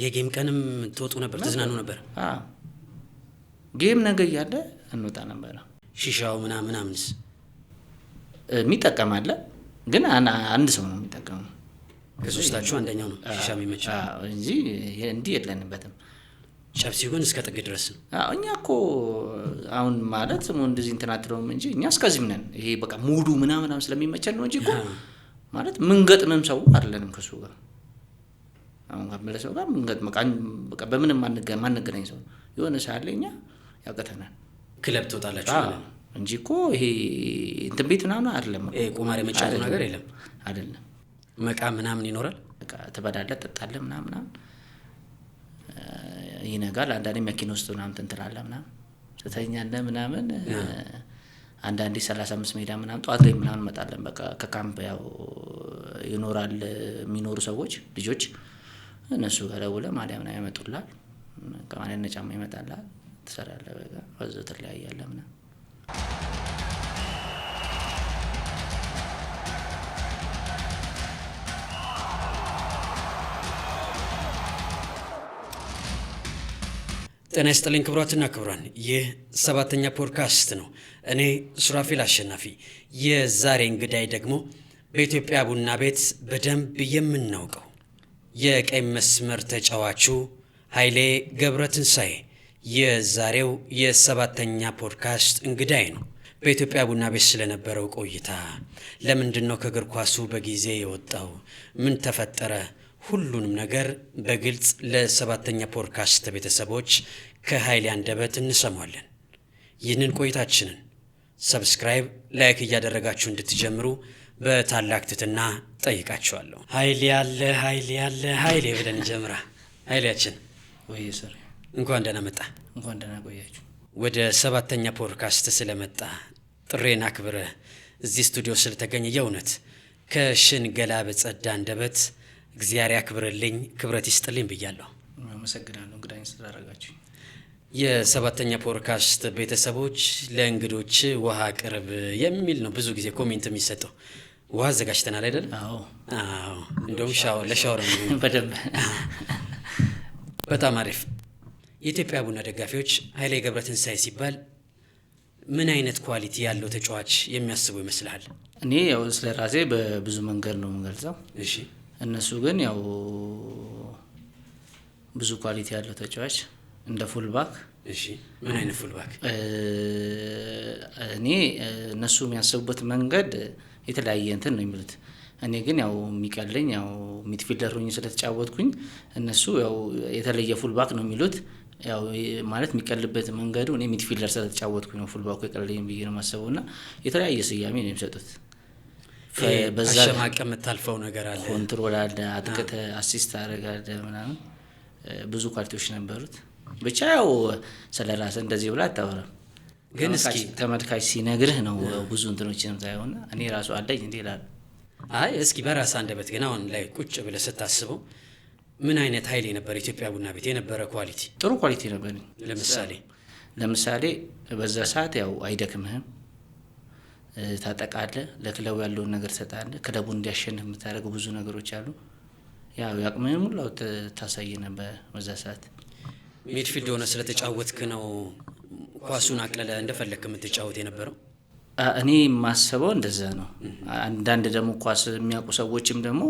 የጌም ቀንም ትወጡ ነበር ተዝናኑ ነበር? ጌም ነገ እያለ እንወጣ ነበር። ሺሻው ምናምንስ የሚጠቀም አለ፣ ግን አንድ ሰው ነው የሚጠቀመው። ከሶስታችሁ አንደኛው ነው ሺሻ የሚመቸው እንጂ እንዲህ የለንበትም። ጨብሲ ግን እስከ ጥግ ድረስ ነው። እኛ እኮ አሁን ማለት እንደዚህ እንትን አትለውም እንጂ እኛ እስከዚህም ነን። ይሄ በቃ ሙዱ ምናምን ስለሚመቸን ነው እንጂ እኮ ማለት ምን ገጥመም ሰው አይደለንም ከሱ ጋር። አሁን ከመለሰው ጋር ምን ገጥመ በቃ በምንም ማንገናኝ ሰው የሆነ ሰዓት ላይ እኛ ያቀተናል። ክለብ ትወጣላችሁ ማለት ነው እንጂ እኮ ይሄ እንትን ቤት ምናምን አይደለም። ቁማር የመጫወቱ ነገር የለም አይደለም። መቃ ምናምን ይኖራል። በቃ ትበላለህ፣ ትጠጣለህ ምናምን ይነጋል። አንዳንዴ መኪና ውስጥ ምናምን ትንትላለህ ምናምን ትተኛለህ ምናምን። አንዳንዴ 35 ሜዳ ምናምን ጧት ላይ ምናምን እንመጣለን። በቃ ከካምፕ ያው ይኖራል የሚኖሩ ሰዎች ልጆች እነሱ ጋር ደውለህ ማሊያ ምናምን ያመጡልሃል። ከማሊያና ጫማ ይመጣልሃል፣ ትሰራለህ። በቃ ወዘተ ተለያያለህ ምናምን። ጤና ይስጥልኝ ክቡራትና ክቡራን፣ ይህ 7ኛ ፖድካስት ነው። እኔ ሱራፌል አሸናፊ። የዛሬ እንግዳይ ደግሞ በኢትዮጵያ ቡና ቤት በደንብ የምናውቀው የቀይ መስመር ተጫዋቹ ኃይሌ ገብረትንሳኤ የዛሬው የ7ኛ ፖድካስት እንግዳይ ነው። በኢትዮጵያ ቡና ቤት ስለነበረው ቆይታ፣ ለምንድን ነው ከእግር ኳሱ በጊዜ የወጣው፣ ምን ተፈጠረ፣ ሁሉንም ነገር በግልጽ ለ7ኛ ፖድካስት ቤተሰቦች ከኃይሌ አንደበት እንሰማለን። ይህንን ቆይታችንን ሰብስክራይብ፣ ላይክ እያደረጋችሁ እንድትጀምሩ በታላቅ ትህትና ጠይቃችኋለሁ። ኃይሌ ያለ ብለን እንጀምራ። ኃይሌያችን ወይ ሰር እንኳን ደህና መጣ። እንኳን ደህና ቆያችሁ። ወደ 7ኛ ፖድካስት ስለመጣ ጥሬን አክብረህ እዚህ ስቱዲዮ ስለተገኘ የእውነት ከሽንገላ በጸዳ አንደበት እግዚአብሔር ያክብርልኝ፣ ክብረት ይስጥልኝ ብያለሁ። አመሰግናለሁ እንግዳኝ ስላደረጋችሁ። የ7ኛ ፖድካስት ቤተሰቦች ለእንግዶች ውሃ ቅርብ የሚል ነው ብዙ ጊዜ ኮሜንት የሚሰጠው። ውሃ አዘጋጅተናል አይደል? አዎ። እንደውም ለሻወር በደንብ። በጣም አሪፍ። የኢትዮጵያ ቡና ደጋፊዎች ኃይሌ ገብረትንሳኤ ሲባል ምን አይነት ኳሊቲ ያለው ተጫዋች የሚያስቡ ይመስልሃል? እኔ ያው ስለ ራሴ በብዙ መንገድ ነው የምገልጸው። እሺ። እነሱ ግን ያው ብዙ ኳሊቲ ያለው ተጫዋች እንደ ፉልባክ። እሺ። ምን አይነት ፉልባክ? እኔ እነሱ የሚያስቡበት መንገድ የተለያየ እንትን ነው የሚሉት። እኔ ግን ያው የሚቀለኝ ያው ሚድፊልደር ሆኜ ስለተጫወትኩኝ እነሱ ያው የተለየ ፉልባክ ነው የሚሉት። ያው ማለት የሚቀልበት መንገዱ እኔ ሚድፊልደር ስለተጫወትኩኝ ነው ፉልባኩ የቀለለኝ ብዬ ነው የማስበውና የተለያየ ስያሜ ነው የሚሰጡት። በዛ አሸማቀ የምታልፈው ነገር አለ፣ ኮንትሮል አለ፣ አጥቅተ አሲስት አደረጋለህ ምናምን ብዙ ኳሊቲዎች ነበሩት። ብቻ ያው ስለራስ እንደዚህ ብላ አታወራም፣ ግን እስኪ ተመልካች ሲነግርህ ነው ብዙ እንትኖችንም ታየውና እኔ ራሱ አለኝ እንዴ ይላል። አይ እስኪ በራስ አንደበት ግን አሁን ላይ ቁጭ ብለህ ስታስበው ምን አይነት ኃይሌ ነበር ኢትዮጵያ ቡና ቤት የነበረ ኳሊቲ? ጥሩ ኳሊቲ ነበር። ለምሳሌ በዛ ሰዓት ያው አይደክምህም፣ ታጠቃለህ፣ ለክለቡ ያለውን ነገር ትሰጣለህ፣ ክለቡን እንዲያሸንፍ የምታደርገው ብዙ ነገሮች አሉ። ያው ያቅምህን ሁሉ ታሳይ ነበር በዛ ሰዓት። ሚድፊልድ ሆነ ስለተጫወትክ ነው ኳሱን አቅለለ እንደፈለክ የምትጫወት የነበረው? እኔ የማስበው እንደዛ ነው። አንዳንድ ደግሞ ኳስ የሚያውቁ ሰዎችም ደግሞ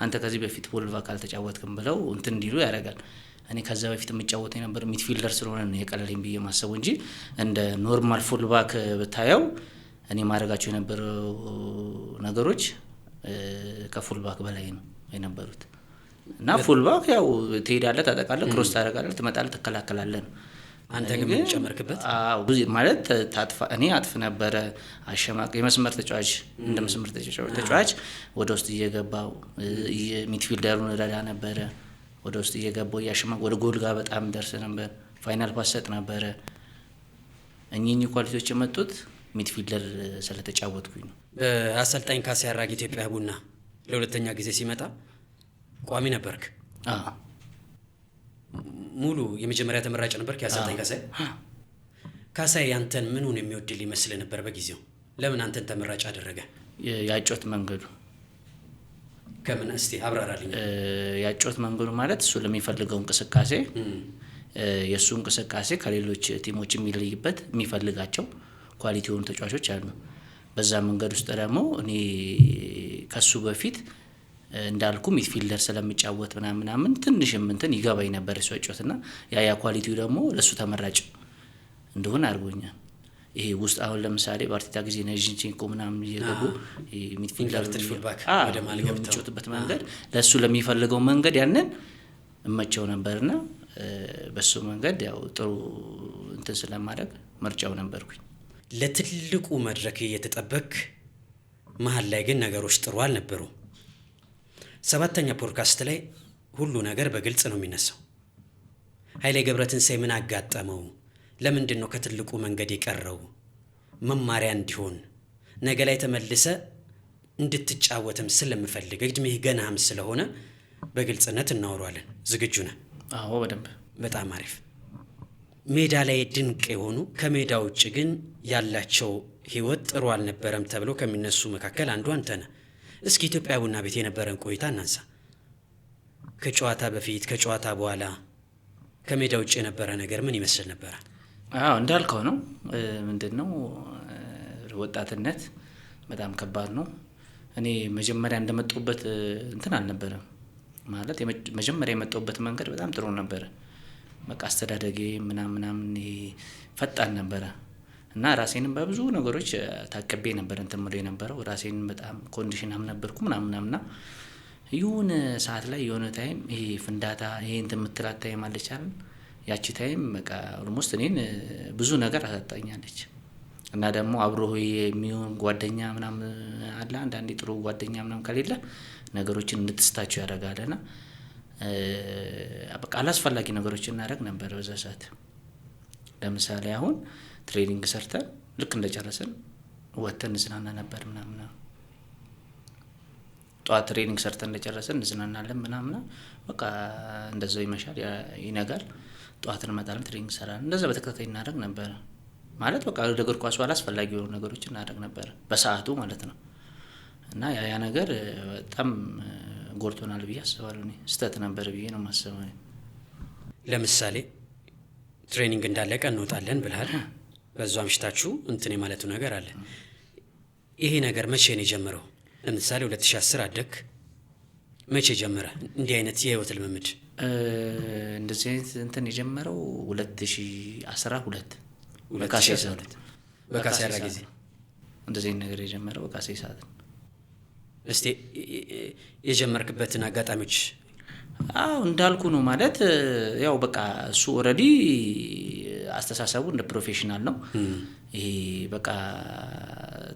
አንተ ከዚህ በፊት ፉልባክ አልተጫወትክም ብለው እንትን እንዲሉ ያደርጋል። እኔ ከዛ በፊት የምጫወት የነበር ሚድፊልደር ስለሆነ ነው የቀለለኝ ብዬ ማሰቡ እንጂ እንደ ኖርማል ፉልባክ ብታየው እኔ ማድረጋቸው የነበረው ነገሮች ከፉልባክ በላይ ነው የነበሩት። እና ፉልባክ ያው ትሄዳለህ፣ ታጠቃለህ፣ ክሮስ ታደርጋለህ፣ ትመጣለህ፣ ትከላከላለህ ነው። አንተ ግን ምን ጨመርክበት? ማለት ታጥፋ እኔ አጥፍ ነበረ፣ አሸማቅ የመስመር ተጫዋች እንደ መስመር ተጫዋች ወደ ውስጥ እየገባው ሚድፊልደሩን ረዳ ነበረ። ወደ ውስጥ እየገባው እያሸማቅ ወደ ጎል ጋር በጣም ደርስ ነበር። ፋይናል ፓስ ሰጥ ነበረ። እኚህ ኳሊቲዎች የመጡት ሚድፊልደር ስለተጫወትኩኝ ነው። በአሰልጣኝ ካሴ አራጊ ኢትዮጵያ ቡና ለሁለተኛ ጊዜ ሲመጣ ቋሚ ነበርክ? ሙሉ የመጀመሪያ ተመራጭ ነበርክ ያሰልጣኝ ካሳይ? ካሳይ ያንተን ምኑን የሚወድል ይመስል ነበር በጊዜው? ለምን አንተን ተመራጭ አደረገ? ያጮት መንገዱ ከምን እስቲ አብራራልኝ። ያጮት መንገዱ ማለት እሱ ለሚፈልገው እንቅስቃሴ የሱ እንቅስቃሴ ከሌሎች ቲሞች የሚለይበት የሚፈልጋቸው ኳሊቲ የሆኑ ተጫዋቾች አሉ። በዛ መንገድ ውስጥ ደግሞ እኔ ከሱ በፊት እንዳልኩ ሚድፊልደር ስለሚጫወት ምናምን ትንሽም እንትን ይገባኝ ነበር እሱ ያጮትና ያ ኳሊቲው ደግሞ ለሱ ተመራጭ እንደሆነ አድርጎኛል። ይሄ ውስጥ አሁን ለምሳሌ በአርቴታ ጊዜ ነጂንቼንኮ ምናምን ይገቡ ሚድፊልደር ፉልባክ ወደ ማል የሚጫወትበት መንገድ ለሱ ለሚፈልገው መንገድ ያንን እመቸው ነበርና በሱ መንገድ ያው ጥሩ እንትን ስለማድረግ ምርጫው ነበርኩኝ። ለትልቁ መድረክ እየተጠበቅ መሀል ላይ ግን ነገሮች ጥሩ አልነበሩም። 7ኛ ፖድካስት ላይ ሁሉ ነገር በግልጽ ነው የሚነሳው። ኃይሌ ገብረትንሳኤ ምን አጋጠመው? ለምንድን ነው ከትልቁ መንገድ የቀረው? መማሪያ እንዲሆን ነገ ላይ ተመልሰ እንድትጫወትም ስለምፈልግ እድሜህ ገናም ስለሆነ በግልጽነት እናወራለን። ዝግጁ ነህ? አዎ በደንብ። በጣም አሪፍ። ሜዳ ላይ ድንቅ የሆኑ ከሜዳ ውጭ ግን ያላቸው ህይወት ጥሩ አልነበረም ተብሎ ከሚነሱ መካከል አንዱ አንተ ነህ። እስኪ ኢትዮጵያ ቡና ቤት የነበረን ቆይታ እናንሳ። ከጨዋታ በፊት ከጨዋታ በኋላ ከሜዳ ውጭ የነበረ ነገር ምን ይመስል ነበር? አዎ እንዳልከው ነው። ምንድነው ወጣትነት በጣም ከባድ ነው። እኔ መጀመሪያ እንደመጣሁበት እንትን አልነበረም ማለት መጀመሪያ የመጣሁበት መንገድ በጣም ጥሩ ነበር። በቃ አስተዳደጌ ምናምን ፈጣን ነበር እና ራሴንም በብዙ ነገሮች ታቀቤ ነበር እንትን ማለት የነበረው ራሴን በጣም ኮንዲሽናም ነበርኩ ምናምንና የሆነ ሰዓት ላይ የሆነ ታይም ይሄ ፍንዳታ ይሄ እንትን የምትላት ታይም አለች አይደል? ያቺ ታይም በቃ ኦልሞስት እኔን ብዙ ነገር አሳጣኛለች። እና ደግሞ አብሮ የሚሆን ጓደኛ ምናምን አለ አንዳንዴ ጥሩ ጓደኛ ምናምን ከሌለ ነገሮችን እንድትስታቸው ያደርጋልና በቃ አላስፈላጊ ነገሮችን እናደርግ ነበር በዛ ሰዓት። ለምሳሌ አሁን ትሬኒንግ ሰርተን ልክ እንደጨረስን ወጥተን እንዝናና ነበር ምናምን። ጧት ትሬኒንግ ሰርተን እንደጨረስን እንዝናናለን ምናምን። በቃ እንደዛው ይመሻል ይነጋል፣ ጧት እንመጣለን ትሬኒንግ ሰራን። እንደዛ በተከታታይ እናደርግ ነበር ማለት በቃ ለእግር ኳሱ አላስፈላጊ የሆኑ ነገሮችን እናደርግ ነበር በሰዓቱ ማለት ነው። እና ያ ነገር በጣም ጎርቶናል ብዬ አስባለሁ። እኔ ስህተት ነበር ብዬ ነው የማስበው። ለምሳሌ ትሬኒንግ እንዳለቀ እንወጣለን ብለሃል። በዛው አምሽታችሁ እንትን የማለቱ ነገር አለ። ይሄ ነገር መቼ ነው የጀመረው? ለምሳሌ 2010 አደክ መቼ ጀመረ እንዲህ አይነት የህይወት ልምምድ? እንደዚህ አይነት እንትን የጀመረው 2012 በካሴ ያለ ጊዜ እንደዚህ ነገር የጀመረው በካሴ ሰዓት። እስቲ የጀመርክበትን አጋጣሚዎች? አዎ እንዳልኩ ነው ማለት ያው በቃ እሱ ኦሬዲ አስተሳሰቡ እንደ ፕሮፌሽናል ነው። ይሄ በቃ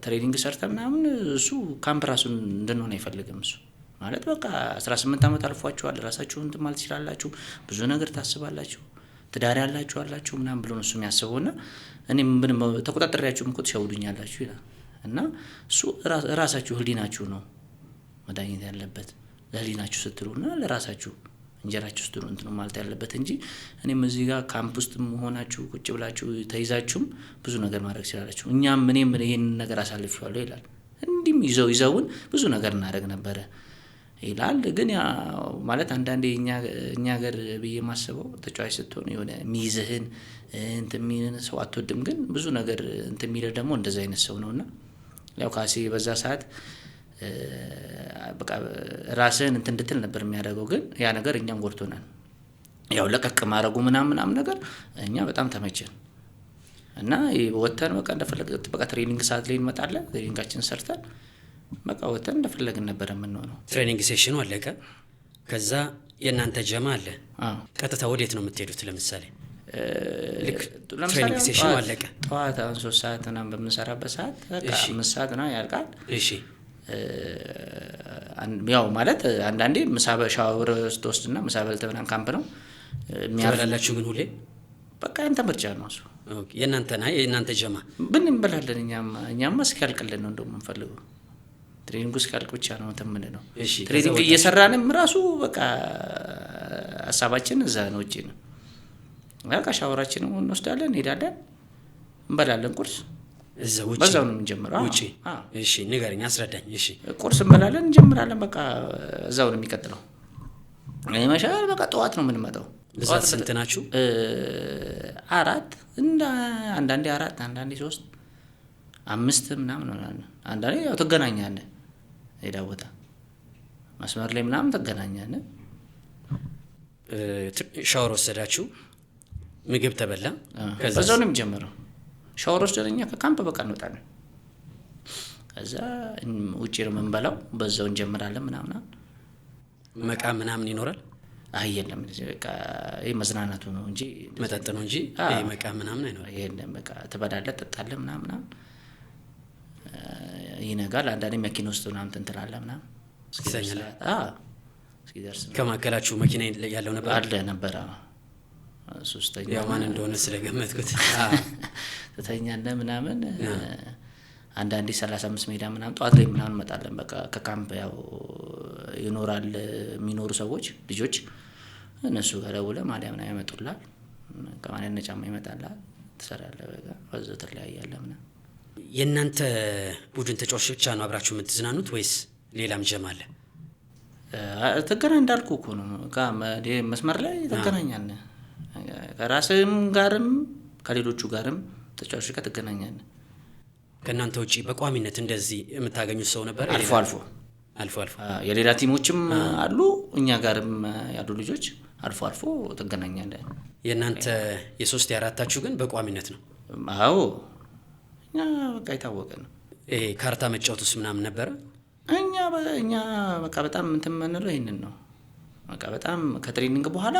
ትሬኒንግ ሰርተ ምናምን እሱ ካምፕ ራሱን እንድንሆን አይፈልግም። እሱ ማለት በቃ 18 ዓመት አልፏችኋል፣ ራሳችሁን እንትን ማለት ትችላላችሁ፣ ብዙ ነገር ታስባላችሁ፣ ትዳር ያላችሁ አላችሁ ምናምን ብሎ ነው እሱ የሚያስበውና እኔ ምን ተቆጣጣሪያችሁም እኮ ትሸውዱኛላችሁ ይላል። እና እሱ ራሳችሁ ህሊናችሁ ነው መዳኘት ያለበት። ለህሊናችሁ ስትሉና ለራሳችሁ እንጀራችሁ ስትሉ እንትን ማለት ያለበት እንጂ እኔም እዚህ ጋር ካምፕ ውስጥ ሆናችሁ ቁጭ ብላችሁ ተይዛችሁም ብዙ ነገር ማድረግ ይችላልላችሁ። እኛም እኔም ይሄን ነገር አሳልፌዋለሁ ይላል። እንዲም ይዘውን ብዙ ነገር እናደርግ ነበር ይላል። ግን ያ ማለት አንዳንዴ እኛ ሀገር ብዬ ማስበው ተጫዋች ስትሆን የሆነ ሚይዝህን እንትን የሚልን ሰው አትወድም። ግን ብዙ ነገር እንትን የሚል ደግሞ እንደዛ አይነት ሰው ነውና ያው ካሴ በዛ ሰዓት በቃ ራስህን እንትን እንድትል ነበር የሚያደርገው። ግን ያ ነገር እኛም ጎርቶናል። ያው ለቀቅ ማድረጉ ምናምን ነገር እኛ በጣም ተመቸን እና ወተን በቃ እንደፈለግን በቃ ትሬኒንግ ሰዓት ላይ እንመጣለን። ትሬኒንጋችን ሰርተን በቃ ወተን እንደፈለግን ነበር የምንሆነው። ትሬኒንግ ሴሽኑ አለቀ። ከዛ የእናንተ ጀማ አለ። ቀጥታ ወዴት ነው የምትሄዱት? ለምሳሌ ልክ ትሬኒንግ ሴሽኑ አለቀ ጠዋት 3 ሰዓት ምናምን በምንሰራበት ሰዓት በቃ 5 ሰዓት ነው ያልቃል። እሺ ያው ማለት አንዳንዴ ምሳ ሻወር ስትወስድና ምሳ በልተህ ምናምን ካምፕ ነው የሚያበላላችሁ። ግን ሁሌ በቃ ያንተ ምርጫ ነው እሱ። የእናንተ ጀማ ብን እንበላለን። እኛማ እስኪያልቅልን ነው እንደውም የምንፈልገው። ትሬኒንጉ እስኪያልቅ ብቻ ነው ተምን ነው። ትሬኒንግ እየሰራንም ራሱ በቃ ሀሳባችን እዛ ነው ውጪ ነው። በቃ ሻወራችንን እንወስዳለን፣ እንሄዳለን፣ እንበላለን ቁርስ። እዛው ውጪ በዛው ነው የምንጀምረው። ውጪ እሺ ንገረኝ አስረዳኝ እሺ ቁርስ እንበላለን እንጀምራለን በቃ እዛው ነው የሚቀጥለው ይመሻል በቃ ጠዋት ነው የምንመጣው ብዛት ስንት ናችሁ 4 እንደ አንዳንዴ 4 አንዳንዴ 3 5 ምናምን ነው አንዳንዴ ያው ተገናኛለህ ሄዳ ቦታ መስመር ላይ ምናምን ተገናኛለህ ሻወር ወሰዳችሁ ምግብ ተበላ ከዛ በዛው ነው የሚጀምረው ሻወር ወስደኛ ከካምፕ በቃ እንወጣለን ከዛ ውጪ ነው የምንበላው በዛው እንጀምራለን ምናምን መቃ ምናምን ይኖራል አይየለም በቃ ይሄ መዝናናቱ ነው እንጂ መጠጥ ነው እንጂ ይሄ መቃ ምናምን አይኖርም አይየለም በቃ ትበላለህ ትጠጣለህ ምናምን ይነጋል አንዳንዴ መኪና ውስጥ ምናምን ትንትላለህ ምናምን እስኪሰኛለህ እስኪደርስ ከማከላችሁ መኪና ያለው ነበር ሶስተኛ ያው ማን እንደሆነ ስለገመትኩት ተተኛለህ ምናምን አንዳንዴ 35 ሜዳ ምናምን ጧት ላይ ምናምን መጣለን በቃ ከካምፕ ያው ይኖራል የሚኖሩ ሰዎች ልጆች እነሱ ጋር ደውለህ ማሊያ ምናምን ያመጡልሃል ከማን ጫማ ይመጣልሃል ትሰራለህ በቃ ወዘተ ተለያያለህ ምናምን የእናንተ ቡድን ተጫዋቾች ብቻ ነው አብራችሁ የምትዝናኑት ወይስ ሌላም ጀማ አለ ተገናኝ እንዳልኩ እኮ ነው መስመር ላይ ተገናኛለህ ከራስህም ጋርም ከሌሎቹ ጋርም ተጫዋቾች ጋር ተገናኛለህ ከእናንተ ውጪ በቋሚነት እንደዚህ የምታገኙት ሰው ነበር አልፎ የሌላ ቲሞችም አሉ እኛ ጋርም ያሉ ልጆች አልፎ ተገናኛለህ የእናንተ የ3 የ4ታችሁ ግን በቋሚነት ነው አዎ እኛ በቃ የታወቀ ነው ይሄ ካርታ መጫወቱስ ምናምን ነበር እኛ በቃ በጣም እንትን የምንለው ይሄንን ነው በቃ በጣም ከትሬኒንግ በኋላ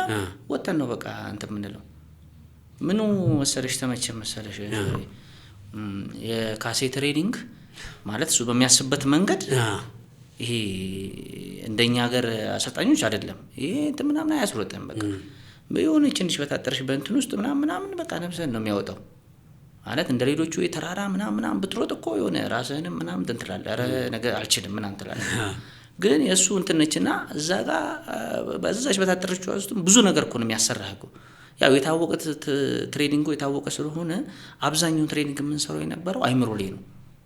ወጥተን ነው በቃ እንትን የምንለው ምኑ መሰለሽ ተመቸ መሰለሽ የካሴ ትሬኒንግ ማለት እሱ በሚያስብበት መንገድ ይሄ እንደኛ ሀገር አሰልጣኞች አይደለም ይሄ እንትን ምናምን አያስሮጥም በቃ በየሆነ ትንሽ በታጠርሽ በእንትን ውስጥ ምናምን በቃ ነፍሰን ነው የሚያወጣው ማለት እንደሌሎቹ የተራራ ምናምን ብትሮጥ እኮ የሆነ ራስህንም ምናምን ትንትላለህ አረ ነገር አልችልም ምናምን ትላለህ ግን የሱ እንትን ነችና እዛ ጋር በዛች በታጠረችው ውስጥ ብዙ ነገር እኮ ነው የሚያሰራህ እኮ ያው የታወቀ ትሬኒንጉ የታወቀ ስለሆነ አብዛኛው ትሬኒንግ የምንሰራው የነበረው አይምሮ ላይ ነው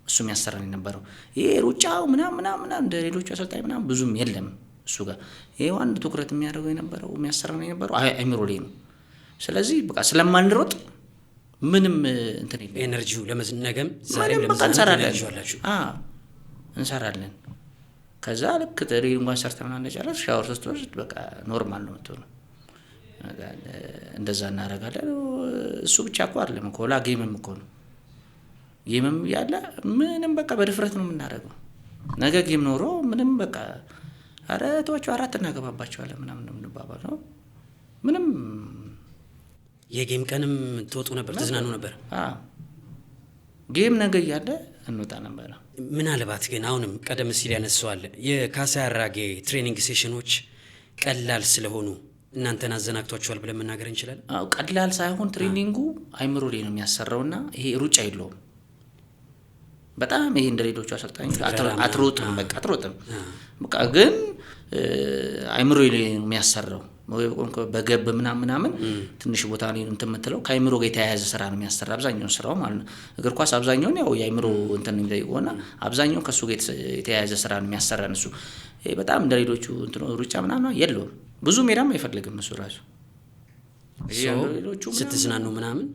እሱ የሚያሰራን የነበረው ይሄ ሩጫው ምናምን እንደ ሌሎቹ አሰልጣኝ ምናምን ብዙም የለም እሱ ጋር ይሄ አንድ ትኩረት የሚያደርገው የነበረው የሚያሰራን የነበረው አይምሮ ላይ ነው ስለዚህ በቃ ስለማንሮጥ ምንም እንትን የለም ኤነርጂው ለመዝነገም ዛሬም እንሰራለን ከዛ ልክ ትሬኒንጓን ሰርተን እንደጨረስ ሻወር ስትወስድ በቃ ኖርማል ነው የምትሆነው እንደዛ እናደርጋለን እሱ ብቻ እኮ አይደለም እኮ ጌምም እኮ ነው ጌምም ያለ ምንም በቃ በድፍረት ነው የምናደርገው ነገ ጌም ኖሮ ምንም በቃ አረ ተዋቸው 4 እናገባባቸዋለን ምናምን ነው የምንባባለው ምንም የጌም ቀንም ትወጡ ነበር ተዝናኑ ነበር ጌም ነገ ያለ እንወጣ ነበር ምናልባት ግን አሁንም ቀደም ሲል ያነሳዋል የካሳ አራጌ ትሬኒንግ ሴሽኖች ቀላል ስለሆኑ እናንተን አዘናግቷቸዋል ብለን መናገር እንችላለን ቀላል ሳይሆን ትሬኒንጉ አይምሮ ላይ ነው የሚያሰራውና ይሄ ሩጫ የለውም በጣም ይሄ እንደሌሎቹ አሰልጣኞች አትሮጥም በቃ ግን አይምሮ ላይ ነው የሚያሰራው በገብ ምናምን ትንሽ ቦታ ላይ እንትን የምትለው ከአይምሮ ጋር የተያያዘ ስራ ነው የሚያሰራ አብዛኛውን ስራው ማለት ነው እግር ኳስ አብዛኛውን ያው የአይምሮ እንትን እንደሆነ አብዛኛውን ከሱ ጋር የተያያዘ ስራ ነው የሚያሰራን እሱ በጣም እንደሌሎቹ እንትን ሩጫ ምናምን የለውም ብዙ ሜዳም አይፈልግም እሱ ራሱ ስትዝናኑ ምናምን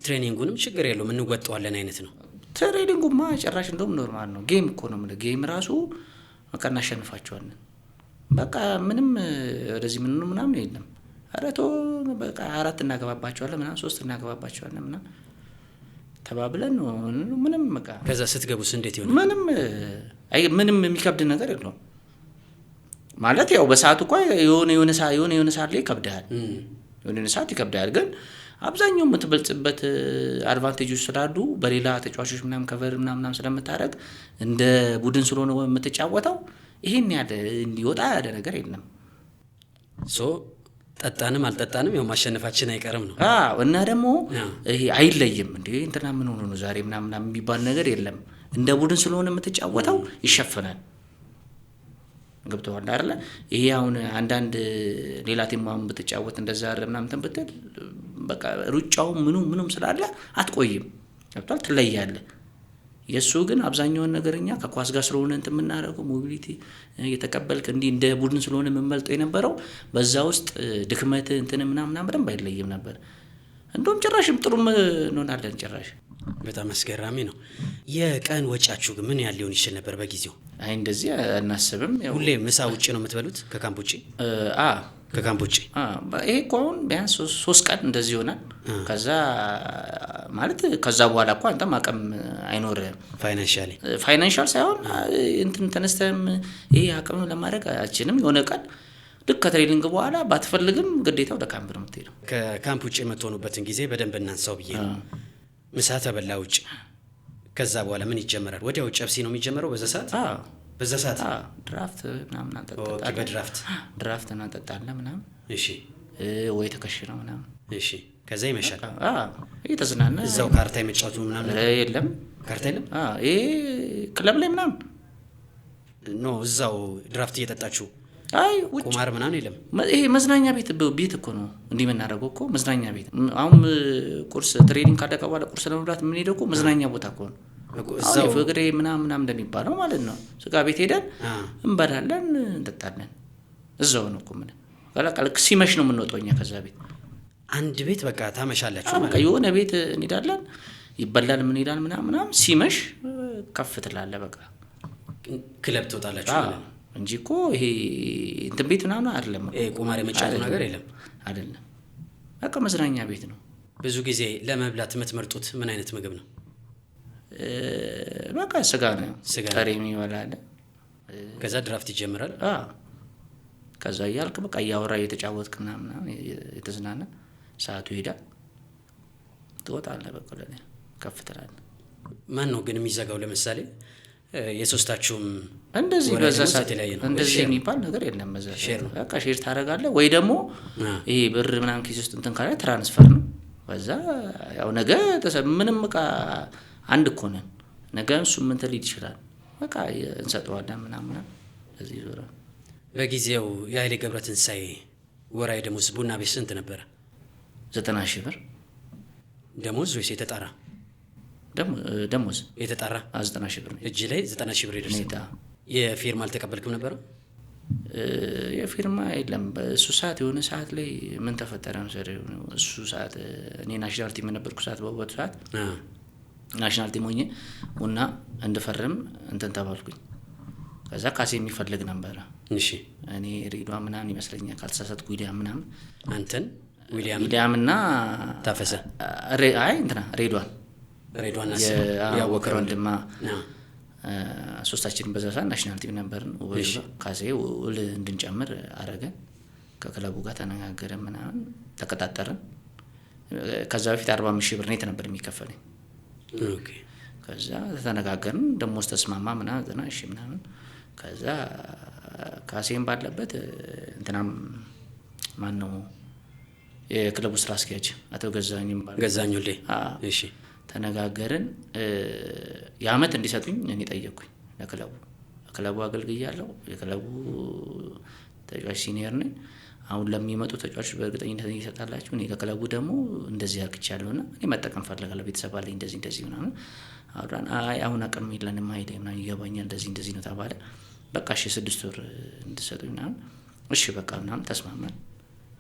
ትሬኒንጉንም ችግር የለውም እንወጣዋለን አይነት ነው ትሬኒንጉማ ጭራሽ እንደውም ኖርማል ነው ጌም እኮ ነው ጌም ራሱ በቃ እናሸንፋቸዋለን በቃ ምንም ወደዚህ ምናምን የለም አረቶ በቃ 4 እናገባባቸዋለን ምናምን 3 እናገባባቸዋለን ምናምን ተባብለን ነው ምንም በቃ ከዛ ስትገቡስ እንዴት ይሆናል ምንም የሚከብድ ነገር የለውም ማለት ያው በሰዓቱ እኮ የሆነ ሰዓት ላይ ይከብዳል የሆነ ሰዓት ይከብዳል ግን አብዛኛው የምትበልጽበት አድቫንቴጆች ስላሉ በሌላ ተጫዋቾች ምናምን ከቨር ምናምን ስለምታደርግ እንደ ቡድን ስለሆነ የምትጫወተው ይሄን ያለ እንዲወጣ ያለ ነገር የለም ጠጣንም አልጠጣንም ያው ማሸነፋችን አይቀርም ነው እና ደግሞ ይሄ አይለይም እንዴ እንትና ምን ሆኖ ነው ዛሬ ምናምን የሚባል ነገር የለም እንደ ቡድን ስለሆነ የምትጫወተው ይሸፈናል ገብቷል አይደል ይሄ አሁን አንዳንድ ሌላ ቲማም ብትጫወት እንደዛ አይደለም ምናምን ተንበተል በቃ ሩጫው ምኑም ስላለ አትቆይም ገብቷል ትለያለህ የሱ ግን አብዛኛውን ነገርኛ ከኳስ ጋር ስለሆነ እንትን የምናደርገው ሞቢሊቲ የተቀበልክ እንዲህ እንደ ቡድን ስለሆነ የምንመልጠው የነበረው በዛ ውስጥ ድክመት እንትን ምናምን በደንብ አይለይም ነበር። እንደውም ጭራሽም ጥሩም እንሆናለን ጭራሽ። በጣም አስገራሚ ነው። የቀን ወጫችሁ ግን ምን ያህል ሊሆን ይችል ነበር በጊዜው? አይ እንደዚህ አናስብም። ሁሌ ምሳ ውጭ ነው የምትበሉት ከካምፕ ውጭ? ከካምፕ ውጭ ይሄ እኮ አሁን ቢያንስ 3 ቀን እንደዚህ ይሆናል። ከዛ ማለት ከዛ በኋላ እኮ አንተም አቅም አይኖርህም። ፋይናንሻል ሳይሆን እንትን ተነስተህም ይሄ አቅም ለማድረግ አችንም የሆነ ቀን ልክ ከትሬኒንግ በኋላ ባትፈልግም ግዴታ ወደ ካምፕ ነው የምትሄደው። ከካምፕ ውጭ የምትሆኑበትን ጊዜ በደንብ እናንሳው ብዬ ነው። ምሳ ተበላ ውጭ፣ ከዛ በኋላ ምን ይጀመራል? ወዲያው ጨብሲ ነው የሚጀመረው በዛ ሰዓት? ድራፍት ምናምን አንጠጣለን። ድራፍት እናጠጣለን ምናምን። እሺ። ወይ ተከሽነው ምናምን። እሺ። ከዛ ይመሻል። እየተዝናና እዛው ካርታ የመጫወቱ ምናምን የለም። ካርታ የለም። ይሄ ክለብ ላይ ምናምን ኖ፣ እዛው ድራፍት እየጠጣችሁ? አይ ቁማር ምናምን የለም። ይሄ መዝናኛ ቤት እኮ ነው እንዲህ የምናደርገው እኮ መዝናኛ ቤት። አሁን ቁርስ ትሬኒንግ ካለቀ በኋላ ቁርስ ለመብላት የምንሄደው እኮ መዝናኛ ቦታ እኮ ነው። እዛው ፍቅሬ ምናምን እንደሚባለው ማለት ነው። ስጋ ቤት ሄደን እንበላለን፣ እንጠጣለን። እዛው ነው እኮ ምን ቀለቀልክ ሲመሽ ነው የምንወጣው እኛ ከዛ ቤት። አንድ ቤት በቃ ታመሻላችሁ ማለት ነው። የሆነ ቤት እንሄዳለን፣ ይበላል፣ ምን ይላል ምናምን ሲመሽ ከፍ ትላለህ። በቃ ክለብ ትወጣላችሁ ማለት ነው እንጂ እኮ ይሄ እንትን ቤት ምናምን አይደለም። ቁማር የመጫወቱ ነገር የለም አይደለም። በቃ መዝናኛ ቤት ነው። ብዙ ጊዜ ለመብላት የምትመርጡት ምን አይነት ምግብ ነው? በቃ ስጋ ነው። ጥሬ የሚበላ አለ። ከዛ ድራፍት ይጀምራል። ከዛ እያልክ በቃ እያወራ እየተጫወትክ ምናምን የተዝናና ሰዓቱ ይሄዳል። ትወጣለህ። በቃ ከፍ ትላለህ። ማን ነው ግን የሚዘጋው? ለምሳሌ የሶስታችሁም እንደዚህ በዛ ሰዓት እንደዚህ የሚባል ነገር የለም። በቃ ሼር ታደርጋለህ ወይ ደግሞ ይሄ ብር ምናምን ኪስ ውስጥ እንትን ካለ ትራንስፈር ነው። በዛ ያው ነገ ምንም በቃ አንድ እኮ ነን። ነገ እሱም እንትን ሊድ ይችላል። በቃ እንሰጠዋለን ምናምን ለዚህ ዞራ። በጊዜው የኃይሌ ገብረትንሳኤ ወራዊ ደሞዝ ቡና ቤት ስንት ነበረ? 90,000 ብር ደሞዝ ወይስ የተጣራ ደሞዝ? የተጣራ 90,000 ብር ነው። እጅ ላይ 90,000 ብር ይደርሳል። የፊርማ አልተቀበልክም ነበረ? የፊርማ የለም። በእሱ ሰዓት የሆነ ሰዓት ላይ ምን ተፈጠረ መሰለህ? እሱ ሰዓት እኔ ናሽናል ቲም የነበርኩ ሰዓት በወጡ ሰዓት ናሽናል ቲም ሆኜ ቡና እንድፈርም እንትን ተባልኩኝ። ከዛ ካሴ የሚፈልግ ነበረ። እሺ። እኔ ሬድዋ ምናምን ይመስለኛል ካልተሳሳትኩ ዊሊያም ምናምን። አንተን ዊሊያም እና ታፈሰ? አይ እንትና ሬድዋን ያወቀው ወንድማ ሶስታችንን በዛ ሰዓት ናሽናል ቲም ነበርን። ካሴ ውል እንድንጨምር አረገን። ከክለቡ ጋር ተነጋገረ ምናምን ተቀጣጠርን። ከዛ በፊት 45,000 ብር ኔት ነበር የሚከፈለኝ። ከዛ ተነጋገርን፣ ደሞዝ ተስማማ ምናምን እሺ ምናምን። ከዛ ካሴም ባለበት እንትናም ማን ነው የክለቡ ስራ አስኪያጅ አቶ ገዛኝ ወልዴ እሺ ተነጋገርን። የአመት እንዲሰጡኝ እኔ ጠየቅኩኝ ለክለቡ አገልግያለሁ። የክለቡ ተጫዋች ሲኒየር ነኝ። አሁን ለሚመጡ ተጫዋቾች በእርግጠኝነት ይሰጣላችሁ። እኔ ለክለቡ ደግሞ እንደዚህ አርክቻለሁና እኔ መጠቀም ፈልጋለሁ። ቤተሰብ አለኝ እንደዚህ ምናምን አውራን። አሁን አቅም የለንም አይደል ምናምን ይገባኛል እንደዚህ ነው ተባለ። በቃ እሺ 6 ወር እንድሰጡኝ ምናምን እሺ በቃ ምናምን ተስማማን።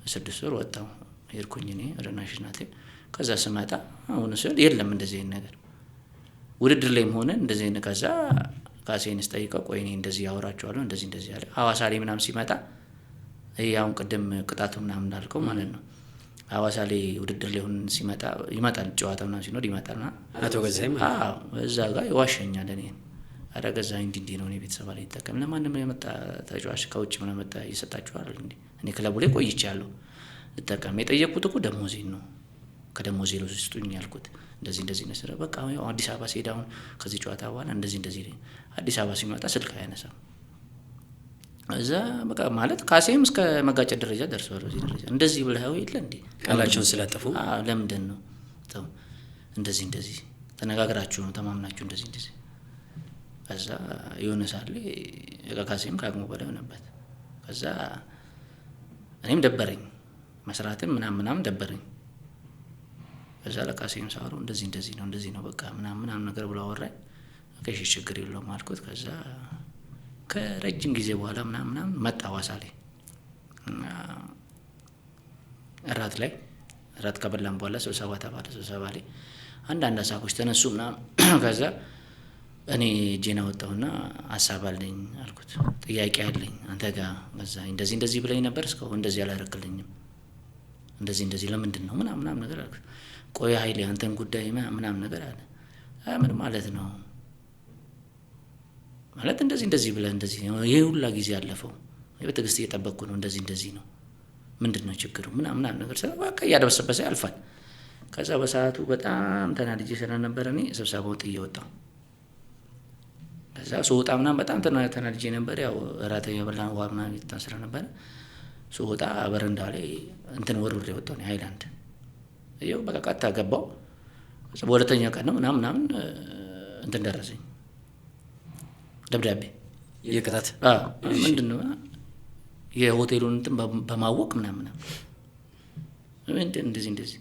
6 ወር ወጣሁ ሄድኩኝ እኔ ወደ ናሽናል ቲም። ከዛ ስመጣ አሁን ሰው የለም እንደዚህ አይነት ነገር ውድድር ላይም ሆነ እንደዚህ አይነት። ከዛ ካሴን ስጠይቀው ቆይ እኔ እንደዚህ ያወራቸዋለሁ እንደዚህ አለ። ሐዋሳ ላይ ምናምን ሲመጣ ይሄ አሁን ቅድም ቅጣቱ ምናምን እንዳልከው ማለት ነው። ሐዋሳ ላይ ውድድር ላይ ሆነ ሲመጣ ይመጣል፣ ጨዋታ ምናምን ሲኖር ይመጣልና አቶ ገዛኝ እዛ ጋር ይዋሸኛል። እኔ አረ ገዛኝ እንዲህ ነው እኔ ቤተሰብ ላይ ተጠቀም ለማንም የመጣ ተጫዋች ከውጭ ምናምን መጣ ይሰጣቸዋል እንዴ? እኔ ክለቡ ላይ ቆይቻለሁ ልጠቀም። የጠየቅኩት እኮ ደሞዜን ነው። ከደሞዜ ነው ስጡኝ ያልኩት። እንደዚህ ነው ስራ በቃ ያው አዲስ አበባ ሲሄድ አሁን ከዚህ ጨዋታ በኋላ እንደዚህ አዲስ አበባ ሲመጣ ስልክ አያነሳም። እዛ በቃ ማለት ካሴም እስከ መጋጨት ደረጃ ደርሷል። በዚህ ደረጃ እንደዚህ ብለኸው የለ እንዴ ቃላቸውን ስላጠፉ ለምንድን ነው ተው እንደዚህ ተነጋግራችሁ ነው ተማምናችሁ እንደዚህ ከዛ የሆነ ሳለ ካሴም ካግሞ በለው ነበር። ከዛ እኔም ደበረኝ መስራትም ምናምን ደበረኝ። ከዛ ለካሴም ሳወራው እንደዚህ ነው በቃ ምናምን ነገር ብሎ አወራኝ። ከሺ ችግር የለውም አልኩት። ከዛ ከረጅም ጊዜ በኋላ ምናምን መጣ ሐዋሳ ላይ እራት ከበላን በኋላ ስብሰባ ተባለ። ስብሰባ ላይ አንዳንድ ሀሳቦች ተነሱ ምናምን። ከዛ እኔ እጄን አወጣሁና ሀሳብ አለኝ አልኩት፣ ጥያቄ አለኝ አንተ ጋር። ከዛ እንደዚህ ብለኝ ነበር እስካሁን እንደዚህ አላደረክልኝም፣ እንደዚህ ለምንድን ነው ምናምን ነገር አልኩት። ቆይ ኃይሌ አንተን ጉዳይ ምናምን ነገር አለ። ምን ማለት ነው? ማለት እንደዚህ ብለህ እንደዚህ ይሄ ሁላ ጊዜ አለፈው፣ በትዕግስት እየጠበቅኩ ነው፣ እንደዚህ ነው፣ ምንድነው ችግሩ ምናምን ነገር ሰው በቃ እያደበሰበሰ ያልፋል። ከዛ በሰዓቱ በጣም ተናድጄ ስለነበረ እኔ ስብሰባውን ጥዬ ወጣሁ። ከዛ ስወጣ ምናምን በጣም ተናድጄ ነበር። ያው እራት የበላን ውሃ ምናምን ይታሰረ ነበር። ስወጣ በረንዳ ላይ እንትን ወርውሬ ወጣሁ ነው ሃይላንድ። ይኸው በቃ ቀጥታ ገባሁ። በሁለተኛ ቀን ነው ምናምን እንትን ደረሰኝ ደብዳቤ የቅጣት ምንድነው የሆቴሉን እንትን በማወቅ ምናምን እንደዚህ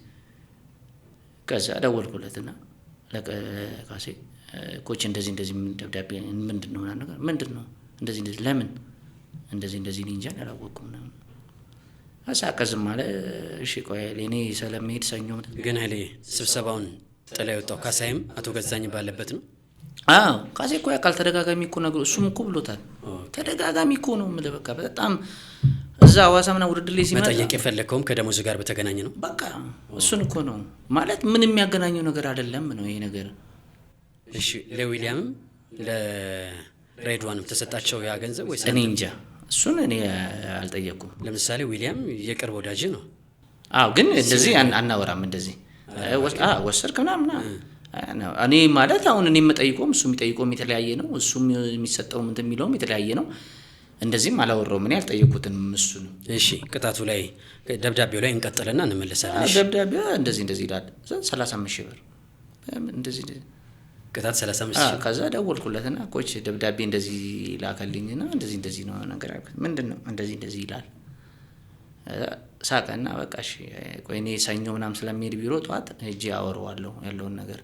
ከዛ ደወልኩለትና ለካሴ ኮች እንደዚህ ደብዳቤ ምንድነው ነገር ምንድነው እንደዚህ ለምን እንደዚህ እንጃ አላወቅኩም ምናምን አሳቀዝም አለ። እሺ ቆይ እኔ ስለምሄድ ሰኞ ግን ኃይሌ ስብሰባውን ጥላ የወጣው ካሳይም አቶ ገዛኝ ባለበት ነው። ካሴ እኮ ያውቃል። ተደጋጋሚ እኮ ነገር እሱም እኮ ብሎታል። ተደጋጋሚ እኮ ነው የምልህ። በቃ በጣም እዛ ሐዋሳ ምናምን ውድድር ላይ ሲመጣ መጠየቅ የፈለከውም ከደሞዝ ጋር በተገናኘ ነው። በቃ እሱን እኮ ነው ማለት ምንም የሚያገናኘው ነገር አይደለም ነው ይሄ ነገር። እሺ ለዊሊያምም ለሬድዋንም ተሰጣቸው ያ ገንዘብ ወይስ? እኔ እንጃ እሱን እኔ አልጠየኩም። ለምሳሌ ዊሊያም የቅርብ ወዳጅ ነው። ግን እንደዚህ አናወራም እንደዚህ ወሰድክ ምናምን እኔ ማለት አሁን እኔ የምጠይቀውም እሱ የሚጠይቀውም የተለያየ ነው። እሱም የሚሰጠውም እንትን የሚለውም የተለያየ ነው። እንደዚህም አላወራውም እኔ አልጠየኩትም እሱን። እሺ ቅጣቱ ላይ ደብዳቤው ላይ እንቀጥልና እንመለሳለን። እሺ ደብዳቤው እንደዚህ ይላል 35,000 ብር እንደዚህ ቅጣት 35,000። ከዛ ደወልኩለትና ኮች ደብዳቤ እንደዚህ ላከልኝና እንደዚህ ነው ነገር አልኩት። ምንድነው እንደዚህ ይላል። ሳቀና በቃ እሺ ቆይ እኔ ሰኞ ምናምን ስለሚሄድ ቢሮ ጠዋት ሄጄ አወራዋለሁ ያለውን ነገር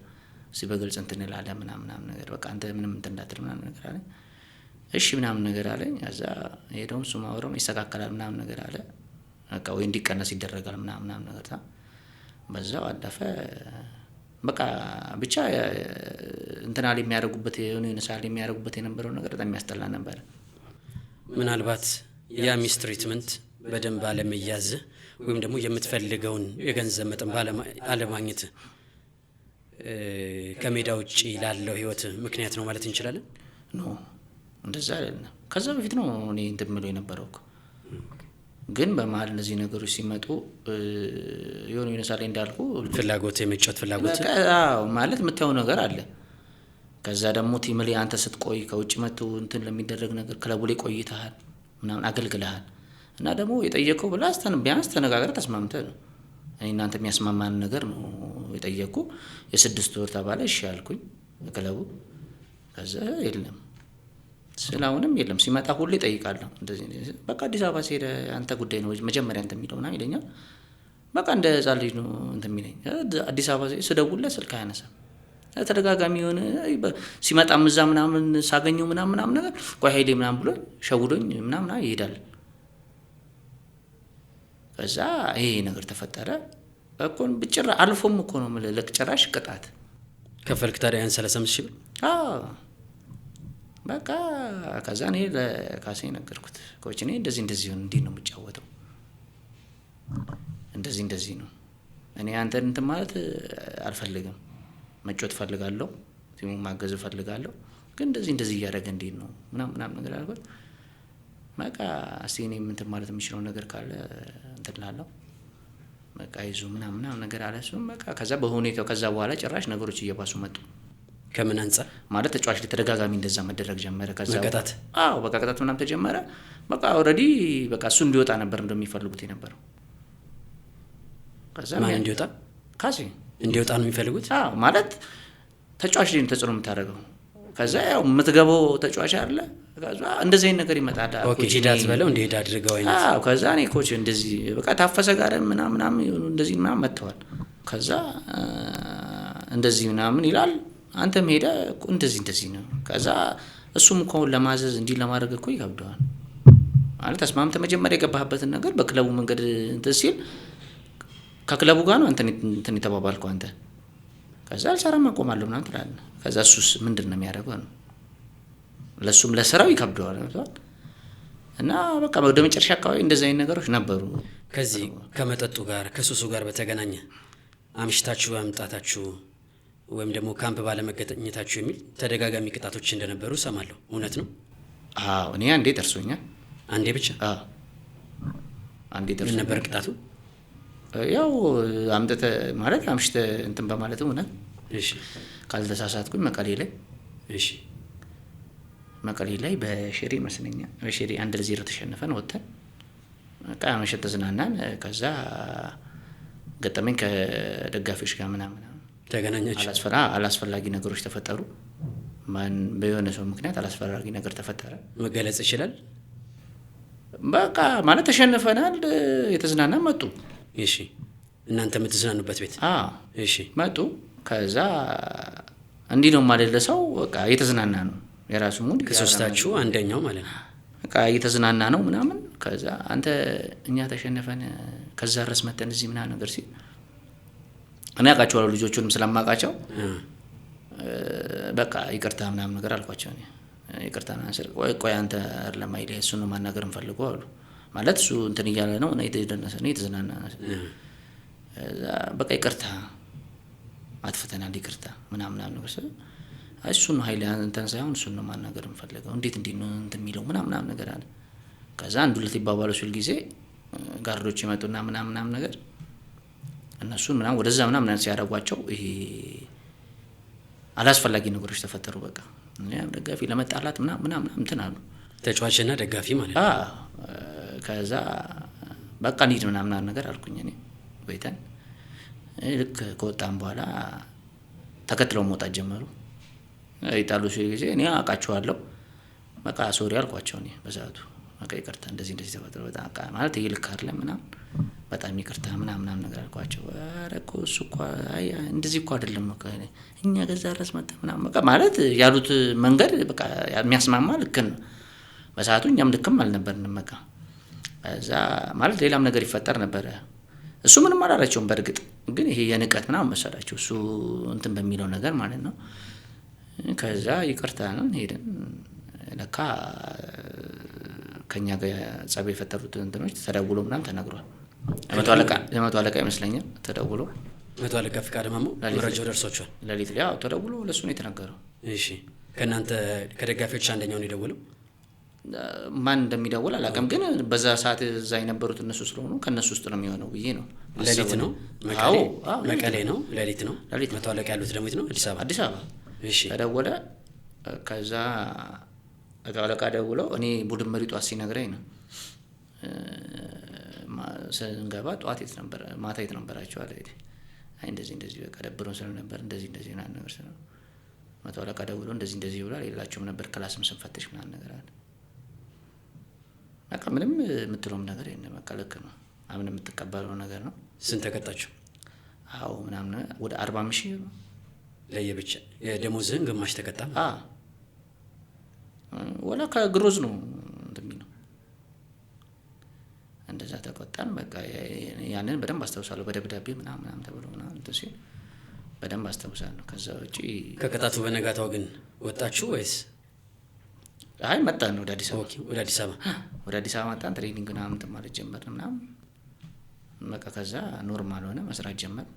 እዚህ በግልጽ እንትን እላለሁ ምናምን ነገር በቃ አንተ ምንም እንትን እንዳትል ምናምን ነገር አለ። እሺ ምናምን ነገር አለኝ። ከዛ ሄደውም እሱ ማወራው ይስተካከላል ምናምን ነገር አለ። በቃ ወይ እንዲቀነስ ይደረጋል ምናምን ነገር በዛው አለፈ። በቃ ብቻ እንትና ላይ የሚያደርጉበት ሳል የሚያደርጉበት የነበረው ነገር በጣም የሚያስጠላ ነበር። ምናልባት ያ ሚስትሪትመንት በደንብ አለመያዝ ወይም ደግሞ የምትፈልገውን የገንዘብ መጠን አለማግኘት ከሜዳ ውጪ ላለው ህይወት ምክንያት ነው ማለት እንችላለን? ኖ እንደዛ አይደለም። ከዛ በፊት ነው እኔ እንትን ብሎ የነበረው ግን በመሀል እነዚህ ነገሮች ሲመጡ የሆነ ሳሌ እንዳልኩ ፍላጎት የመጫወት ፍላጎት ማለት የምታየው ነገር አለ። ከዛ ደግሞ ቲም ላይ አንተ ስትቆይ ከውጭ መጥቶ እንትን ለሚደረግ ነገር ክለቡ ላይ ቆይተሃል ምናምን አገልግለሃል እና ደግሞ የጠየቀው ብላ ቢያንስ ተነጋግረህ ተስማምተህ ነው። እናንተ የሚያስማማን ነገር ነው የጠየቁ። የ6 ወር ተባለ። እሺ አልኩኝ ክለቡ። ከዛ የለም ስላውንም የለም ሲመጣ ሁሉ ይጠይቃል። እንደዚህ በቃ አዲስ አበባ ሲሄድ አንተ ጉዳይ ነው መጀመሪያ እንትን የሚለውና ይለኛል። በቃ እንደ ሕፃን ልጅ ነው እንትን የሚለኝ። አዲስ አበባ ስደውልለት ስልክ አያነሳም። ተደጋጋሚ የሆነ ሲመጣም እዛ ምናምን ሳገኘው ምናምን ነገር ቆይ ኃይሌ ምናምን ብሎ ሸውዶኝ ምናምን ይሄዳል። ከዛ ይሄ ነገር ተፈጠረ እኮ ብጭራ አልፎም እኮ ነው ማለት ጭራሽ ቅጣት ከፈልክ ታዲያ ያን 35,000 ብር በቃ ከዛ እኔ ለካሴ ነገርኩት። ኮች እኔ እንደዚህ ይሁን እንዴ ነው የምጫወተው እንደዚህ ነው እኔ አንተን እንትን ማለት አልፈልግም፣ መጫወት ፈልጋለሁ፣ ቲሙ ማገዝ ፈልጋለሁ፣ ግን እንደዚህ እያደረገ እንዴ ነው ምናምን ነገር አልኩት። በቃ እስቲ እኔ እንትን ማለት የምችለው ነገር ካለ እንትን እላለሁ በቃ ይዙ ምናምን ነገር አለ እሱም በቃ ከዛ በሁኔታው ከዛ በኋላ ጭራሽ ነገሮች እየባሱ መጡ። ከምን አንፃር ማለት ተጫዋች ተደጋጋሚ እንደዛ መደረግ ጀመረ። ከዛ መቀጣት በቃ ቅጣት ምናምን ተጀመረ። በቃ ኦልሬዲ በቃ እሱ እንዲወጣ ነበር እንደሚፈልጉት የነበረው። ከዛ ማን እንዲወጣ? ካሴ እንዲወጣ ነው የሚፈልጉት። ማለት ተጫዋች ላይ ተጽዕኖ የምታደርገው ከዛ ያው የምትገባው ተጫዋች አለ። ከዛ እንደዚህ አይነት ነገር ይመጣል። ኦኬ ሂዳት በለው እንዲሄድ አድርገው አይነት ከዛ እኔ ኮች እንደዚህ በቃ ታፈሰ ጋር ምናምን እንደዚህ ምናምን መጥተዋል። ከዛ እንደዚህ ምናምን ይላል አንተ ሄደ እንደዚህ ነው። ከዛ እሱም እኮ ለማዘዝ እንዲህ ለማድረግ እኮ ይከብደዋል ማለት ተስማምተህ መጀመሪያ የገባህበትን ነገር በክለቡ መንገድ እንትን ሲል ከክለቡ ጋር ነው እንትን የተባባልከው አንተ። ከዛ አልሰራም አቆማለሁ ምናምን ትላለህ። ከዛ እሱስ ምንድን ነው የሚያደርገው ነው ለሱም ለስራው ይከብደዋል እና በቃ ወደ መጨረሻ አካባቢ እንደዚህ አይነት ነገሮች ነበሩ። ከዚህ ከመጠጡ ጋር ከሱሱ ጋር በተገናኘ አምሽታችሁ በመምጣታችሁ ወይም ደግሞ ካምፕ ባለመገኘታችሁ የሚል ተደጋጋሚ ቅጣቶች እንደነበሩ ሰማለሁ። እውነት ነው? አዎ እኔ አንዴ ደርሶኛል። አንዴ ብቻ? አዎ አንዴ ደርሶኛል። ምን ነበር ቅጣቱ? ያው አምጥተህ ማለት አምሽተህ እንትን በማለት ነው። እሺ ካልተሳሳትኩኝ መቀሌ ላይ መቀሌ ላይ በሽሬ መስለኛል በሽሬ 1-0 ተሸንፈን ወጥተን በቃ መሸት ተዝናናን። ከዛ ገጠመኝ ከደጋፊዎች ጋር ምናምን ተገናኛችሁ? አላስፈላጊ ነገሮች ተፈጠሩ። ማን በየሆነ ሰው ምክንያት አላስፈላጊ ነገር ተፈጠረ። መገለጽ ይችላል? በቃ ማለት ተሸንፈናል፣ የተዝናናን መጡ። እሺ እናንተ የምትዝናኑበት ቤት? እሺ መጡ። ከዛ እንዲህ ነው ማለት ለሰው በቃ እየተዝናና ነው የራሱ ሙድ ከሶስታችሁ አንደኛው ማለት ነው በቃ እየተዝናና ነው ምናምን። ከዛ አንተ እኛ ተሸነፈን ከዛ ድረስ መተን እዚህ ምናምን ነገር ሲል እኔ አውቃቸዋለሁ ልጆቹንም ስለማውቃቸው በቃ ይቅርታ ምናምን ነገር አልኳቸው። እኔ ይቅርታ ናንሰር ቆይ አንተ ለማይለ እሱን ማናገር እንፈልገው አሉ። ማለት እሱ እንትን እያለ ነው እና የተደነሰ ነው የተዝናና ነው። በቃ ይቅርታ አጥፍተናል ይቅርታ ምናምን ነገር ሲል እሱን ኃይል እንትን ሳይሆን እሱን ነው ማናገር እንፈልገው እንዴት ነው እንትን የሚለው ምናምን ነገር አለ። ከዛ አንዱ ሁለት ይባባሉ ሲል ጊዜ ጋርዶች ይመጡና ምናምን ነገር እነሱን ምናምን ወደዛ ምናምን ሲያደርጓቸው ይሄ አላስፈላጊ ነገሮች ተፈጠሩ። በቃ ደጋፊ ለመጣላት ምናምን እንትን አሉ። ተጫዋችና ደጋፊ ማለት ነው። ከዛ በቃ እንሂድ ምናምን ነገር አልኩኝ እኔ ወይተን ልክ ከወጣን በኋላ ተከትለው መውጣት ጀመሩ። ይጣሉ ሲል ጊዜ እኔ አውቃቸዋለሁ በቃ ሶሪ አልኳቸው። እኔ በሰዓቱ በቃ ይቅርታ እንደዚህ ተፈጥሮ በጣም ማለት ይሄ ልክ አይደለም ምናምን በጣም ይቅርታ ምናምን ነገር አልኳቸው። ኧረ እኮ እሱ እኮ አይ እንደዚህ እኮ አይደለም እኮ እኛ ገዛ ድረስ መጣ ምናምን በቃ ማለት ያሉት መንገድ በቃ የሚያስማማ ልክ ነው። በሰዓቱ እኛም ልክም አልነበርንም። በቃ እዛ ማለት ሌላም ነገር ይፈጠር ነበረ። እሱ ምንም አላላቸውም። በእርግጥ ግን ይሄ የንቀት ምናምን መሰላቸው እሱ እንትን በሚለው ነገር ማለት ነው። ከዛ ይቅርታ ነው ሄደን ለካ ከኛ ጋር ጸብ የፈጠሩት እንትኖች ተደውሎ ምናምን ተነግሯል። የመቶ አለቃ ይመስለኛል ተደውሎ መቶ አለቃ ፍቃድ ማሞ መረጃው ደርሶቻል። ሌሊት ላይ ተደውሎ ለሱ ነው የተነገረው። እሺ ከናንተ ከደጋፊዎች አንደኛው ነው የደወለው? ማን እንደሚደውል አላውቅም፣ ግን በዛ ሰዓት እዛ የነበሩት እነሱ ስለሆኑ ከነሱ ውስጥ ነው የሚሆነው ብዬ ነው። ሌሊት ነው መቀሌ ነው ሌሊት ነው። መቶ አለቃ ያሉት ደግሞ ነው አዲስ አበባ። እሺ ተደወለ። ከዛ መቶ አለቃ ደውለው እኔ ቡድን መሪ ጧት ሲነግረኝ ነው ስንገባ ጠዋት የት ነበር ማታ የት ነበራችሁ አለ። አይ እንደዚህ በቃ ደብሮን ስለነበር እንደዚህ ነገር ስለ መቶ አለቃ ደውለው እንደዚህ ብሏል። የሌላቸውም ነበር ክላስም ስንፈትሽ ምናምን ነገር አለ። በቃ ምንም የምትለውም ነገር የለም። በቃ ልክ ነው አምን የምትቀበለው ነገር ነው። ስንት ተቀጣችሁ? አዎ ምናምን ወደ 45,000 ነው ለየብቻ የደሞዝህን ግማሽ ተቀጣ። ወላ ከግሮዝ ነው እንደሚለው እንደዛ ተቆጣን። በቃ ያንን በደንብ አስተውሳለሁ። በደብዳቤ ምናምን ተብሎ ምናምን እንትን ሲል በደንብ አስተውሳለሁ። ከዛ ውጪ ከቅጣቱ በነጋታው ግን ወጣችሁ ወይስ? አይ መጣን ወደ አዲስ አበባ። ኦኬ ወደ አዲስ አበባ መጣን። ትሬኒንግ ምናምን እንትን ማለት ጀመርን ምናምን በቃ ከዛ ኖርማል ሆነ መስራት ጀመር።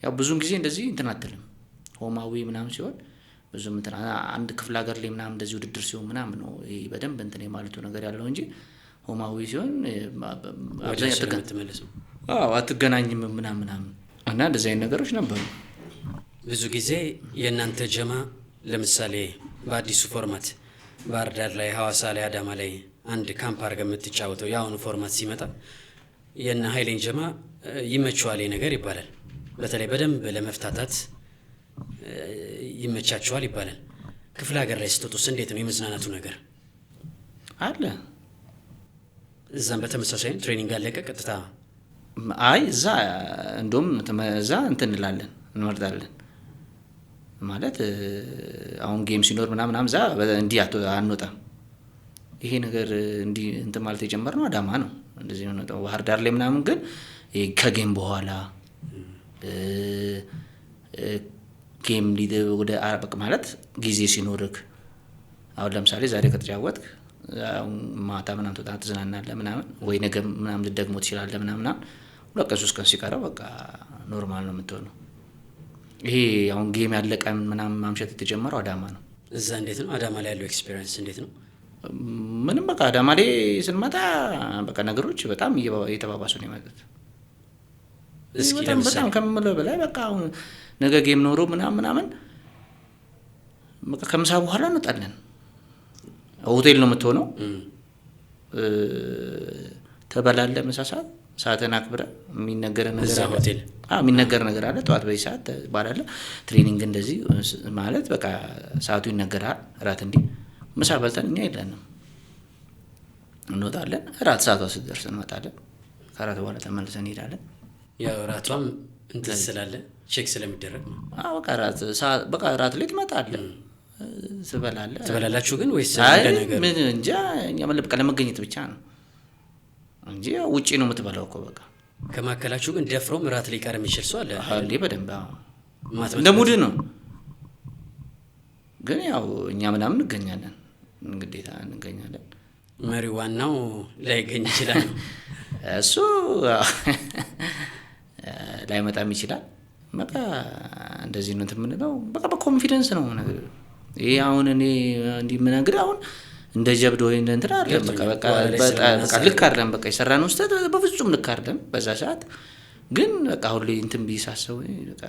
ያው ብዙን ጊዜ እንደዚህ እንትን አትልም። ሆማዊ ምናምን ሲሆን ብዙም እንትን አንድ ክፍለ ሀገር ላይ ምናምን እንደዚህ ውድድር ሲሆን ምናምን ነው በደንብ እንትን የማለቱ ነገር ያለው እንጂ ሆማዊ ሲሆን አትገናኝም ምናምን እና እንደዚህ አይነት ነገሮች ነበሩ። ብዙ ጊዜ የእናንተ ጀማ ለምሳሌ በአዲሱ ፎርማት ባህር ዳር ላይ፣ ሐዋሳ ላይ፣ አዳማ ላይ አንድ ካምፕ አድርገህ የምትጫወተው የአሁኑ ፎርማት ሲመጣ የእነ ኃይሌን ጀማ ይመቸዋል ነገር ይባላል። በተለይ በደንብ ለመፍታታት ይመቻቸዋል ይባላል። ክፍለ ሀገር ላይ ስትወጡስ እንዴት ነው የመዝናናቱ ነገር አለ? እዛም በተመሳሳይ ትሬኒንግ አለቀ ቀጥታ? አይ እዛ እንደውም እዛ እንትን እንላለን እንመርጣለን። ማለት አሁን ጌም ሲኖር ምናምን ዛ እንዲህ አንወጣም። ይሄ ነገር እንዲህ እንትን ማለት የጀመርነው አዳማ ነው። እንደዚህ ነው ባህር ዳር ላይ ምናምን ግን ከጌም በኋላ ጌም ወደ በቃ ማለት ጊዜ ሲኖርክ አሁን ለምሳሌ ዛሬ ከተጫወትክ ማታ ምናምን ትዝናናለህ ምናምን ወይ ነገ ምናምን ልትደግሞ ትችላለህ ምናምን ሁለት ቀን ሶስት ቀን ሲቀረው በቃ ኖርማል ነው የምትሆነው። ይሄ አሁን ጌም ያለቀን ምናምን ማምሸት የተጀመረው አዳማ ነው። እዛ እንዴት ነው አዳማ ላይ ያለው ኤክስፒሪየንስ እንዴት ነው? ምንም በቃ አዳማ ላይ ስንመጣ በቃ ነገሮች በጣም እየተባባሱ ነው የመጡት። እስኪ በጣም ከምለው በላይ በቃ አሁን ነገ ጌም ኖሮ ምናምን በቃ ከምሳ በኋላ እንወጣለን። ሆቴል ነው የምትሆነው። ተበላለህ ምሳ ሰዓትን አክብረህ የሚነገር ነገር አለ። ሆቴል የሚነገር ነገር አለ። ጠዋት በዚህ ሰዓት ትባላለህ። ትሬኒንግ እንደዚህ ማለት በቃ ሰዓቱ ይነገራል። እራት እንዲህ ምሳ በልተን እኛ የለንም እንወጣለን። እራት ሰዓቷ ስትደርስ እንመጣለን። ከእራት በኋላ ተመልሰን እንሄዳለን። ያው እራቷም እንትን ስላለ ቼክ ስለሚደረግ ነው። በቃ እራት ላይ ትመጣለህ ትበላላችሁ ግን ወይስ ነገር ምን እንጃ እኛ በቃ ለመገኘት ብቻ ነው እንጂ ውጪ ነው የምትበላው እኮ በቃ። ከማከላችሁ ግን ደፍሮም እራት ላይ ቀር የሚችል ሰው አለ እንዴ? በደንብ እንደ ሙድ ነው። ግን ያው እኛ ምናምን እንገኛለን፣ ግዴታ እንገኛለን። መሪው ዋናው ላይገኝ ይችላል። እሱ ላይመጣም ይችላል። በቃ እንደዚህ ነው የምንለው። በቃ በኮንፊደንስ ነው ነገር። ይሄ አሁን እኔ እንዲህ የምነግርህ አሁን እንደ ጀብድ ወይ እንደ እንትን አይደለም። በቃ ልክ አይደለም። በቃ የሰራነው ስህተት በፍጹም ልክ አይደለም በዛ ሰዓት። ግን በቃ አሁን ላይ እንትን ብዬ ሳስበው በቃ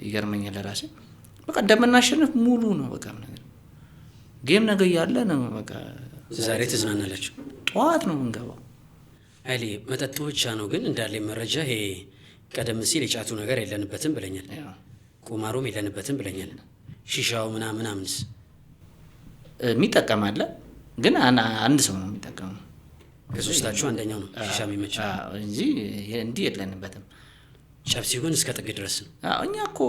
ይገርመኛል ለራሴ። በቃ እንደምናሸንፍ ሙሉ ነው በቃ ነገር። ጌም ነገ እያለ ነው በቃ። ዛሬ ትዝናናላችሁ? ጠዋት ነው የምንገባው። አይሌ መጠጡ ብቻ ነው ግን እንዳለ መረጃ ይሄ ቀደም ሲል የጫቱ ነገር የለንበትም ብለኛል። ቁማሩም የለንበትም ብለኛል። ሺሻው ምናምንስ የሚጠቀም አለ ግን አንድ ሰው ነው የሚጠቀመው። ከሶስታችሁ አንደኛው ነው ሺሻ የሚመቸው እንጂ እንዲህ የለንበትም። ጨብሲ ግን እስከ ጥግ ድረስ ነው። እኛ እኮ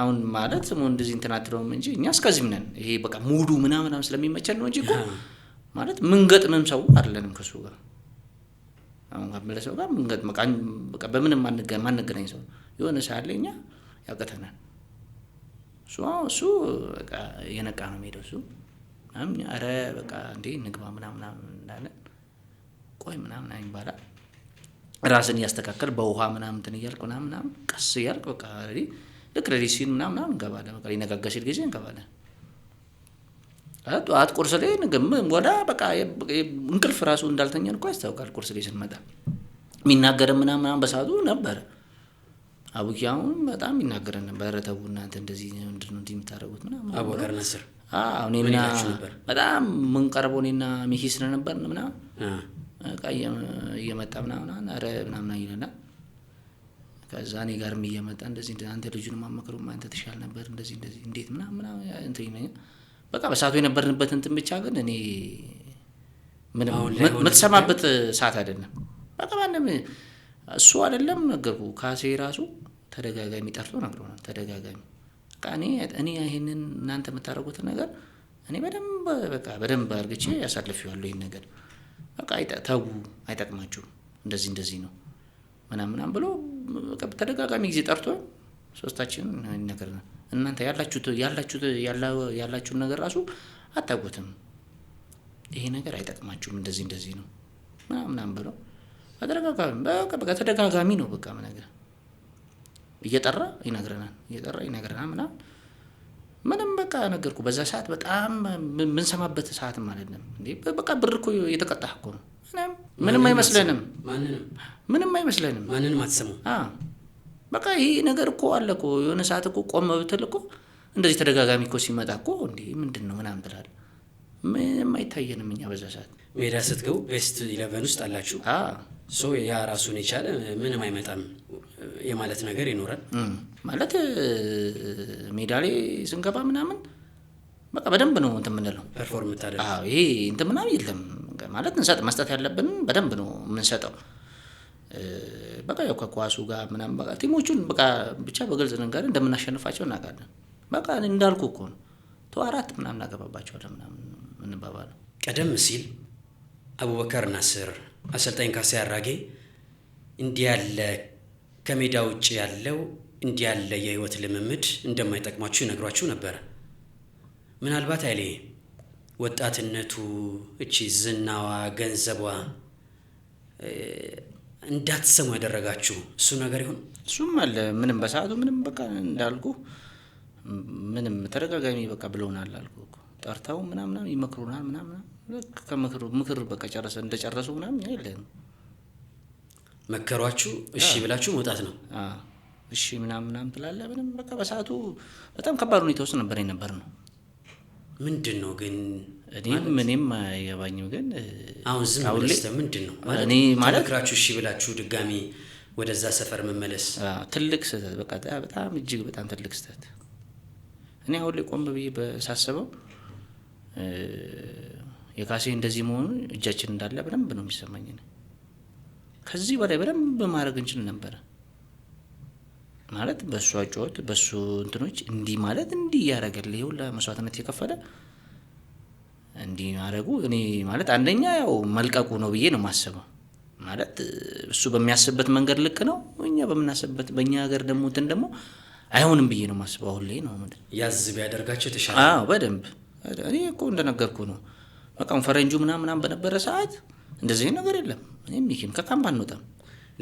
አሁን ማለት እንደዚህ እንትን አትለውም እንጂ እኛ እስከዚህም ነን። ይሄ በቃ ሙሉ ምናምን ስለሚመቸን ነው እንጂ እኮ ማለት ምንገጥምም ሰው አይደለንም ከሱ ጋር። አሁን ከመለሰው ጋር ምንገጥም በቃ በምንም ማንገናኝ ሰው የሆነ ሰዓት ላይ እኛ ያቀተናል። እሱ በቃ የነቃ ነው የሚሄደው። እሱ ኧረ በቃ እንዴ ንግባ ምናምን እንዳለን ቆይ ምናምን ይባላል። ራስን እያስተካከል በውሃ ምናምን እንትን እያልክ ምናምን ቀስ እያልክ በቃ ልክ ለሊት ሲል ምናምን እንገባለን። በቃ ሊነጋጋ ሲል ጊዜ እንገባለን። ጠዋት ቁርስ ላይ ወዳ በቃ እንቅልፍ ራሱ እንዳልተኛን እኮ ያስታውቃል። ቁርስ ላይ ስንመጣ የሚናገረን ምናምን በሰዓቱ ነበረ። አቡኪ አሁን በጣም ይናገረን ነበር። ተው እናንተ እንደዚህ ምንድነው እንዲህ የምታደርጉት ምናምን። አቡበከር ነስር እኔና በጣም የምንቀርበው እኔና ሚኪ ስለነበር ምናምን በቃ እየመጣ ምናምን ኧረ ምናምን ይለናል። ከዛ እኔ ጋርም እየመጣ እንደዚህ አንተ ልጁን ማመክሩ አንተ ተሻል ነበር እንደዚህ እንዴት ምናምን እንትን ይለኛል። በቃ በሰዓቱ የነበርንበት እንትን ብቻ ግን እኔ ምንም የምትሰማበት ሰዓት አይደለም። በቃ ማንም እሱ አይደለም ነገርኩ። ካሴ ራሱ ተደጋጋሚ ጠርቶ ነግሮናል። ተደጋጋሚ በቃ እኔ ይሄንን እናንተ የምታደርጉትን ነገር እኔ በደንብ አድርግቼ ያሳልፌዋለሁ። ይሄን ነገር በቃ ተው አይጠቅማችሁም፣ እንደዚህ ነው ምናምን ብሎ ተደጋጋሚ ጊዜ ጠርቶ ሶስታችን ይነገርናል። እናንተ ያላችሁን ነገር ራሱ አታውቁትም፣ ይሄ ነገር አይጠቅማችሁም፣ እንደዚህ ነው ምናምን ብሎ ተደጋጋሚ ነው በቃ ነገር እየጠራ ይነግረናል ምንም በቃ ነገርኩ። በዛ ሰዓት በጣም የምንሰማበት ሰዓትም አይደለም እንዴ። በቃ ብር እኮ እየተቀጣህ እኮ ነው። ምንም አይመስለንም። ማንንም አትሰሙ። በቃ ይሄ ነገር እኮ አለ እኮ የሆነ ሰዓት እኮ ቆም ብትል እኮ እንደዚህ ተደጋጋሚ እኮ ሲመጣ እኮ እንዴ ምንድን ነው ምናምን ትላለህ። ምንም አይታየንም እኛ በዛ ሰዓት። ሜዳ ስትገቡ ቤስት 11 ውስጥ አላችሁ። ያ ራሱን የቻለ ምንም አይመጣም የማለት ነገር ይኖራል። ማለት ሜዳ ላይ ስንገባ ምናምን በቃ በደንብ ነው እንትን የምንለው ፐርፎርም ታደርግ። ይሄ እንትን ምናምን የለም ማለት መስጠት ያለብን በደንብ ነው የምንሰጠው። በቃ ያው ከኳሱ ጋር ምናምን በቃ ቲሞቹን በቃ ብቻ በግልጽ ነገር እንደምናሸንፋቸው እናውቃለን። በቃ እንዳልኩ እኮ ነው። አራት ምናምን አገባባቸዋለሁ ምናምን እንባባለው። ቀደም ሲል አቡበከር ናስር፣ አሰልጣኝ ካሳዬ አራጌ እንዲህ ያለ ከሜዳ ውጭ ያለው እንዲህ ያለ የህይወት ልምምድ እንደማይጠቅማችሁ ይነግሯችሁ ነበረ። ምናልባት ኃይሌ ወጣትነቱ፣ እቺ ዝናዋ፣ ገንዘቧ እንዳትሰሙ ያደረጋችሁ እሱ ነገር ይሁን? እሱም አለ። ምንም በሰዓቱ ምንም በቃ እንዳልኩ ምንም ተደጋጋሚ በቃ ብለውናል አልኩ እኮ ጠርተው ምናምን ይመክሩናል ምናምን ምክር በቃ እንደጨረሱ ምናምን የለም መከሯችሁ። እሺ ብላችሁ መውጣት ነው። እሺ ምናምን ትላለህ። ምንም በቃ በሰዓቱ በጣም ከባድ ሁኔታ ውስጥ ነበር ነው። ምንድን ነው ግን እኔም አይገባኝም። ግን አሁን ዝም ብለህ ምንድን ነው እኔ ማለት ተመክራችሁ እሺ ብላችሁ ድጋሚ ወደዛ ሰፈር መመለስ ትልቅ ስህተት፣ በቃ በጣም እጅግ በጣም ትልቅ ስህተት። እኔ አሁን ላይ ቆም ብዬ ሳስበው የካሴ እንደዚህ መሆኑ እጃችን እንዳለ በደንብ ነው የሚሰማኝ። ከዚህ በላይ በደንብ ማድረግ እንችል ነበረ ማለት በሱ አጫወት በሱ እንትኖች እንዲህ ማለት እንዲህ ያደረገልህ ይሁላ መስዋዕትነት የከፈለ እንዲህ ማድረጉ እኔ ማለት አንደኛ ያው መልቀቁ ነው ብዬ ነው የማስበው። ማለት እሱ በሚያስብበት መንገድ ልክ ነው፣ እኛ በምናስብበት በእኛ ሀገር ደግሞ እንትን ደግሞ አይሆንም ብዬ ነው የማስበው። አሁን ላይ ነው ያዝ ቢያደርጋቸው ተሻለ። በደንብ እኔ እኮ እንደነገርኩ ነው በቃ ፈረንጁ ምናምን በነበረ ሰዓት እንደዚህ ነገር የለም። እኔም ይሄም ከካምፕ አንወጣም።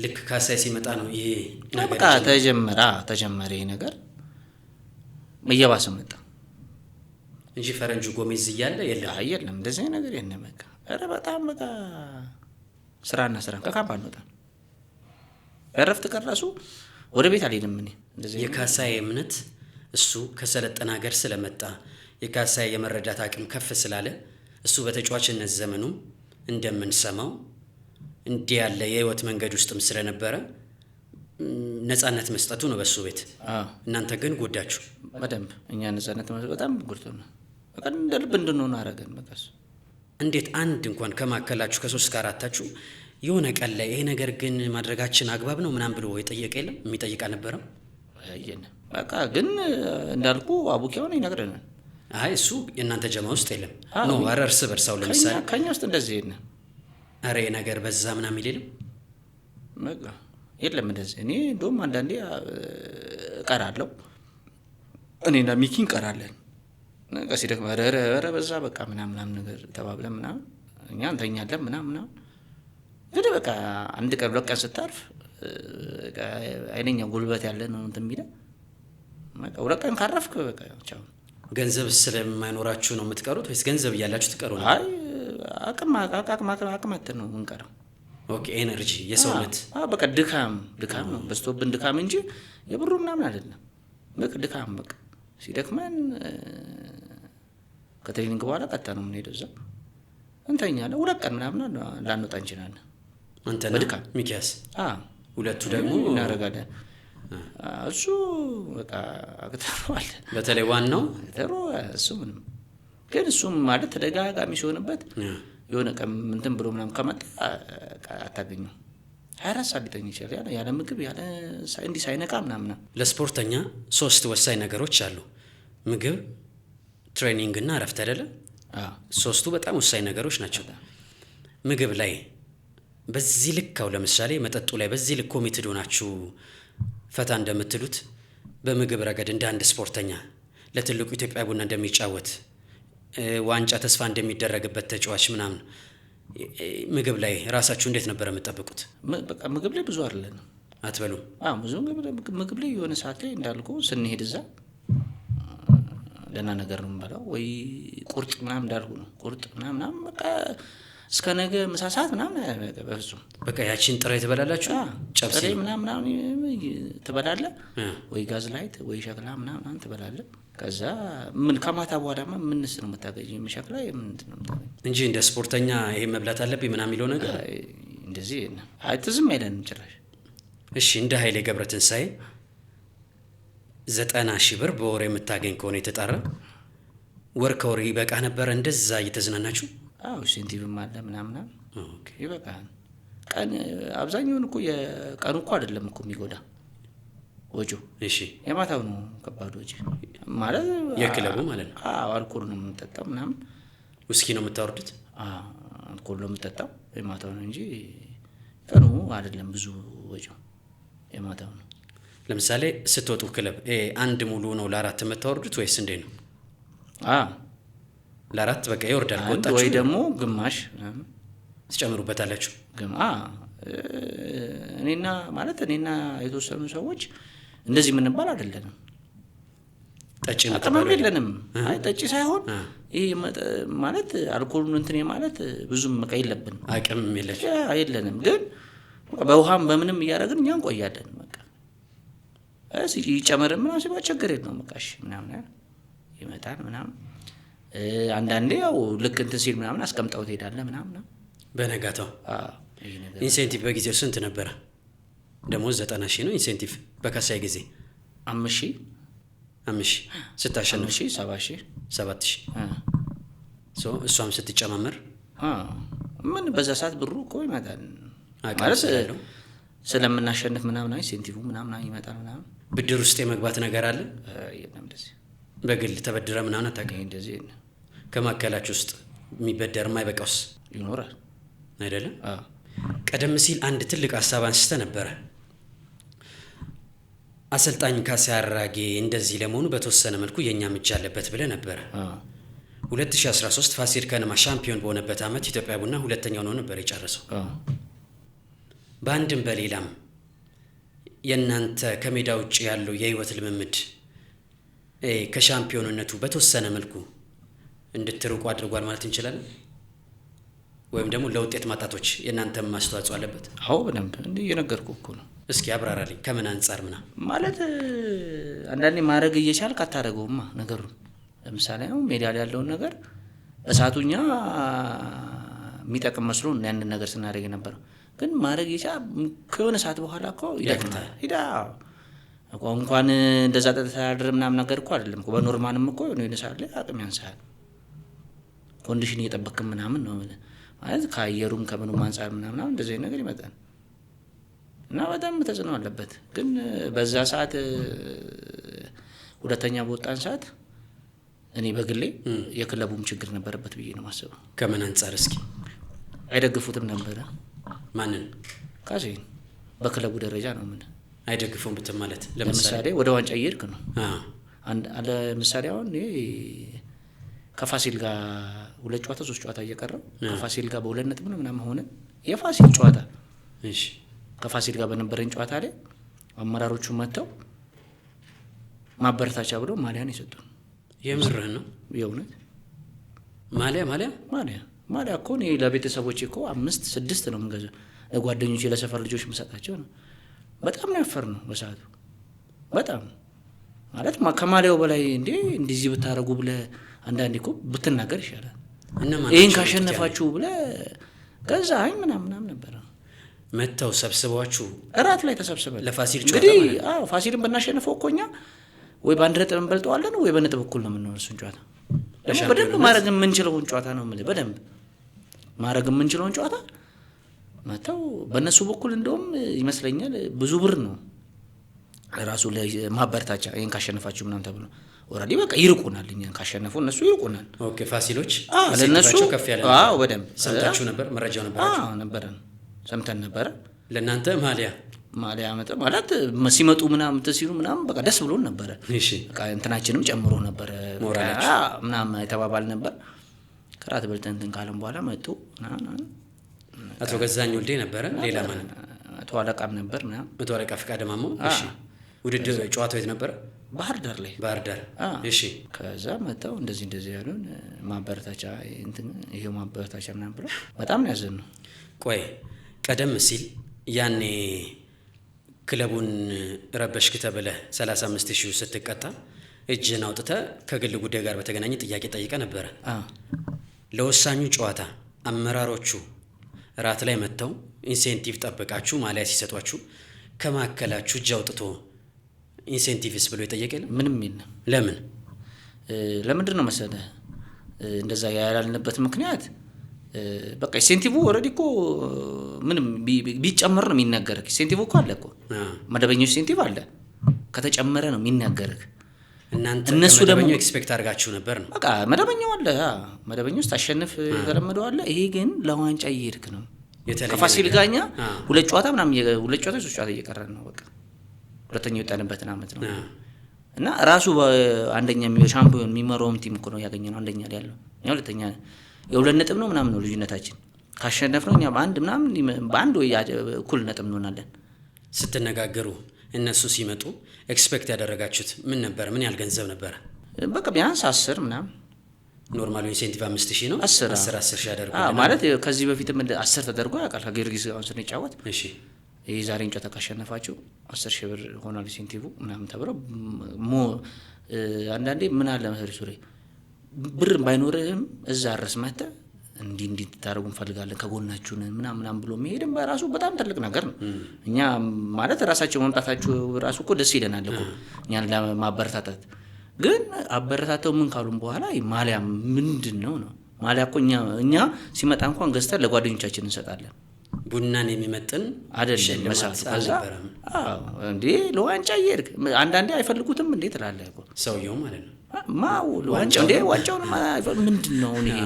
ልክ ካሳዬ ሲመጣ ነው ይሄ ነገር በቃ ተጀመረ ይሄ ነገር እየባሰ መጣ እንጂ ፈረንጁ ጎሜዝ እያለ የለም እንደዚህ ነገር የለም። በቃ ኧረ በጣም በቃ ስራና ከካምፕ አንወጣም። እረፍት ቀራሱ ወደ ቤት አልሄድም። እኔ እንደዚህ የካሳዬ እምነት እሱ ከሰለጠነ ሀገር ስለመጣ የካሳዬ የመረዳት አቅም ከፍ ስላለ እሱ በተጫዋችነት ዘመኑም እንደምንሰማው እንዲህ ያለ የህይወት መንገድ ውስጥም ስለነበረ ነፃነት መስጠቱ ነው በሱ ቤት። እናንተ ግን ጎዳችሁ በደንብ። እኛ ነፃነት በጣም ጎድቶናል። በቃ እንደ ልብ እንድንሆን አደረገን። በቃ እንዴት አንድ እንኳን ከማከላችሁ ከ3 እስከ 4ታችሁ የሆነ ቀን ላይ ይሄ ነገር ግን ማድረጋችን አግባብ ነው ምናምን ብሎ የጠየቀ የለም? የሚጠይቅ አልነበረም? በቃ ግን እንዳልኩ አቡኪያውን ይነግረናል። አይ እሱ የእናንተ ጀማ ውስጥ የለም ነው? ኧረ እርስ በርሳው ለምሳሌ ከኛ ውስጥ እንደዚህ የለም። ኧረ ነገር በዛ ምናምን የለም በቃ የለም እንደዚህ። እኔ እንደውም አንዳንዴ እቀራለሁ፣ እኔና ሚኪ እንቀራለን። በቃ ሲደክም ኧረ በዛ በቃ ምናምን ነገር ተባብለን ምናምን እኛ እንተኛለን ምናምን እንግዲህ በቃ አንድ ቀን 2 ቀን ስታርፍ አይነኛ ጉልበት ያለ ነው እንትን የሚለው በቃ 2 ቀን ካረፍክ በቃ ቻው። ገንዘብ ስለማይኖራችሁ ነው የምትቀሩት ወይስ ገንዘብ እያላችሁ ትቀሩ ነው? አይ አቅማት ነው የምንቀረው። ኦኬ ኤነርጂ የሰውነት በቃ ድካም ነው በስቶብን ድካም እንጂ የብሩ ምናምን አይደለም። በቃ ድካም በቃ ሲደክመን ከትሬኒንግ በኋላ ቀጥታ ነው የምንሄደው። እዛ እንተኛለን 2 ቀን ምናምን ላንወጣ እንችላለን። አንተና በድካም ሚኪያስ ሁለቱ ደግሞ እናደርጋለን። እሱ በቃ አክተሯል። በተለይ ዋናው አክተሩ እሱ ምንም ግን እሱም ማለት ተደጋጋሚ ሲሆንበት የሆነ ቀን እንትን ብሎ ምናምን ከመጣ አታገኘው። 24 ሰዓት ሊተኛ ይችላል ያለ ምግብ ያለ እንዲህ ሳይነቃ ምናምን። ለስፖርተኛ 3 ወሳኝ ነገሮች አሉ፣ ምግብ፣ ትሬኒንግ እና እረፍት አይደለ? ሶስቱ በጣም ወሳኝ ነገሮች ናቸው። ምግብ ላይ በዚህ ልካው ለምሳሌ መጠጡ ላይ በዚህ ልክ ኮሚትድ ሆናችሁ ፈታ እንደምትሉት በምግብ ረገድ እንደ አንድ ስፖርተኛ ለትልቁ ኢትዮጵያ ቡና እንደሚጫወት ዋንጫ ተስፋ እንደሚደረግበት ተጫዋች ምናምን ምግብ ላይ ራሳችሁ እንዴት ነበር የምትጠብቁት? በቃ ምግብ ላይ ብዙ አይደለም አትበሉም? ብዙ ምግብ ላይ የሆነ ሰዓት ላይ እንዳልኩ ስንሄድ እዛ ደህና ነገር ነው የምንበላው ወይ ቁርጥ ምናምን እንዳልኩ ነው ቁርጥ ምናምን በቃ እስከ ነገ ምሳ ሰዓት ምናምን በፍጹም በቃ ያቺን ጥሬ ትበላላችሁ? ጥሬ ምናምን ትበላለህ ወይ ጋዝ ላይት ወይ ሸክላ ምናምን ትበላለህ። ከዛ ምን ከማታ በኋላማ ምንስ ነው የምታገኘው? ሸክላ ምንድን ነው የምታገኘው እንጂ እንደ ስፖርተኛ ይሄ መብላት አለብኝ ምናምን የሚለው ነገር እንደዚህ ትዝም አይለንም ጭራሽ። እሺ እንደ ኃይሌ ገብረትንሳኤ 90,000 ብር በወር የምታገኝ ከሆነ የተጣራ ወር ከወር ይበቃ ነበረ እንደዛ እየተዝናናችሁ? ኢንሴንቲቭም አለ ምናምን ይበቃል። ቀን አብዛኛውን እኮ የቀኑ እኮ አይደለም እኮ የሚጎዳ ወጪው። እሺ የማታው ነው ከባድ ወጪ ማለት የክለቡ ማለት ነው። አልኮል ነው የምንጠጣው ምናምን። ውስኪ ነው የምታወርዱት? አልኮል ነው የምንጠጣው የማታው ነው እንጂ ቀኑ አይደለም ብዙ ወጪው የማታው ነው። ለምሳሌ ስትወጡ ክለብ አንድ ሙሉ ነው ለ4 የምታወርዱት ወይስ እንዴት ነው? ለ4 በቃ ይወርዳል ቆጣችሁ ወይ ደግሞ ግማሽ ትጨምሩበታላችሁ? እኔና የተወሰኑ ሰዎች እንደዚህ የምንባል አይደለንም። ጠጪ ነው አቅምም የለንም። አይ ጠጪ ሳይሆን ይሄ ማለት አልኮሉን እንትን ማለት ብዙም በቃ የለብንም። አቅምም የለንም። ግን በውሃም በምንም እያደረግን እኛ እንቆያለን። በቃ ይጨመር ምናምን ሲባል ችግር የለውም በቃ እሺ ምናምን ይመጣል ምናምን። አንዳንዴ ያው ልክ እንትን ሲል ምናምን አስቀምጠው ትሄዳለህ ምናምን። በነጋታው ኢንሴንቲቭ በጊዜው ስንት ነበረ? ደሞዝ 90,000 ነው። ኢንሴንቲቭ በካሳይ ጊዜ 5,000 ስታሸንፍ 7,000 እሷም ስትጨማመር ምን በዛ ሰዓት ብሩ እኮ ይመጣል ማለት ስለምናሸንፍ ምናምን ኢንሴንቲቭ ምናምን ይመጣል ምናምን። ብድር ውስጥ የመግባት ነገር አለ? የለም እንደዚህ በግል ተበድረ ምናምን አታውቅም? እንደዚህ ከማከላችሁ ውስጥ የሚበደር የማይበቃውስ ይኖራል አይደለም? ቀደም ሲል አንድ ትልቅ ሀሳብ አንስተ ነበረ። አሰልጣኝ ካሳዬ አራጌ እንደዚህ ለመሆኑ በተወሰነ መልኩ የኛም እጅ አለበት ብለ ነበረ። 2013 ፋሲል ከነማ ሻምፒዮን በሆነበት ዓመት ኢትዮጵያ ቡና ሁለተኛው ነው ነበር የጨረሰው። በአንድም በሌላም የእናንተ ከሜዳ ውጭ ያለው የህይወት ልምምድ ከሻምፒዮንነቱ በተወሰነ መልኩ እንድትርቁ አድርጓል ማለት እንችላለን? ወይም ደግሞ ለውጤት ማጣቶች የእናንተም ማስተዋጽኦ አለበት? አዎ በደንብ እንዲህ እየነገርኩህ እኮ ነው። እስኪ አብራራልኝ። ከምን አንጻር ምናምን ማለት አንዳንዴ ማድረግ እየቻልክ አታደርገውማ ነገሩን። ለምሳሌ አሁን ሜዳ ላይ ያለውን ነገር እሳቱኛ የሚጠቅም መስሎ ያንን ነገር ስናደርግ የነበረው ግን ማድረግ እየቻልክ ከሆነ ሰዓት በኋላ እኮ ይደክማል። እንኳን እንደዛ ተተዳደረ ምናምን ነገር እኮ አይደለም እኮ በኖርማልም እኮ የሆነ ሰዓት ላይ አቅም ያንሳል። ኮንዲሽን እየጠበቅን ምናምን ነው ማለት ከአየሩም ከምኑም አንጻር ምናምን እንደዚህ ነገር ይመጣል እና በጣም ተጽዕኖ አለበት። ግን በዛ ሰዓት ሁለተኛ በወጣን ሰዓት እኔ በግሌ የክለቡም ችግር ነበረበት ብዬ ነው የማስበው። ከምን አንጻር? እስኪ አይደግፉትም ነበረ። ማንን? ካሴን በክለቡ ደረጃ ነው ምን አይደግፉም ብትል ማለት ለምሳሌ ወደ ዋንጫ እየሄድክ ነው። ለምሳሌ አሁን ከፋሲል ጋር 2 ጨዋታ 3 ጨዋታ እየቀረው ከፋሲል ጋር በ2 ነጥብ ምናምን ሆነ የፋሲል ጨዋታ። እሺ ከፋሲል ጋር በነበረን ጨዋታ ላይ አመራሮቹ መጥተው ማበረታቻ ብለው ማሊያን ይሰጡን። የምርህን ነው? የእውነት ማሊያ እኮ እኔ ለቤተሰቦቼ እኮ 5 6 ነው የምገዛው። ለጓደኞቼ ለሰፈር ልጆች የምሰጣቸው ነው። በጣም ነው ያፈርነው በሰዓቱ። በጣም ማለት ከማሊያው በላይ እንደዚህ ብታረጉ ብለ አንዳንዴ እኮ ብትናገር ይሻላል። ይሄን ካሸነፋችሁ ብለ ገዛኝ ምናምን ነበር። መተው ሰብስባችሁ እራት ላይ ተሰብስበን ለፋሲል ጨዋታ እንግዲህ ፋሲልን ብናሸንፈው እኮ እኛ ወይ በአንድ ነጥብ እንበልጠዋለን ወይ በነጥብ እኩል ነው የምንሆነው። እሱን ጨዋታ በደንብ ማድረግ የምንችለውን ጨዋታ ነው የምልህ። በደንብ ማድረግ የምንችለውን ጨዋታ መተው በእነሱ በኩል እንደውም ይመስለኛል ብዙ ብር ነው ራሱ ለማበረታቻ ይሄን ካሸነፋችሁ ምናምን ተብሎ ኦሬዲ በቃ ይርቁናል። እኛን ካሸነፉ እነሱ ይርቁናል። ኦኬ ፋሲሎች ለነሱ ከፍ ያለ በደንብ ሰምታችሁ ነበር? መረጃው ነበረን ሰምተን ነበረ። ለእናንተ ማሊያ ማለት ሲመጡ ምናምን ሲሉ ምናምን በቃ ደስ ብሎን ነበረ። እሺ በቃ እንትናችንም ጨምሮ ነበረ ምናምን የተባባል ነበር። ከራት በልተን እንትን ካለም በኋላ መጡ። አቶ ገዛኝ ወልዴ ነበረ። ሌላ ማን? አቶ አለቃም ነበር ምናምን። አቶ አለቃ ፍቃደ ማሞ። እሺ ውድድር ጨዋታው የት ነበረ? ባህር ዳር ላይ። ባህር ዳር። እሺ ከዛ መጣው እንደዚህ ያሉን ማበረታቻ ይሄው ማበረታቻ ምናምን ብለው በጣም ነው ያዘነው። ቆይ ቀደም ሲል ያኔ ክለቡን ረበሽክ ተብለህ 35,000 ስትቀጣ እጅን አውጥተህ ከግል ጉዳይ ጋር በተገናኘ ጥያቄ ጠይቀ ነበረ። ለወሳኙ ጨዋታ አመራሮቹ ራት ላይ መጥተው ኢንሴንቲቭ ጠብቃችሁ ማሊያ ሲሰጧችሁ ከማከላችሁ እጅ አውጥቶ ኢንሴንቲቭስ ብሎ የጠየቀ የለም? ምንም የለም። ለምንድን ነው መሰለህ እንደዛ ያላልንበት ምክንያት በቃ ኢንሴንቲቭ ኦልሬዲ እኮ ምንም ቢጨመር ነው የሚነገረው። ኢንሴንቲቭ እኮ አለ እኮ መደበኛው ኢንሴንቲቭ አለ። ከተጨመረ ነው የሚናገርህ። እናንተ እነሱ ደግሞ ኤክስፔክት አድርጋችሁ ነበር ነው በቃ መደበኛው አለ መደበኛው ስታሸንፍ የተለመደው አለ። ይሄ ግን ለዋንጫ እየሄድክ ነው። ከፋሲል ጋኛ ሁለት ጨዋታ ሶስት ጨዋታ እየቀረን ነው። በቃ ሁለተኛው የወጣንበትን አመት ነው እና ራሱ አንደኛ ሻምፒዮን የሚመራውም ቲም እኮ ነው ያገኘነው። አንደኛ ላይ ያለው እኛ ሁለተኛ የሁለት ነጥብ ነው ምናምን ነው ልዩነታችን። ካሸነፍነው እኛ በአንድ ወይ እኩል ነጥብ እንሆናለን። ስትነጋገሩ እነሱ ሲመጡ ኤክስፔክት ያደረጋችሁት ምን ነበር? ምን ያህል ገንዘብ ነበር? በቃ ቢያንስ 10 ምናምን ኖርማል ኢንሴንቲቭ 5000 ነው። 10 ያደርጉ ማለት ከዚህ በፊትም 10 ተደርጎ ያውቃል። ከጊዮርጊስ ጋር ስንጫወት እሺ ይሄ ዛሬን ጨዋታ ካሸነፋችሁ 10,000 ብር ሆኗል ኢንሴንቲቭ ምናምን ተብሎ አንዳንዴ ምን አለ መሰለኝ ሱሬ ብር ባይኖርህም እዛ ድረስ መጥተህ እንዲህ ታደርጉ እንፈልጋለን ከጎናችሁ ነን ምናምን ብሎ መሄድም በራሱ በጣም ትልቅ ነገር ነው። እኛ ማለት ራሳቸው መምጣታችሁ ራሱ እኮ ደስ ይለናል እኮ እኛን ለማበረታታት። ግን አበረታተው ምን ካሉን በኋላ ማሊያ ምንድነው ነው ማሊያ እኮ እኛ ሲመጣ እንኳን ገዝተን ለጓደኞቻችን እንሰጣለን። ቡናን የሚመጥን አይደለም መሳት አልነበረም። እንዴ ለዋንጫ እየሄድክ አንዳንዴ አይፈልጉትም እንዴ ትላለህ እኮ ሰውየው ማለት ነው። ዋንጫው እንዴ ዋንጫውን ምንድነው ይሄ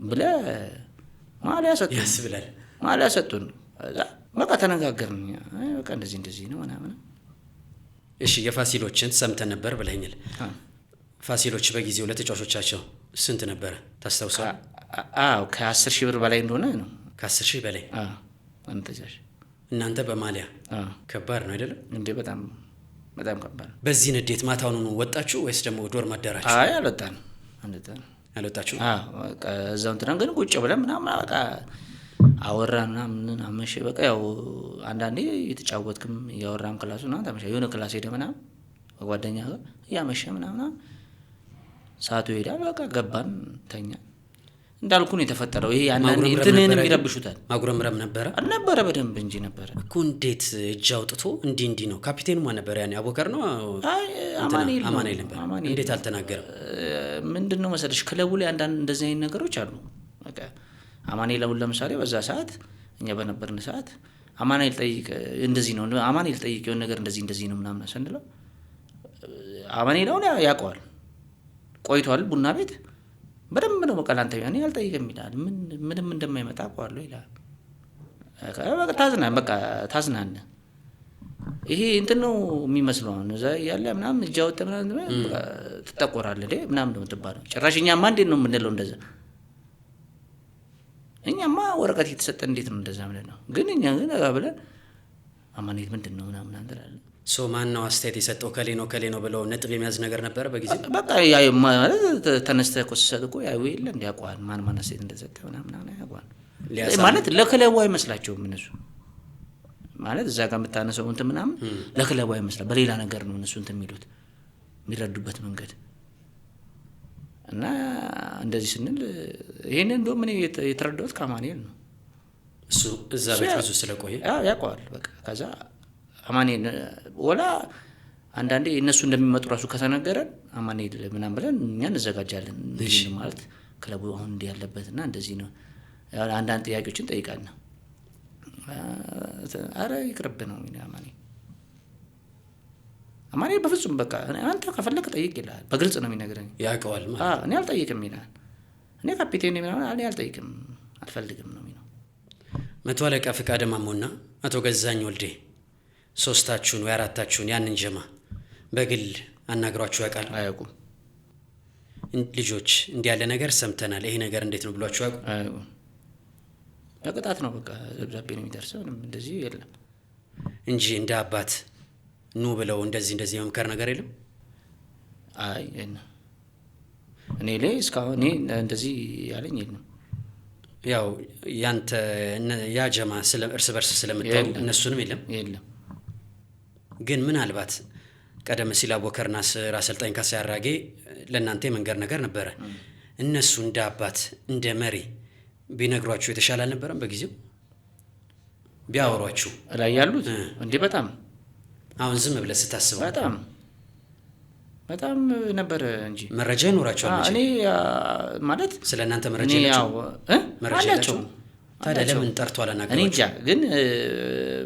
ብለህ ማሊያ ሰጡን። በቃ ተነጋገርን። በቃ እንደዚህ ነው ምናምን። እሺ የፋሲሎችን ሰምተን ነበር ብለኛል። ፋሲሎች በጊዜው ለተጫዋቾቻቸው ስንት ነበር ታስታውሳለህ? ከ10,000 ብር በላይ እንደሆነ ነው። ከ10,000 በላይ እናንተ በማሊያ ከባድ ነው አይደለም እንዴ? በጣም ከባድ። በዚህ ንዴት ማታውኑ ወጣችሁ ወይስ ደግሞ ዶር ማደራችሁ? አይ አልወጣንም። አልወጣችሁ? በቃ እዛው እንትን ግን ቁጭ ብለን ምናምን በቃ አወራና ምን አመሸ። በቃ ያው አንዳንዴ የተጫወትክም ያወራም ክላሱ እና ታመሻ የሆነ ክላስ ሄደ ምናምን በጓደኛ ጋር ያመሸ ምናምን ሰዓቱ ሄዳል። በቃ ገባን ተኛ። እንዳልኩ ነው የተፈጠረው። ይሄ አንዳንዴ እንትንንም ይረብሹታል። ማጉረምረም ነበረ በደንብ እንጂ ነበረ እኮ። እንዴት እጅ አውጥቶ እንዲህ ነው። ካፒቴኑ ማን ነበር ያኔ? አቦከር ነው? አይ አማኑኤል ነበር። እንዴት አልተናገረም? ምንድነው መሰለሽ ክለቡ ላይ አንዳንድ እንደዚህ አይነት ነገሮች አሉ። በቃ አማኑኤል አሁን ለምሳሌ በዛ ሰዓት እኛ በነበርን ሰዓት አማኑኤል ጠይቅ እንደዚህ ነው አማኑኤል ጠይቅ የሆነ ነገር እንደዚህ ነው ምናምን ሰንደለው አማኑኤል አሁን ያውቀዋል ቆይቷል ቡና ቤት በደንብ ነው። በቃ ላንተ ያኔ አልጠይቅም ይላል። ምንም እንደማይመጣ አውቀዋለሁ ይላል። በቃ ታዝናነ። ይሄ እንትን ነው የሚመስለው እዛ ያለ ምናምን እጅ አወጣ ምናምን ትጠቆራለህ እንዴ ምናምን ነው የምትባለው። ጭራሽ እኛማ እንዴት ነው የምንለው እንደዛ? እኛማ ወረቀት የተሰጠ እንዴት ነው እንደዛ ማለት ነው። ግን እኛ ግን ብለን አማኑኤል ምንድነው ምናምን እንላለን። ማን ነው አስተያየት የሰጠው? ከሌ ነው ብለው ነጥብ የሚያዝ ነገር ነበረ በጊዜው። በቃ ያው ማለት ተነስተህ እኮ ስትሰጥ እኮ ያው የለ እንደ ያውቀዋል ማን አስተያየት እንደሰጠ ምናምን ያውቀዋል ማለት ለክለቡ አይመስላቸውም እነሱ ማለት እዛ ጋር የምታነሰው እንትን ምናምን ለክለቡ አይመስላ በሌላ ነገር ነው እነሱ እንትን የሚሉት የሚረዱበት መንገድ እና እንደዚህ ስንል ይሄንን እንደውም እኔ የተረዳሁት ከአማኑኤል ነው። እሱ እዛ ቤት ብዙ ስለቆየ ያውቀዋል። በቃ ከዛ አማኑኤል ወላ አንዳንዴ እነሱ እንደሚመጡ ራሱ ከተነገረን አማኑኤል ምናምን ብለን እኛ እንዘጋጃለን። እንደዚህ ማለት ክለቡ አሁን እንዲህ ያለበትና እንደዚህ ነው አንዳንድ ጥያቄዎችን ጠይቃለሁ። አረ ይቅርብ ነው አማኑኤል በፍጹም በቃ አንተ ከፈለክ ጠይቅ ይላል። በግልጽ ነው የሚነግረኝ። ያውቀዋል ማለት እኔ አልጠይቅም ይላል። እኔ ካፒቴን ነኝ ምናምን እኔ አልጠይቅም አልፈልግም ነው የሚለው። መቶ አለቃ ፍቃደ ማሞና አቶ ገዛኝ ወልዴ ሶስታችሁን ወይ አራታችሁን ያንን ጀማ በግል አናግሯችሁ ያውቃል? አያውቁም። ልጆች እንዲህ ያለ ነገር ሰምተናል ይሄ ነገር እንዴት ነው ብሏችሁ ያውቁ? አያውቁም። በቅጣት ነው በቃ ደብዳቤ ነው የሚደርሰው እንደዚህ የለም እንጂ እንደ አባት ኑ ብለው እንደዚህ መምከር ነገር የለም? አይ እኔ ላይ እስካሁን እኔ እንደዚህ ያለኝ የለም። ያው ያንተ ያ ጀማ እርስ በርስ ስለምታው እነሱንም የለም። ግን ምናልባት ቀደም ሲል አቦከር ናስር አሰልጣኝ ካሳ ያራጌ ለእናንተ የመንገር ነገር ነበረ። እነሱ እንደ አባት እንደ መሪ ቢነግሯችሁ የተሻለ አልነበረም? በጊዜው ቢያወሯችሁ ላይ ያሉት እንዴ በጣም አሁን ዝም ብለህ ስታስበው በጣም ነበር እንጂ መረጃ ይኖራቸዋል። እኔ ማለት ስለእናንተ መረጃ አላቸው። ታዲያ ለምን ጠርቶ አላናገራችሁ? እኔ እንጃ። ግን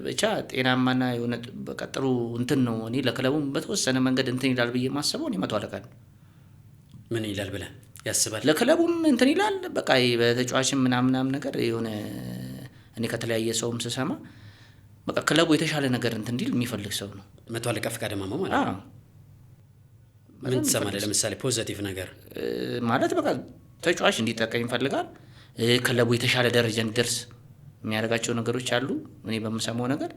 ብቻ ጤናማና የሆነ በቃ ጥሩ እንትን ነው። እኔ ለክለቡም በተወሰነ መንገድ እንትን ይላል ብዬ ማሰበው እኔ መቶ አለቃ ነው። ምን ይላል ብለህ ያስባል? ለክለቡም እንትን ይላል በቃ በተጫዋችም ምናምን ነገር የሆነ እኔ ከተለያየ ሰውም ስሰማ በቃ ክለቡ የተሻለ ነገር እንትን እንዲል የሚፈልግ ሰው ነው መቶ አለቃ ፍቃደ ማሞ ማለት ነው። ምን ትሰማለህ? ለምሳሌ ፖዚቲቭ ነገር ማለት በቃ ተጫዋች እንዲጠቀም ይፈልጋል። ክለቡ የተሻለ ደረጃ እንዲደርስ የሚያደርጋቸው ነገሮች አሉ። እኔ በምሰማው ነገር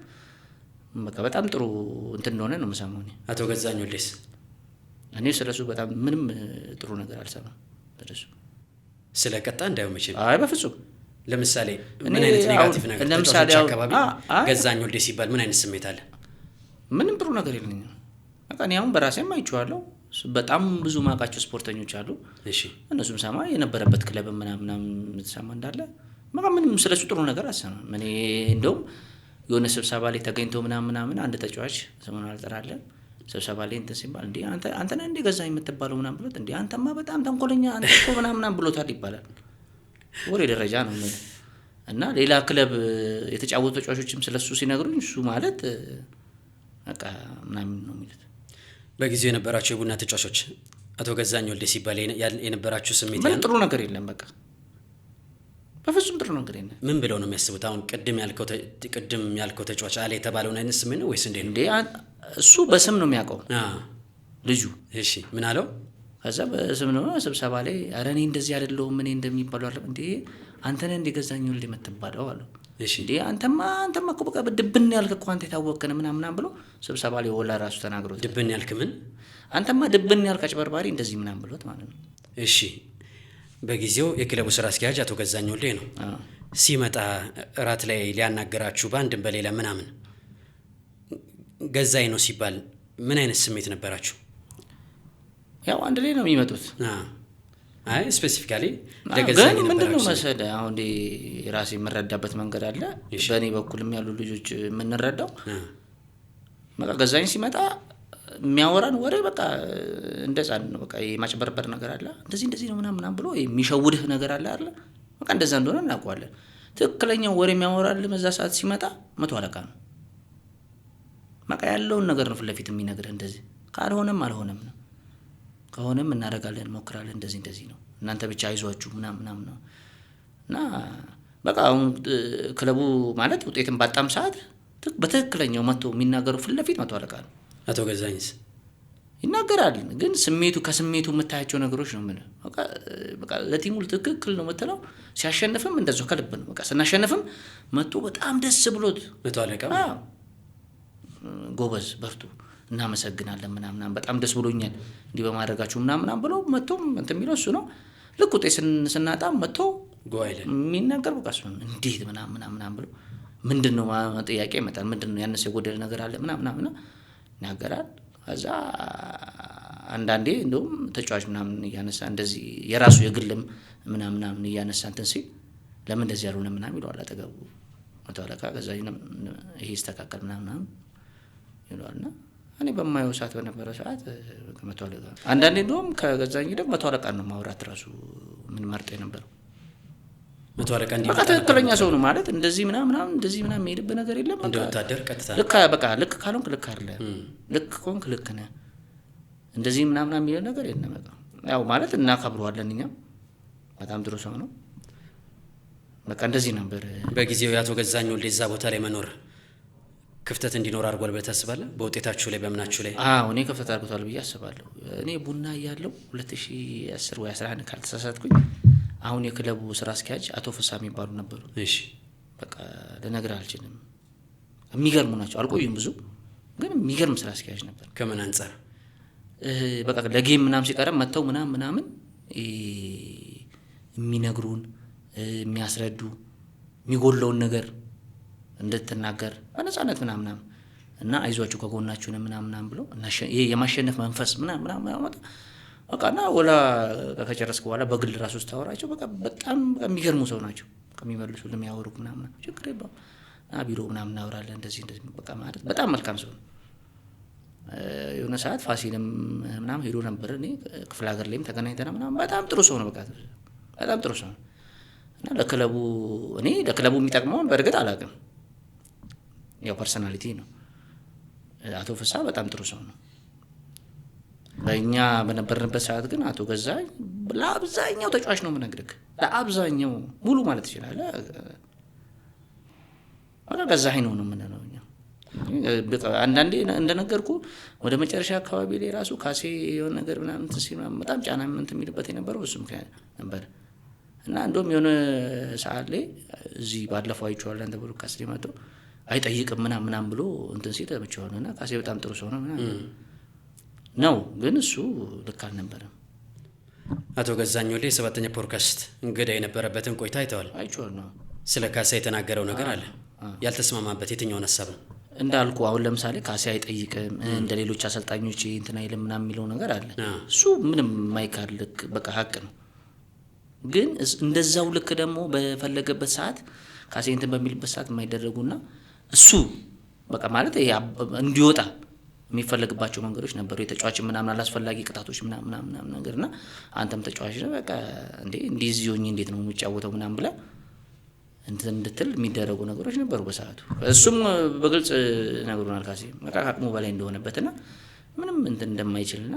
በቃ በጣም ጥሩ እንትን እንደሆነ ነው የምሰማው። አቶ ገዛኝ ወልዴስ? እኔ ስለሱ በጣም ምንም ጥሩ ነገር አልሰማም። ስለሱ ስለቀጣ እንዳይው መቼም አይ በፍጹም። ለምሳሌ ምን አይነት ኔጋቲቭ ነገር ለምሳሌ አካባቢ ገዛኝ ወልዴ ሲባል ምን አይነት ስሜት አለ? ምንም ጥሩ ነገር የለኝም። በቃ እኔ አሁን በራሴም አይቼዋለሁ። በጣም ብዙ ማውቃቸው ስፖርተኞች አሉ። እሺ እነሱም ሰማ የነበረበት ክለብ ምናምን ሰማ እንዳለ ምንም ስለሱ ጥሩ ነገር አልሰማም። እኔ እንደውም የሆነ ስብሰባ ላይ ተገኝቶ ምናምን አንድ ተጫዋች ስሙን አልጠራለን ስብሰባ ላይ እንትን ሲባል እንዴ አንተ ነህ እንዴ ገዛኝ የምትባለው ምናምን ብሎት እንዴ አንተማ በጣም ተንኮለኛ አንተ እኮ ምናምን ብሎታል ይባላል። ወሬ ደረጃ ነው። እና ሌላ ክለብ የተጫወቱ ተጫዋቾችም ስለሱ ሲነግሩኝ እሱ ማለት በቃ ምናምን ነው የሚሉት። በጊዜው የነበራችሁ የቡና ተጫዋቾች አቶ ገዛኝ ወልዴ ሲባል የነበራችሁ ስሜት ምን ጥሩ ነገር የለም። በቃ በፍጹም ጥሩ ነገር የለም። ምን ብለው ነው የሚያስቡት? አሁን ቅድም ያልከው ተጫዋች አለ የተባለውን አይነት ስሜት ነው ወይስ እንዴ? እሱ በስም ነው የሚያውቀው ልጁ። እሺ ምን አለው? ከዛ በስም ነው ስብሰባ ላይ ኧረ እኔ እንደዚህ አይደለሁም እኔ እንደሚባለው አይደለም እንዴ አንተ ነህ እንደ ገዛኝ ወልዴ የምትባለው አለው። እሺ እንዴ አንተማ እኮ በቃ ድብን ያልክ እኮ አንተ የታወቅከን ምናምን ብሎ ስብሰባ ላይ ወላ ራሱ ተናግሮት ድብን ያልክ ምን አንተማ ድብን ያልክ አጭበርባሪ እንደዚህ ምናምን ብሎት ማለት ነው። እሺ በጊዜው የክለቡ ስራ አስኪያጅ አቶ ገዛኝ ወልዴ ነው። ሲመጣ እራት ላይ ሊያናገራችሁ በአንድም በሌላ ምናምን ገዛኝ ነው ሲባል ምን አይነት ስሜት ነበራችሁ? ያው አንድ ላይ ነው የሚመጡት። አይ ስፔሲፊካሊ ለገዛኝ ነው ምንድነው መሰለህ አሁን ራሴ የምረዳበት መንገድ አለ። በእኔ በኩልም ያሉ ልጆች የምንረዳው በቃ ገዛኝ ሲመጣ የሚያወራን ወሬ በቃ እንደዛ ነው። በቃ የማጭበርበር ነገር አለ እንደዚህ ነው ምናምን ብሎ የሚሸውድህ ነገር አለ አይደል? በቃ እንደዛ እንደሆነ እናውቀዋለን። ትክክለኛው ወሬ የሚያወራል መዛ ሰዓት ሲመጣ መቶ አለቃ ነው። በቃ ያለውን ነገር ነው ፍለፊት የሚነግርህ። እንደዚህ ካልሆነም አልሆነም ነው፣ ከሆነም እናደርጋለን እንሞክራለን፣ እንደዚህ ነው እናንተ ብቻ አይዟችሁ ምናምን ነው። እና በቃ አሁን ክለቡ ማለት ውጤትን ባጣም ሰዓት በትክክለኛው መጥቶ የሚናገረው ፍለፊት መቶ አለቃ ነው። አቶ ገዛኝስ ይናገራል፣ ግን ከስሜቱ የምታያቸው ነገሮች ነው። ምን በቃ ለቲሙ ትክክል ነው የምትለው። ሲያሸንፍም እንደዛው ከልብ ነው። በቃ ስናሸንፍም መጥቶ በጣም ደስ ብሎት መቶ አለቃ ጎበዝ በርቱ እናመሰግናለን ምናምን በጣም ደስ ብሎኛል እንዲህ በማድረጋችሁ ምናምን ብሎ መጥቶም እንትን የሚለው እሱ ነው። ልክ ውጤት ስናጣ መጥቶ ጎይለ የሚናገር በቃ እሱ እንዴት ምናምን ብሎ ምንድነው ጥያቄ ይመጣል። ምንድነው ያነሰ የጎደለ ነገር አለ ምናምን ይናገራል። ከዛ አንዳንዴ እንደውም ተጫዋች ምናምን እያነሳ እንደዚህ የራሱ የግልም ምናምን እያነሳ እንትን ሲል ለምን እንደዚህ ያልሆነ ምናምን ይለዋል አጠገቡ መቶ አለቃ። ከዛ ይሄ ይስተካከል ምናምን ይለዋልና እኔ በማየው ሰዓት በነበረ ሰዓት መቶ አለቃ አንዳንዴ እንደውም ከገዛኝ ደግሞ መቶ አለቃ ነው ማውራት ራሱ ምን መርጠ የነበረው። መቶ አለቃ እንዴ በቃ ትክክለኛ ሰው ነው ማለት እንደዚህ ምናምን እንደዚህ ምናምን የሚሄድበት ነገር የለም። እንደ ወታደር ቀጥታ ልክ ካልሆንክ ልክ አይደለም፣ ልክ ከሆንክ ልክ ነህ፣ እንደዚህ ምናምን የሚለው ነገር የለም። በቃ ያው ማለት እናከብረዋለን እኛም በጣም ጥሩ ሰው ነው። በቃ እንደዚህ ነበር በጊዜው ያቶ ገዛኝ ወልዴ እዛ ቦታ ላይ መኖር ክፍተት እንዲኖር አድርጓል ብለህ ታስባለህ? በውጤታችሁ ላይ በምናችሁ ላይ? እኔ ክፍተት አድርጎታል ብዬ አስባለሁ። እኔ ቡና እያለሁ 2010 ወይ 11 ካልተሳሳትኩኝ አሁን የክለቡ ስራ አስኪያጅ አቶ ፍሳ የሚባሉ ነበሩ። እሺ በቃ ልነግርህ አልችልም። የሚገርሙ ናቸው። አልቆዩም ብዙ፣ ግን የሚገርም ስራ አስኪያጅ ነበር። ከምን አንፃር? በቃ ለጌም ምናምን ሲቀርብ መጥተው ምናምን የሚነግሩን የሚያስረዱ የሚጎለውን ነገር እንድትናገር በነፃነት ምናምን እና አይዟችሁ ከጎናችሁ ነው ምናምን ብሎ እና ይሄ የማሸነፍ መንፈስ ምናምን በቃና ወላ ከጨረስኩ በኋላ በግል ራሱ ስታወራቸው በቃ በጣም የሚገርሙ ሰው ናቸው። ከሚመልሱ ለሚያወሩ ምናምን ችግር የለውም ቢሮ ምናምን እናወራለን እንደዚህ በቃ ማለት በጣም መልካም ሰው ነው። የሆነ ሰዓት ፋሲልም ምናምን ሄዶ ነበር። እኔ ክፍለ ሀገር ላይም ተገናኝተና ምናምን በጣም ጥሩ ሰው ነው። በቃ በጣም ጥሩ ሰው ነው። እና ለክለቡ የሚጠቅመውን በእርግጥ አላውቅም፣ ያው ፐርሰናሊቲ ነው። አቶ ፍስሐ በጣም ጥሩ ሰው ነው። በእኛ በነበርንበት ሰዓት ግን አቶ ገዛኸኝ ለአብዛኛው ተጫዋች ነው የምነግርህ፣ ለአብዛኛው ሙሉ ማለት ትችላለህ ገዛኸኝ ነው የምንለው እኛ። አንዳንዴ እንደነገርኩ ወደ መጨረሻ አካባቢ ላይ ራሱ ካሴ የሆነ ነገር ምናምን ሲል በጣም ጫና እንትን የሚልበት የነበረው እሱ ምክንያት ነበር። እና እንደውም የሆነ ሰዓት ላይ እዚህ ባለፈው አይቼዋለሁ አንተ ብሮድካስት ላይ መጥቶ አይጠይቅም ምናምን ብሎ እንትን ሲል ተመቸዋለሁ። እና ካሴ በጣም ጥሩ ሰው ነው ምናምን ነው፣ ግን እሱ ልክ አልነበረም። አቶ ገዛኸኝ ወልዴ የሰባተኛ ፖድካስት እንግዳ የነበረበትን ቆይታ አይተዋል? አይቼዋለሁ። ስለ ካሴ የተናገረው ነገር አለ። ያልተስማማበት የትኛውን ሀሳብ ነው? እንዳልኩ አሁን ለምሳሌ ካሴ አይጠይቅም እንደ ሌሎች አሰልጣኞች እንትን አይልም ምናምን የሚለው ነገር አለ። እሱ ምንም የማይካድ ልክ በቃ ሀቅ ነው። ግን እንደዛው ልክ ደግሞ በፈለገበት ሰዓት ካሴ እንትን በሚልበት ሰዓት የማይደረጉና እሱ በቃ ማለት ይሄ እንዲወጣ የሚፈለግባቸው መንገዶች ነበሩ። የተጫዋች ምናምን አላስፈላጊ ቅጣቶች ምናምን ነገርና አንተም ተጫዋች ነው በቃ እንዴ ሆኜ እንዴት ነው የሚጫወተው ምናምን ብለህ እንትን እንድትል የሚደረጉ ነገሮች ነበሩ በሰዓቱ። እሱም በግልጽ ነግሮናል ካሴ በቃ አቅሙ በላይ እንደሆነበትና ምንም እንትን እንደማይችልና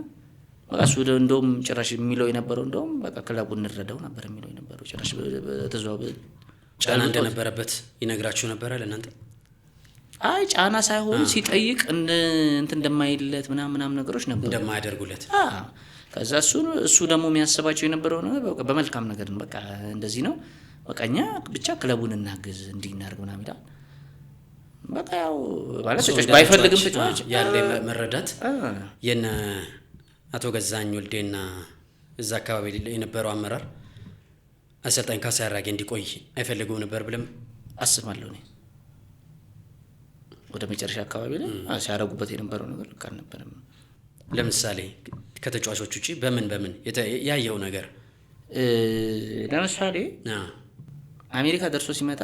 በቃ እሱ እንደውም ጭራሽ የሚለው የነበረው እንደውም በቃ ክለቡ እንረዳው ነበር የሚለው የነበረው። ጭራሽ ጫና እንደነበረበት ይነግራችሁ ነበረ ለእናንተ? አይ ጫና ሳይሆን ሲጠይቅ እንትን እንደማይለት ምናምን ነገሮች ነበሩ እንደማያደርጉለት። ከዛ እሱ ደግሞ የሚያስባቸው የነበረው ነገር በመልካም ነገር ነው። በቃ እንደዚህ ነው በቃ እኛ ብቻ ክለቡን እናግዝ እንዲናርግ ምናምን ይላል። በቃ ያው ማለት ተጫዋች ባይፈልግም ተጫዋች ያለ መረዳት የነ አቶ ገዛኸኝ ወልዴና እዛ አካባቢ የነበረው አመራር አሰልጣኝ ካሴ አራጌ እንዲቆይ አይፈልጉም ነበር ብለም አስባለሁ እኔ። ወደ መጨረሻ አካባቢ ላይ ሲያረጉበት የነበረው ነገር ልክ አልነበረም። ለምሳሌ ከተጫዋቾች ውጪ በምን ያየው ነገር? ለምሳሌ አሜሪካ ደርሶ ሲመጣ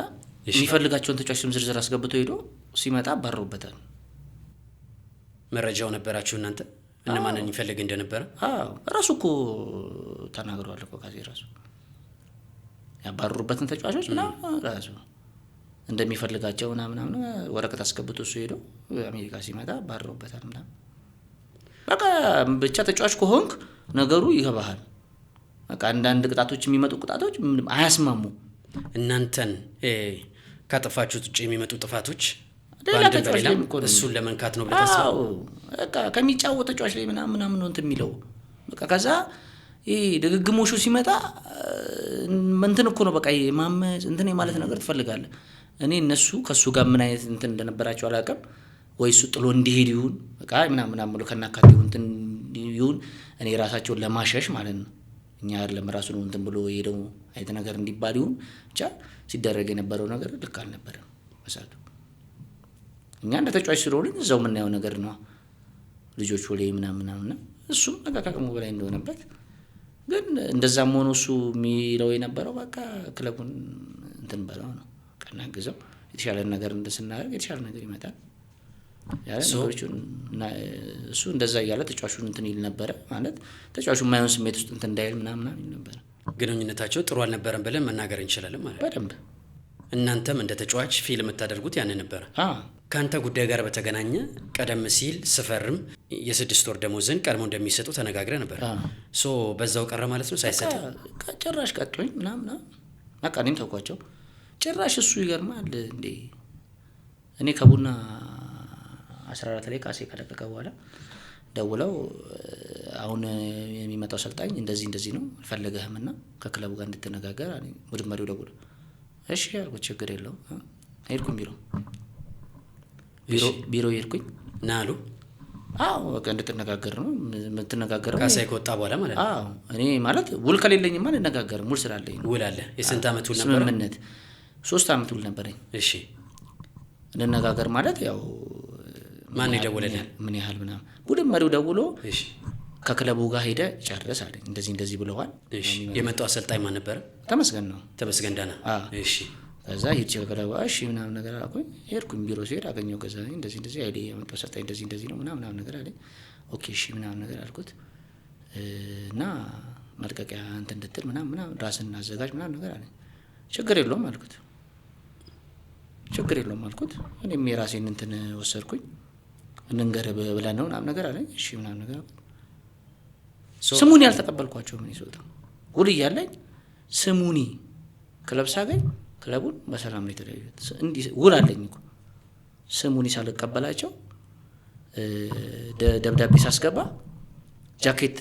የሚፈልጋቸውን ተጫዋች ስም ዝርዝር አስገብቶ ሄዶ ሲመጣ አባረሩበታል። መረጃው ነበራችሁ እናንተ እነማንን ይፈልግ እንደነበረ? ራሱ እኮ ተናግሯል እኮ ካሴ ራሱ ያባረሩበትን ተጫዋቾች ራሱ እንደሚፈልጋቸው ምናምን ወረቀት አስገብቶ እሱ ሄዶ አሜሪካ ሲመጣ አባረሩበታል ምናምን። በቃ ብቻ ተጫዋች ከሆንክ ነገሩ ይገባሃል። በቃ አንዳንድ ቅጣቶች የሚመጡ ቅጣቶች አያስማሙ። እናንተን ካጠፋችሁት ውጭ የሚመጡ ጥፋቶች በአንድም በሌላም እሱን ለመንካት ነው ብለህ ታስባለህ? በቃ ከሚጫወት ተጫዋች ላይ ምናምን ነው እንትን የሚለው በቃ ከዛ ይሄ ድግግሞሹ ሲመጣ እንትን እኮ ነው በቃ ማመጽ እንትን ማለት ነገር ትፈልጋለህ። እኔ እነሱ ከሱ ጋር ምን አይነት እንትን እንደነበራቸው አላውቅም። ወይ እሱ ጥሎ እንዲሄድ ይሁን በቃ ምናምን ብሎ ከናካቴው እንትን ይሁን እኔ ራሳቸውን ለማሸሽ ማለት ነው እኛ አይደለም ራሱ ነው እንትን ብሎ ሄደው አይተ ነገር እንዲባል ይሁን ብቻ ሲደረግ የነበረው ነገር ልክ አልነበረም በሰዓቱ። እኛ እንደ ተጫዋች ስለሆነ እዛው የምናየው ነገር ነው ልጆቹ ላይ ምናምን እሱም በቃ ከአቅሙ በላይ እንደሆነበት ግን እንደዛም ሆኖ እሱ የሚለው የነበረው በቃ ክለቡን እንትን በለው ነው ቀና ግዘው የተሻለ ነገር እንደስናደርግ የተሻለ ነገር ይመጣል ያለ እሱ እንደዛ እያለ ተጫዋቹን እንትን ይል ነበረ ማለት ተጫዋቹ የማይሆን ስሜት ውስጥ እንትን እንዳይል ምናምን ይል ነበር። ግንኙነታቸው ጥሩ አልነበረም ብለን መናገር እንችላለን ማለት በደንብ። እናንተም እንደ ተጫዋች ፊልም የምታደርጉት ያን ነበር። ከአንተ ጉዳይ ጋር በተገናኘ ቀደም ሲል ስፈርም የ6 ወር ደሞዝን ቀድሞ እንደሚሰጡ ተነጋግረ ነበር። በዛው ቀረ ማለት ነው ሳይሰጥ ጭራሽ ቀጦኝ ምናምን በቃ እኔም ተውኳቸው ጭራሽ። እሱ ይገርማል እንዴ እኔ ከቡና 14 ላይ ካሴ ከለቀቀ በኋላ ደውለው አሁን የሚመጣው አሰልጣኝ እንደዚህ ነው አልፈለገህምና ከክለቡ ጋር እንድትነጋገር አለኝ። መጀመሪያው ደውለው እሺ ያልኩት ችግር የለው ሄድኩኝ ቢሮ ሄድኩኝ ና አሉ። በቃ እንድትነጋገር ነው የምትነጋገረው ካሴ ከወጣ በኋላ ማለት ነው። እኔ ማለት ውል ከሌለኝማ አንነጋገርም። ውል ስላለኝ ነው። ውል አለ። የስንት ዓመት ውል ነበር? ስምምነት 3 ዓመት ውል ነበረኝ። እሺ እንነጋገር ማለት ያው ማን ይደውልልህ ምን ያህል ምናምን ቡድን መሪው ደውሎ ከክለቡ ጋር ሄደ ጨርስ አለኝ። እንደዚህ ብለዋል። እሺ የመጣው አሰልጣኝ ማን ነበር? ተመስገን ነው። ተመስገን ዳና። እሺ ከዛ ሂጅ ከክለቡ እሺ ምናምን ነገር አልኩኝ። ሄድኩኝ ቢሮ ሲሄድ አገኘው ገዛኸኝ እንደዚህ አይዲ የመጣው አሰልጣኝ እንደዚህ ነው ምናምን ነገር አለኝ። ኦኬ እሺ ምናምን ነገር አልኩት እና መልቀቂያ እንትን እንድትል ምናምን ራስን አዘጋጅ ምናምን ነገር አለኝ። ችግር የለውም አልኩት። ችግር የለውም አልኩት። እኔም የራሴን እንትን ወሰድኩኝ። እንንገር ብለን ነው ምናምን ነገር አለኝ። እሺ ምናምን ነገር ስሙኒ ያልተቀበልኳቸው ምን ይሰጡ ውል እያለኝ ስሙኒ ክለብ ሳገኝ ክለቡን በሰላም ነው የተለያዩት። እንዲህ ውል አለኝ እኮ ስሙኒ ሳልቀበላቸው ደብዳቤ ሳስገባ ጃኬት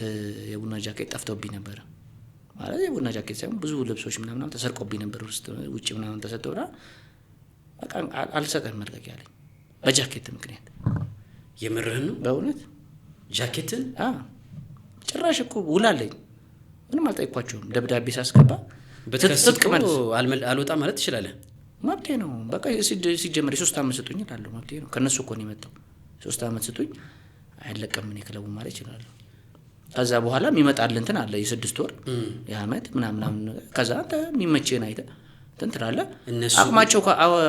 የቡና ጃኬት ጠፍቶብኝ ነበር ማለት የቡና ጃኬት ሳይሆን ብዙ ልብሶች ምናምን ተሰርቆብኝ ነበር ውጭ ምናምን ተሰጥቶና በቃ አልሰጠን መልቀቂያ አለኝ በጃኬት ምክንያት። የምርህን ነው? በእውነት ጃኬትን? ጭራሽ እኮ ውል አለኝ ምንም አልጠይኳቸውም። ደብዳቤ ሳስገባ በትክክል አልወጣ ማለት ትችላለህ። መብቴ ነው። በቃ ሲጀመር 3 ዓመት ስጡኝ እላለሁ። መብቴ ነው። ከነሱ እኮ ነው የመጣው። 3 ዓመት ስጡኝ አይለቀም እኔ ክለቡ ማለት ይችላል። ከዛ በኋላ የሚመጣልህ እንትን አለ የ6 ወር የዓመት ምናምን ከዛ አንተ የሚመችህን አይተህ እንትን ትላለህ። አቅማቸው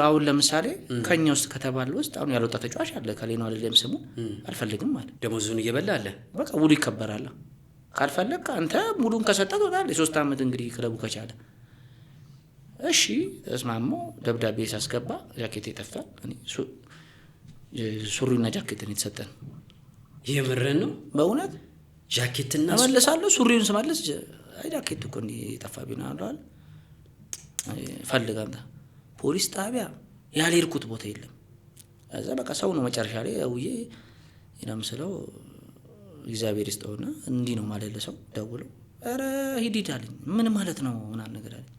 አሁን ለምሳሌ ከኛ ውስጥ ከተባለ ውስጥ አሁን ያልወጣ ተጫዋች አለ ከሌላው አይደለም ስሙ አልፈልግም ማለት ደሞዙን እየበላ አለ። በቃ ውሉ ይከበራል። ካልፈለክ አንተ ሙሉን ከሰጠህ ትወጣለህ። 3 ዓመት እንግዲህ ክለቡ ከቻለ እሺ ተስማሙ። ደብዳቤ ሳስገባ ጃኬት የጠፋ እኔ ሱሪና ጃኬትን የተሰጠን። የምርህን ነው? በእውነት ጃኬትና እመልሳለሁ። ሱሪውን ስመልስ አይ ጃኬት እኮ እንዲህ የጠፋብኝ አለ ፈልግ አንተ ፖሊስ ጣቢያ ያልሄድኩት ቦታ የለም። እዛ በቃ ሰው ነው መጨረሻ ላይ ያውዬ ይናምስለው እግዚአብሔር ይስጠውና እንዲህ ነው ማለት ለሰው ደውለው ኧረ ሂድ አለኝ። ምን ማለት ነው ምናምን ነገር አለኝ።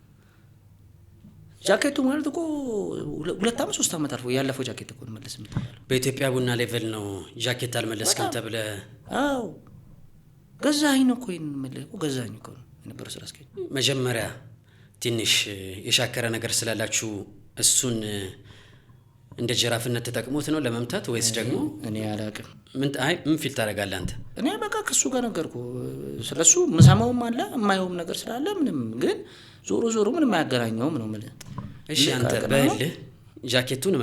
ጃኬቱ ማለት እኮ 2 ዓመት 3 ዓመት አልፎ ያለፈው ጃኬት እኮ መልስ የምትባለው በኢትዮጵያ ቡና ሌቭል ነው። ጃኬት አልመለስክም ተብለህ? አዎ ገዛኸኝ ነው እኮ መልስ እኮ ገዛኸኝ እኮ ነው የነበረው ስራ አስኪያጅ። መጀመሪያ ትንሽ የሻከረ ነገር ስላላችሁ እሱን እንደ ጀራፍነት ተጠቅሞት ነው ለመምታት ወይስ ደግሞ እኔ አላውቅም። ምን ፊል ታደርጋለህ አንተ? እኔ በቃ ከሱ ጋር ነገርኩ ስለሱ ምሳማውም አለ የማየውም ነገር ስላለ ምንም ግን ዞሮ ምንም አያገናኘውም ነው ማለት። እሺ አንተ በልህ ጃኬቱን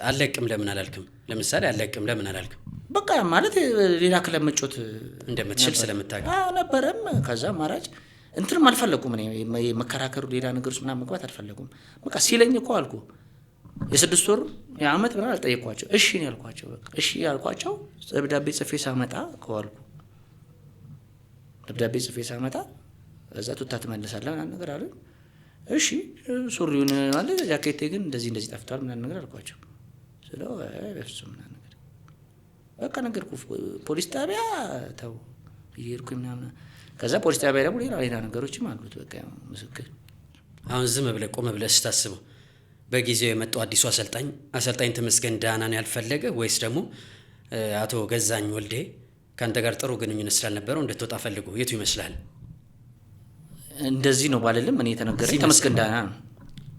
አለቅም ለምን አላልክም? ለምሳሌ አለቅም ለምን አላልክም? በቃ ማለት ሌላ ክለብ መጮት እንደምትችል ስለምታውቅ ነበረም። ከዛ ማራጭ እንትንም አልፈለኩም። እኔ መከራከሩ ሌላ ነገር ውስጥ ምናምን መግባት አልፈለኩም። በቃ ሲለኝ እኮ አልኩ የ6 ወር የዓመት ምናምን አልጠየኳቸው። እሺ ነው ያልኳቸው። በቃ እሺ ያልኳቸው ደብዳቤ ጽፌ ሳመጣ ከዋልኩ ደብዳቤ ጽፌ ሳመጣ እዛ ቱታ ትመልሳለህ ምናምን ነገር አለ። እሺ ሱሪውን ማለት ጃኬቴ ግን እንደዚህ ጠፍቷል ምናምን ነገር አልኳቸው። ስለው በፍጹም ምናምን ነገር በቃ ነገርኩ። ፖሊስ ጣቢያ ተው ይሄድኩኝ ምናምን። ከዛ ፖሊስ ጣቢያ ደግሞ ሌላ ነገሮችም አሉት። በቃ ምስክር አሁን ዝም ብለህ ቆመ ብለህ ስታስበው በጊዜው የመጣው አዲሱ አሰልጣኝ ተመስገን ዳናን ያልፈለገ ወይስ ደግሞ አቶ ገዛኝ ወልዴ ካንተ ጋር ጥሩ ግንኙነት ስላልነበረው እንድትወጣ ፈልጎ የቱ ይመስላል? እንደዚህ ነው ባለልም እኔ የተነገረኝ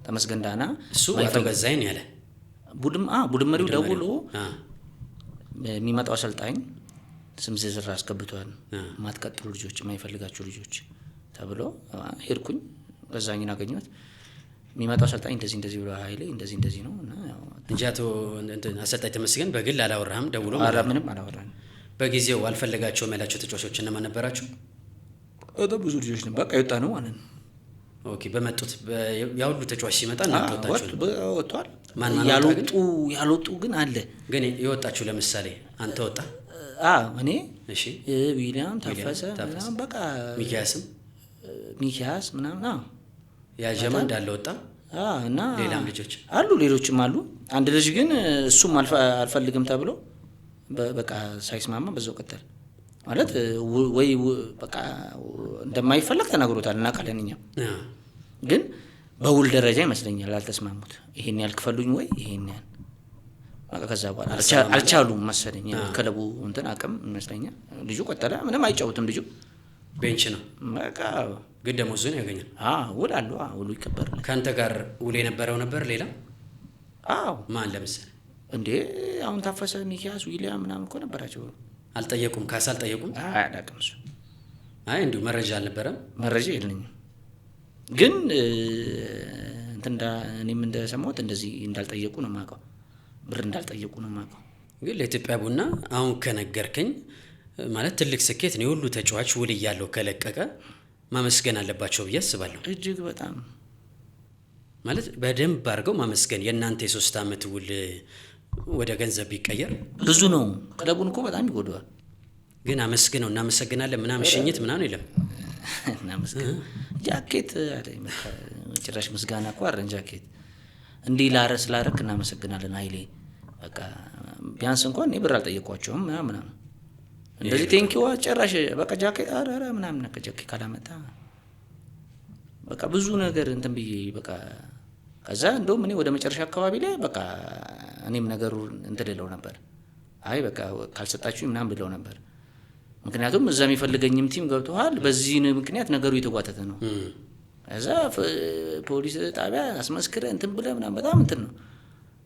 ተመስገን ዳና እሱ አቶ ገዛኝ ያለ ቡድን መሪው ደውሎ የሚመጣው አሰልጣኝ ስም ዝርዝር አስገብቷል፣ ማትቀጥሉ ልጆች የማይፈልጋቸው ልጆች ተብሎ ሄድኩኝ። ገዛኝን አገኘሁት። የሚመጣው አሰልጣኝ እንደዚህ ብሎ ኃይሌ እንደዚህ ነው እና ያው እንጂ አቶ አሰልጣኝ ተመስገን በግል አላወራህም? ደውሎ ምንም አላወራንም። በጊዜው አልፈለጋቸውም ያላቸው ተጫዋቾች እነማን ነበራቸው? ብዙ ልጆች ነው በቃ የወጣ ነው ማለት ነው። ኦኬ በመጡት ያሁሉ ተጫዋች ሲመጣ ወጥቷል። ማን ያልወጡ ግን አለ። ግን የወጣችሁ ለምሳሌ አንተ ወጣ? እኔ እሺ ዊሊያም ታፈሰ ምናምን በቃ ሚኪያስ ምናምን ያ ጀማ እንዳለ ወጣ። እና ሌላም ልጆች አሉ፣ ሌሎችም አሉ። አንድ ልጅ ግን እሱም አልፈልግም ተብሎ በቃ ሳይስማማ በዛው ቀጠል ማለት ወይ በቃ እንደማይፈልግ ተናግሮታል እና ቃለንኛ ግን በውል ደረጃ ይመስለኛል አልተስማሙት። ይሄን ያልክፈሉኝ ወይ ይሄን ያን በቃ ከዛ በኋላ አልቻሉም መሰለኝ። ክለቡ እንትን አቅም ይመስለኛል። ልጁ ቀጠለ። ምንም አይጫወትም ልጁ ቤንች ነው በቃ ግን ደሞዙን ያገኛል። ውል አለው። ውሉ ይከበራል። ካንተ ጋር ውል የነበረው ነበር ሌላ? ማን ለምሳሌ እንዴ አሁን ታፈሰ፣ ሚኪያስ፣ ዊሊያም ምናምን እኮ ነበራቸው። አልጠየቁም? ካሳ አልጠየቁም? አላውቅም እሱ እንዲሁ መረጃ አልነበረም? መረጃ የለኝም። ግን እኔም እንደሰማሁት እንደዚህ እንዳልጠየቁ ነው የማውቀው። ብር እንዳልጠየቁ ነው የማውቀው። ግን ለኢትዮጵያ ቡና አሁን ከነገርከኝ ማለት ትልቅ ስኬት ነው። የሁሉ ተጫዋች ውል እያለው ከለቀቀ ማመስገን አለባቸው ብዬ አስባለሁ። እጅግ በጣም ማለት በደንብ አድርገው ማመስገን። የእናንተ የ3 ዓመት ውል ወደ ገንዘብ ቢቀየር ብዙ ነው። ክለቡን እኮ በጣም ይጎዳዋል። ግን አመስግነው እናመሰግናለን ምናምን ሽኝት ምናምን የለም። እናመስግን ጃኬት አለኝ ጭራሽ ምስጋና እኮ አረን ጃኬት እንዲህ ስላረክ እናመሰግናለን ኃይሌ በቃ ቢያንስ እንኳን እኔ ብር አልጠየኳቸውም ምናምን እንደዚህ ቴንኪዋ ጭራሽ በቃ ጃኬት አረ ምናምን ጃኬት ካላመጣ በቃ ብዙ ነገር እንትን ብዬ በቃ ከዛ እንደውም እኔ ወደ መጨረሻ አካባቢ ላይ በቃ እኔም ነገሩ እንትን ልለው ነበር። አይ በቃ ካልሰጣችሁኝ ምናምን ብለው ነበር። ምክንያቱም እዛ የሚፈልገኝም ቲም ገብተዋል። በዚህ ምክንያት ነገሩ የተጓተተ ነው። ከዛ ፖሊስ ጣቢያ አስመስክረ እንትን ብለህ ምናምን በጣም እንትን ነው።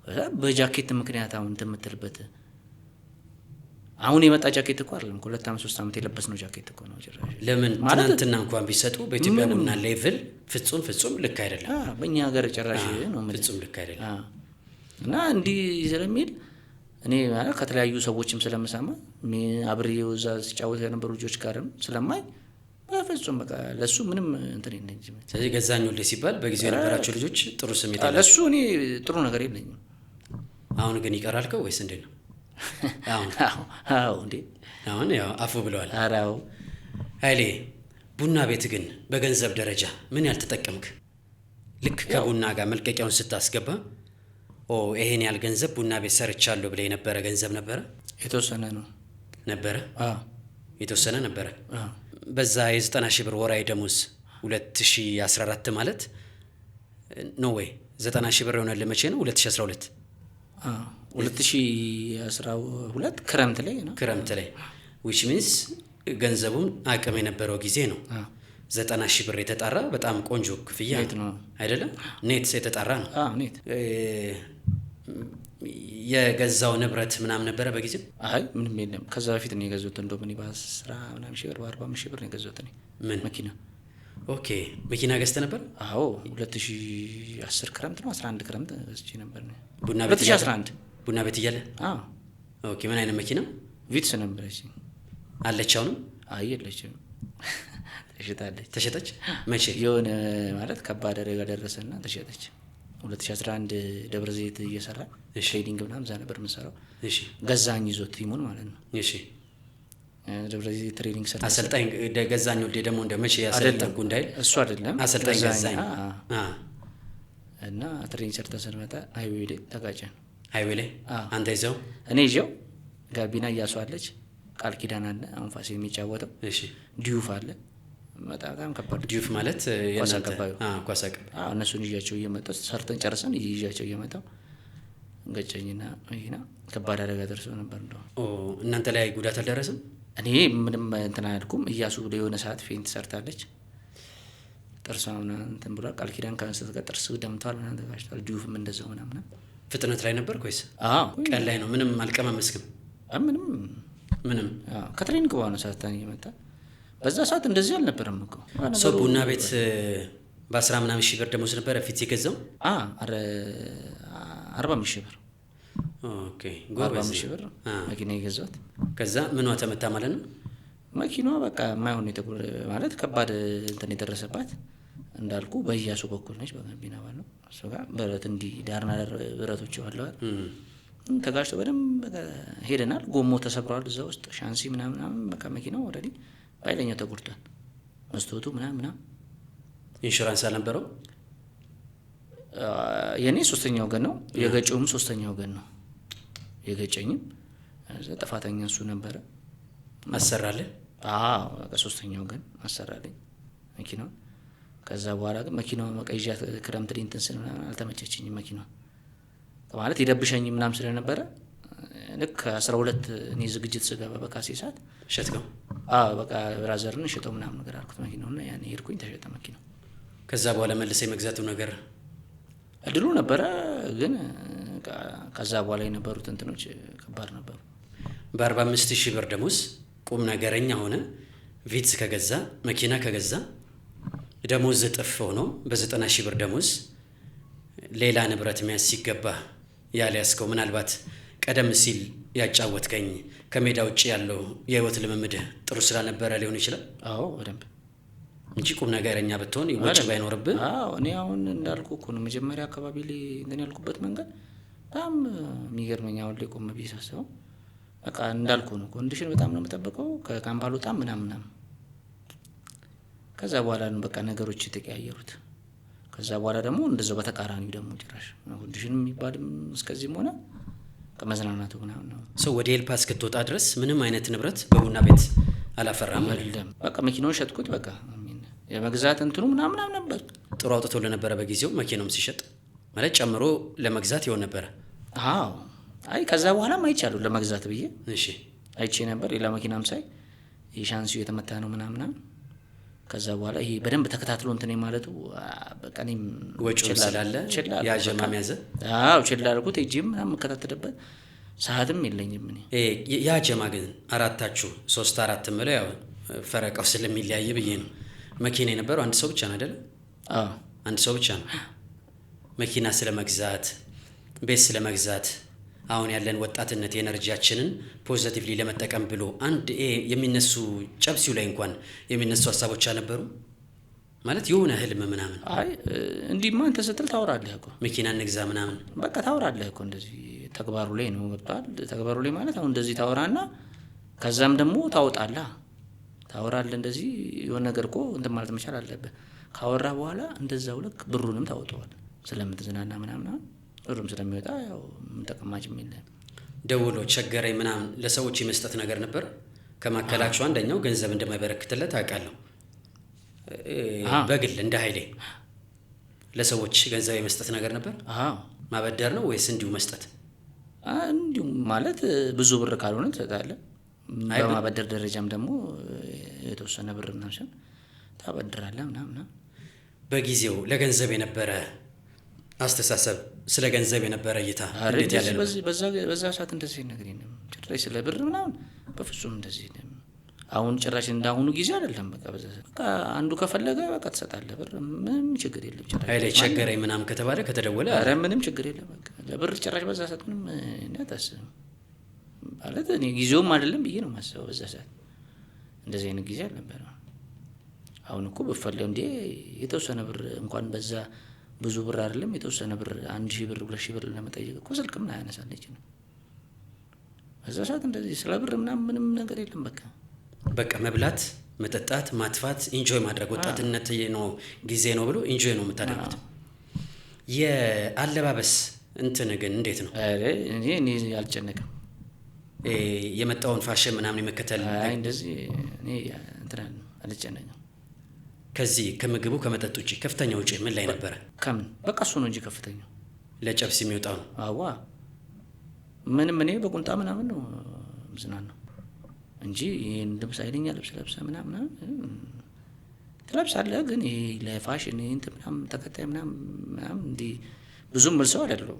ከዛ በጃኬት ምክንያት አሁን እንትን የምትልበት አሁን የመጣ ጃኬት እኮ አይደለም 2 ዓመት 3 ዓመት የለበስነው ጃኬት እኮ ነው ጭራሽ። ለምን ትናንትና እንኳን ቢሰጡ በኢትዮጵያ ቡና ሌቭል ፍጹም ልክ አይደለም። በእኛ ሀገር ጭራሽ ነው ፍጹም ልክ አይደለም። እና እንዲህ ስለሚል እኔ ማለት ከተለያዩ ሰዎችም ስለምሰማ አብሬው እዛ ሲጫወት የነበሩ ልጆች ጋርም ስለማይ በፍጹም በቃ ለሱ ምንም እንትን የለኝም። ስለዚህ ገዛኝ ወልዴ ሲባል በጊዜው የነበራቸው ልጆች ጥሩ ስሜት አላቸው። ለሱ እኔ ጥሩ ነገር የለኝም። አሁን ግን ይቀራልከው ወይስ እንዴት ነው? አዎ እንዴ አሁን ያው አፉ ብለዋል። አራው ኃይሌ ቡና ቤት ግን በገንዘብ ደረጃ ምን ያልተጠቀምክ? ልክ ከቡና ጋር መልቀቂያውን ስታስገባ ይሄን ያህል ገንዘብ ቡና ቤት ሰርቻለሁ ብለህ የነበረ ገንዘብ ነበረ? የተወሰነ ነው ነበረ? የተወሰነ ነበረ። በዛ የ90 ሺህ ብር ወራዊ ደሞዝ 2014 ማለት ነው ወይ? 90 ሺህ ብር የሆነልህ መቼ ነው? 2012 2012 ክረምት ላይ ነው። ክረምት ላይ which means ገንዘቡም አቅም የነበረው ጊዜ ነው። 90 ሺህ ብር የተጣራ በጣም ቆንጆ ክፍያ ነው አይደለም? ኔት የተጣራ ነው። ኔት የገዛው ንብረት ምናምን ነበረ በጊዜው? አይ ምንም የለም። ከዛ በፊት ነው የገዛሁት። እንደው ምን በ10 ምናምን ሺህ ብር 45 ሺህ ብር ነው የገዛሁት እኔ መኪና። ኦኬ መኪና ገዝተህ ነበር? አዎ 2010 ክረምት ነው 11 ክረምት ገዝቼ ነበር ነው። ቡና ቤት 2011 ቡና ቤት እያለ? አዎ ኦኬ ምን አይነት መኪና? ቪትስ ነበረች። አለች አሁንም? አይ የለችም ተሸጣለች። ተሸጠች? መቼ? የሆነ ማለት ከባድ አደጋ ደረሰና ተሸጠች። 2011 ደብረ ዘይት እየሰራ ትሬዲንግ ምናምን እዛ ነበር የምንሰራው። እሺ ገዛኝ ይዞት ቲሙን ማለት ነው። እሺ ደብረ ዘይት ትሬዲንግ ሰርታ አሰልጣኝ ገዛኝ ወልዴ ደግሞ መቼ ያሰልጠንኩ እንዳይል እሱ አይደለም አሰልጣኝ ገዛኝ እና ትሬኒንግ ሰርታ ስንመጣ ሃይዌይ ላይ ተጋጨን። ሃይዌይ ላይ አንተ ይዘው እኔ ይዤው ጋቢና እያሷለች ቃል ኪዳን አለ አሁን ፋሲል የሚጫወተው። እሺ ዲዩፍ አለ በጣም ከባድ ዲዩፍ ማለት የናንተ ኳስ አቀባዩ እነሱን ይዣቸው እየመጣሁ ሰርተን ጨርሰን ይዣቸው እየመጣሁ ገጨኝና ይሄና ከባድ አደጋ ደርሶ ነበር። እንደው እናንተ ላይ ጉዳት አልደረሰም? እኔ ምንም እንትን አላልኩም። እያሱ የሆነ ሰዓት ፌንት ሰርታለች። ጥርሷን እንትን ብሏል። ቃል ኪዳን ከመስጠት ጋር ጥርስ ደምቷል ምናምን ተጋጭቷል። ዲዩፍም እንደዛው ምናምን። ፍጥነት ላይ ነበር ወይስ? ቀን ላይ ነው? ምንም አልቀማመስክም? ምንም ከትሬኒንግ በኋላ ሰዓታን እየመጣ በዛ ሰዓት እንደዚህ አልነበረም እኮ ሰው ቡና ቤት በ10 ምናምን ሺህ ብር ደሞዝ ነበረ ፊት የገዛው 40 ሺህ ብር። ኦኬ ጎበዝ 40 ሺህ ብር መኪና የገዛሁት። ከዛ ምኗ ተመታ ማለት ነው? መኪናዋ በቃ የማይሆን የተጎረ ማለት ከባድ እንትን የደረሰባት እንዳልኩ በእያሱ በኩል ነች። በጋቢና ባለው እሱ ጋር ብረት እንዲህ ዳርና ዳር ብረቶች አለዋል ተጋጭቶ በደንብ ሄደናል። ጎሞ ተሰብሯል እዛ ውስጥ ሻንሲ ምናምን በቃ መኪናው ኦልሬዲ ባይለኛው ተጎድቷል። መስታወቱ ምናምን ኢንሹራንስ አልነበረው? የኔ 3ኛ ወገን ነው፣ የገጨውም 3ኛ ወገን ነው። የገጨኝም ጥፋተኛ እሱ ነበረ። አሰራለህ? አዎ በቃ 3ኛ ወገን አሰራለኝ መኪናው። ከዛ በኋላ ግን መኪናው መቀይዣት ክረምት ላይ እንትን ስለ አልተመቸችኝም። መኪናው ማለት ይደብሸኝ ምናምን ስለነበረ ልክ 12 እኔ ዝግጅት ስገባ በካሴ ሰዓት ሸጥከው? በቃ ብራዘርን ሸጠው ምናምን ነገር አልኩት መኪናውና ያኔ ሄድኩኝ ተሸጠ መኪናው። ከዛ በኋላ መልሰ የመግዛቱ ነገር እድሉ ነበረ፣ ግን ከዛ በኋላ የነበሩት እንትኖች ከባድ ነበሩ። በ45 ሺህ ብር ደሞዝ ቁም ነገረኛ ሆነ ቪትስ ከገዛ መኪና ከገዛ ደሞዝ እጥፍ ሆኖ በ90 ሺህ ብር ደሞዝ ሌላ ንብረት መያዝ ሲገባ ያልያዝከው ምናልባት ቀደም ሲል ያጫወትከኝ ከሜዳ ውጭ ያለው የህይወት ልምምድህ ጥሩ ስላልነበረ ሊሆን ይችላል? አዎ በደንብ እንጂ ቁም ነገረኛ ብትሆን ወጪ ባይኖርብህ። አዎ እኔ አሁን እንዳልኩ እኮ ነው መጀመሪያ አካባቢ ላይ እንትን ያልኩበት መንገድ በጣም የሚገርመኝ አሁን ላይ ቆም ብዬ ሳስበው በቃ እንዳልኩ ነው። ኮንዲሽን በጣም ነው የምጠብቀው ከካምፓል በጣም ምናምን ከዛ በኋላ ነው በቃ ነገሮች የተቀያየሩት። ከዛ በኋላ ደግሞ እንደዛው በተቃራኒው ደግሞ ጭራሽ ኮንዲሽን የሚባልም እስከዚህም ሆነ ከመዝናናቱ ምናምን ነው። ሰው ወደ ኤልፓ እስክትወጣ ድረስ ምንም አይነት ንብረት በቡና ቤት አላፈራም አይደለም። በቃ መኪናውን ሸጥኩት። በቃ የመግዛት እንትኑ ምናምን ነበር። ጥሩ አውጥቶ ለነበረ በጊዜው መኪናውም ሲሸጥ ማለት ጨምሮ ለመግዛት ይሆን ነበረ። አዎ አይ ከዛ በኋላም አይቻለሁ ለመግዛት ብዬ እሺ አይቼ ነበር። ሌላ መኪናም ሳይ የሻንሲው የተመታ ነው ምናምን። ከዛ በኋላ ይሄ በደንብ ተከታትሎ እንትን ማለቱ በቃ እኔም ወጪው ስላለ ያጀማም ያዘ። አዎ ችላ አልኩት። እጂም ምናምን መከታተልበት ሰዓትም የለኝም እኔ። ያጀማ ግን አራታችሁ 3-4 ምለው ያው ፈረቃው ስለሚለያይ ብዬ ነው። መኪና የነበረው አንድ ሰው ብቻ ነው አይደል? አዎ አንድ ሰው ብቻ ነው። መኪና ስለመግዛት ቤት ስለመግዛት አሁን ያለን ወጣትነት የኤነርጂያችንን ፖዚቲቭሊ ለመጠቀም ብሎ አንድ የሚነሱ ጨብሲው ላይ እንኳን የሚነሱ ሀሳቦች አልነበሩ ማለት የሆነ ህልም ምናምን። አይ እንዲህማ አንተ ስትል ታወራለህ እኮ መኪና እንግዛ ምናምን በቃ ታወራለህ እኮ እንደዚህ ተግባሩ ላይ ነው ገብቷል። ተግባሩ ላይ ማለት አሁን እንደዚህ ታወራና ከዛም ደግሞ ታወጣለህ ታወራለህ። እንደዚህ የሆነ ነገር እኮ እንትን ማለት መቻል አለብህ። ካወራ በኋላ እንደዛው ልክ ብሩንም ታወጣዋል ስለምትዝናና ምናምን ብሩም ስለሚወጣ ያው ተቀማጭም የለም። ደውሎ ቸገረኝ ምናምን ለሰዎች የመስጠት ነገር ነበር። ከማከላቸው አንደኛው ገንዘብ እንደማይበረክትለት አውቃለሁ። በግል እንደ ኃይሌ ለሰዎች ገንዘብ የመስጠት ነገር ነበር። ማበደር ነው ወይስ እንዲሁ መስጠት? እንዲሁ ማለት ብዙ ብር ካልሆነ ትሰጣለህ። በማበደር ደረጃም ደግሞ የተወሰነ ብር ምናምን ታበድራለህ ምናምን። በጊዜው ለገንዘብ የነበረ አስተሳሰብ ስለ ገንዘብ የነበረ እይታ እንዴት ያለ ነው? በዛ ሰዓት እንደዚህ ነገር የለም ጭራሽ ስለ ብር ምናምን በፍጹም እንደዚህ የለም። አሁን ጭራሽ እንዳሁኑ ጊዜ አይደለም። በቃ አንዱ ከፈለገ በቃ ትሰጣለህ ብር ምንም ችግር የለም። ጭራሽ ኃይሌ ቸገረኝ ምናምን ከተባለ ከተደወለ ኧረ ምንም ችግር የለም። በቃ ለብር ጭራሽ በዛ ሰዓት ምንም እንዳታስብ ማለት እኔ ጊዜውም አይደለም ብዬ ነው የማስበው። በዛ ሰዓት እንደዚህ አይነት ጊዜ አልነበረም። አሁን እኮ ብፈልግ እንዴ የተወሰነ ብር እንኳን በዛ ብዙ ብር አይደለም የተወሰነ ብር 1000 ብር 2000 ብር ለመጠየቅ እኮ ስልክ ምን ያነሳለች ነው። በዛ ሰዓት እንደዚህ ስለ ብር ምንም ነገር የለም። በቃ መብላት፣ መጠጣት፣ ማጥፋት፣ ኢንጆይ ማድረግ ወጣትነት ነው ጊዜ ነው ብሎ ኢንጆይ ነው የምታደርጉት። የአለባበስ እንትን ግን እንዴት ነው? እኔ አልጨነቅም። የመጣውን ፋሽን ምናምን የመከተል እንደዚህ እኔ እንትን አልጨነቅም። ከዚህ ከምግቡ ከመጠጥ ውጪ ከፍተኛ ውጪ ምን ላይ ነበረ? ከምን በቃ እሱ ነው እንጂ ከፍተኛው ለጨብስ የሚወጣው ነው። አዋ ምንም እኔ በቁንጣ ምናምን ነው ምዝናናው እንጂ ይሄን ልብስ አይለኛ ልብስ ለብሰ ምናምን ትለብሳለህ። ግን ይሄ ለፋሽን እንትን ምናምን ተከታይ ምናምን እንዲህ ብዙም መልሰው አይደለም።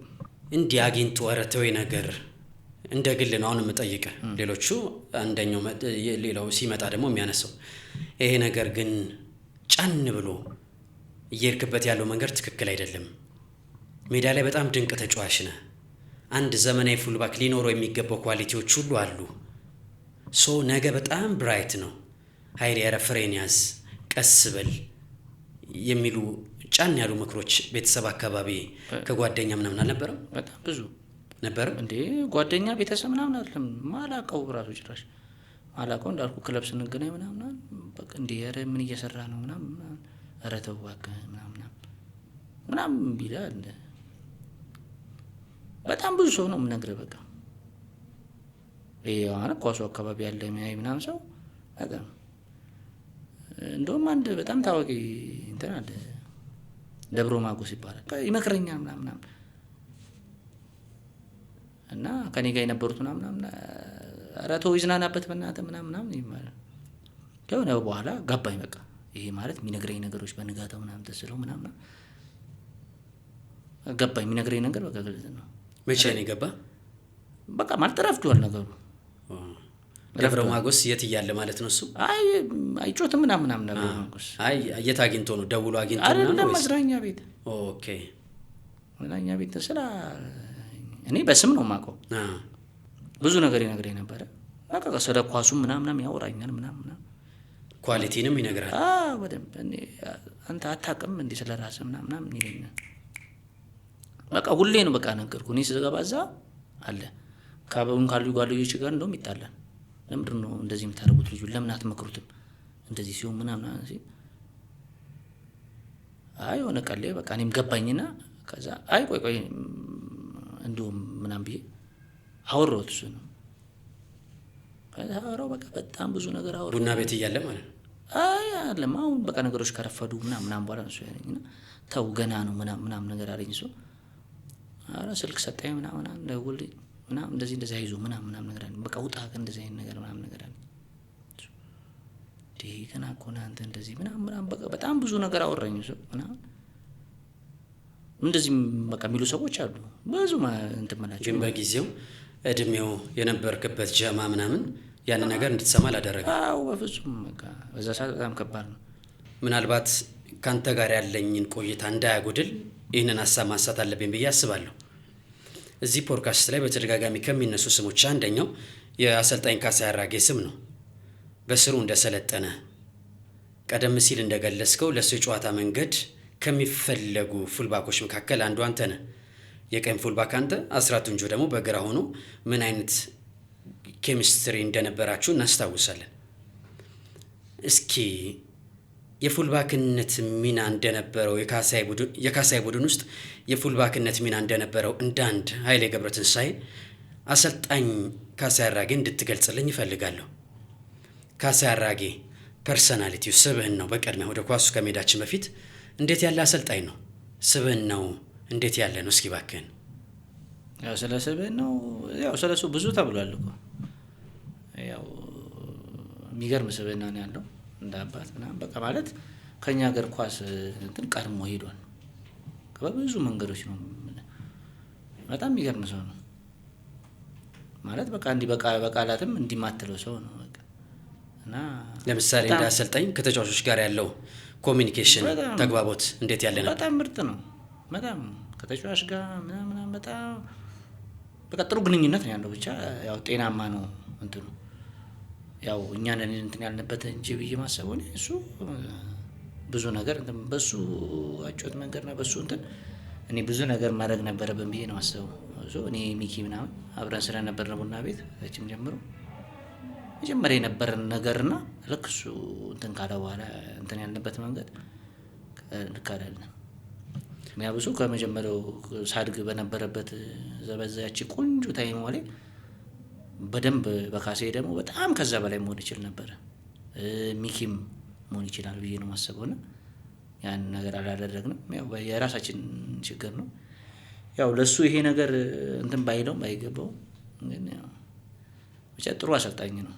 እንዲህ አግኝቶ ወረተው ነገር እንደ ግል ነው አሁን የምጠይቅህ። ሌሎቹ አንደኛው ሌላው ሲመጣ ደግሞ የሚያነሳው ይሄ ነገር ግን ጫን ብሎ እየሄድክበት ያለው መንገድ ትክክል አይደለም። ሜዳ ላይ በጣም ድንቅ ተጫዋች ነህ። አንድ ዘመናዊ ፉልባክ ሊኖረው የሚገባው ኳሊቲዎች ሁሉ አሉ። ነገ በጣም ብራይት ነው። ኃይሌ ኧረ ፍሬን ያዝ፣ ቀስ በል የሚሉ ጫን ያሉ ምክሮች ቤተሰብ አካባቢ ከጓደኛ ምናምን አልነበረም? በጣም ብዙ ነበር እንዴ ጓደኛ ቤተሰብ ምናምን አይደለም ማላቀው ራሱ ጭራሽ ማላቀው እንዳልኩ ክለብ ስንገናኝ ምናምን በቃ እንዴ ኧረ ምን እየሰራ ነው ምናምን ኧረ ተው እባክህ ምናምን ቢላል በጣም ብዙ ሰው ነው የምነግርህ። በቃ ይሄ ኳሱ አካባቢ ያለ የሚያይ ምናምን ሰው በጣም እንደውም አንድ በጣም ታዋቂ እንትን አለ ደብሮ ማጎስ ይባላል። ይመክረኛል ምናምን እና ከኔ ጋር የነበሩት ምናምን ኧረ ተው ይዝናናበት በእናትህ ምናምን ይባላል። ከሆነ በኋላ ገባኝ። በቃ ይሄ ማለት የሚነግረኝ ነገሮች በንጋታው ምናምን ተስለው ምናምን ገባኝ። የሚነግረኝ ነገር በቃ ግልጽ ነው። መቼ ነው የገባ? በቃ ማለት ረፍዷል ነገሩ። ደብረ ማጎስ የት እያለ ማለት ነው እሱ? አይጮትም ምናምን ደብረ ማጎስ። የት አግኝቶ ነው? ደውሎ አግኝቶ ነው አይደለም? መዝናኛ ቤት። ኦኬ መዝናኛ ቤት ስላ እኔ በስም ነው የማውቀው። ብዙ ነገር ይነግረኝ ነበረ። በቃ ስለ ኳሱ ምናምን ያወራኛል ምናምን ኳሊቲንም ይነግራል። በደንብ አንተ አታውቅም እንዴ ስለራስህ ምናምን ይለኛል። በቃ ሁሌ ነው በቃ ነገርኩ። እኔ ስገባ እዛ አለ ካበውን ካሉ ጓደኞች ጋር እንደውም ይጣላል። ለምንድን ነው እንደዚህ የምታደርጉት? ልጁ ለምን አትመክሩትም? እንደዚህ ሲሆን ምናምን ሲል ሆነ ቀሌ በቃ እኔም ገባኝና ከዛ ቆይ እንደውም ምናምን ብዬ አወራሁት። እሱ ነው ከዛ አወራሁ። በቃ በጣም ብዙ ነገር አወራሁ። ቡና ቤት እያለ ማለት ነው። አለም አሁን በቃ ነገሮች ከረፈዱ ምናምን በኋላ እሱ ያለኝና ተው ገና ነው ምናምን ነገር አለኝ። እሱ ስልክ ሰጠኝ ምናምን ደውልልኝ ምናምን እንደዚህ አይዞህ ምናምን ነገር አለኝ። በቃ ውጣ እንደዚህ አይነት ነገር ምናምን ነገር አለኝ። ገና እኮ ነህ አንተ እንደዚህ ምናምን በቃ በጣም ብዙ ነገር አወራኝ። እሱ ምናምን እንደዚህ በቃ የሚሉ ሰዎች አሉ ብዙ እንትን መላቸው። ግን በጊዜው እድሜው የነበርክበት ጀማ ምናምን ያንን ነገር እንድትሰማ አላደረገም? በፍጹም በቃ በዛ ሰዓት በጣም ከባድ ነው። ምናልባት ካንተ ጋር ያለኝን ቆይታ እንዳያጎድል ይህንን ሀሳብ ማንሳት አለብኝ ብዬ አስባለሁ። እዚህ ፖድካስት ላይ በተደጋጋሚ ከሚነሱ ስሞች አንደኛው የአሰልጣኝ ካሳዬ አራጌ ስም ነው። በስሩ እንደሰለጠነ ቀደም ሲል እንደገለጽከው ለሱ የጨዋታ መንገድ ከሚፈለጉ ፉልባኮች መካከል አንዱ አንተ ነህ። የቀኝ ፉልባክ አንተ፣ አስራት ቱንጆ ደግሞ በግራ ሆኖ ምን አይነት ኬሚስትሪ እንደነበራችሁ እናስታውሳለን። እስኪ የፉልባክነት ሚና እንደነበረው የካሳዬ ቡድን ውስጥ የፉልባክነት ሚና እንደነበረው እንደ አንድ ኃይሌ ገብረትንሳኤ አሰልጣኝ ካሳዬ አራጌ እንድትገልጽልኝ ይፈልጋለሁ። ካሳዬ አራጌ ፐርሰናሊቲው ስብዕናው በቅድሚያ ወደ ኳሱ ከመሄዳችን በፊት እንዴት ያለ አሰልጣኝ ነው? ስብዕናው እንዴት ያለ ነው? እስኪ እባክህን። ስለ ስብዕናው ስለሱ ብዙ ተብሏል እኮ። የሚገርም ስብዕና ነው ያለው እንደ አባት ምናምን በቃ ማለት ከኛ ሀገር ኳስ እንትን ቀድሞ ሄዷል በብዙ መንገዶች ነው። በጣም የሚገርም ሰው ነው ማለት በቃ እንዲህ በቃላትም እንዲማትለው ሰው ነው በቃ። እና ለምሳሌ እንደ አሰልጣኝ ከተጫዋቾች ጋር ያለው ኮሚኒኬሽን ተግባቦት እንዴት ያለ ነው? በጣም ምርጥ ነው። በጣም ከተጫዋች ጋር ምናምን በጣም በቃ ጥሩ ግንኙነት ነው ያለው። ብቻ ጤናማ ነው እንትኑ እኛ ነን እንትን ያልንበት እንጂ ብዬ ማሰበው እሱ ብዙ ነገር እንትን በሱ አጮት መንገድ ነው በሱ እንትን እኔ ብዙ ነገር ማድረግ ነበረብን ብዬ ነው ማሰበው። እኔ ሚኪ ምናምን አብረን ስለነበርን ቡና ቤት እችም ጀምሮ መጀመሪያ የነበረን ነገርና ልክ እሱ እንትን ካለ በኋላ እንትን ያልንበት መንገድ ልክ አይደለም። የሚያብሱ ከመጀመሪያው ሳድግ በነበረበት ዘበዛያች ቆንጆ ታይም ላይ በደንብ በካሳዬ ደግሞ በጣም ከዛ በላይ መሆን ይችል ነበር። ሚኪም መሆን ይችላል ብዬ ነው ማሰበውና ያን ነገር አላደረግንም። የራሳችን ችግር ነው። ለሱ ይሄ ነገር እንትን ባይለው ባይገባው ግን ብቻ ጥሩ አሰልጣኝ ነው።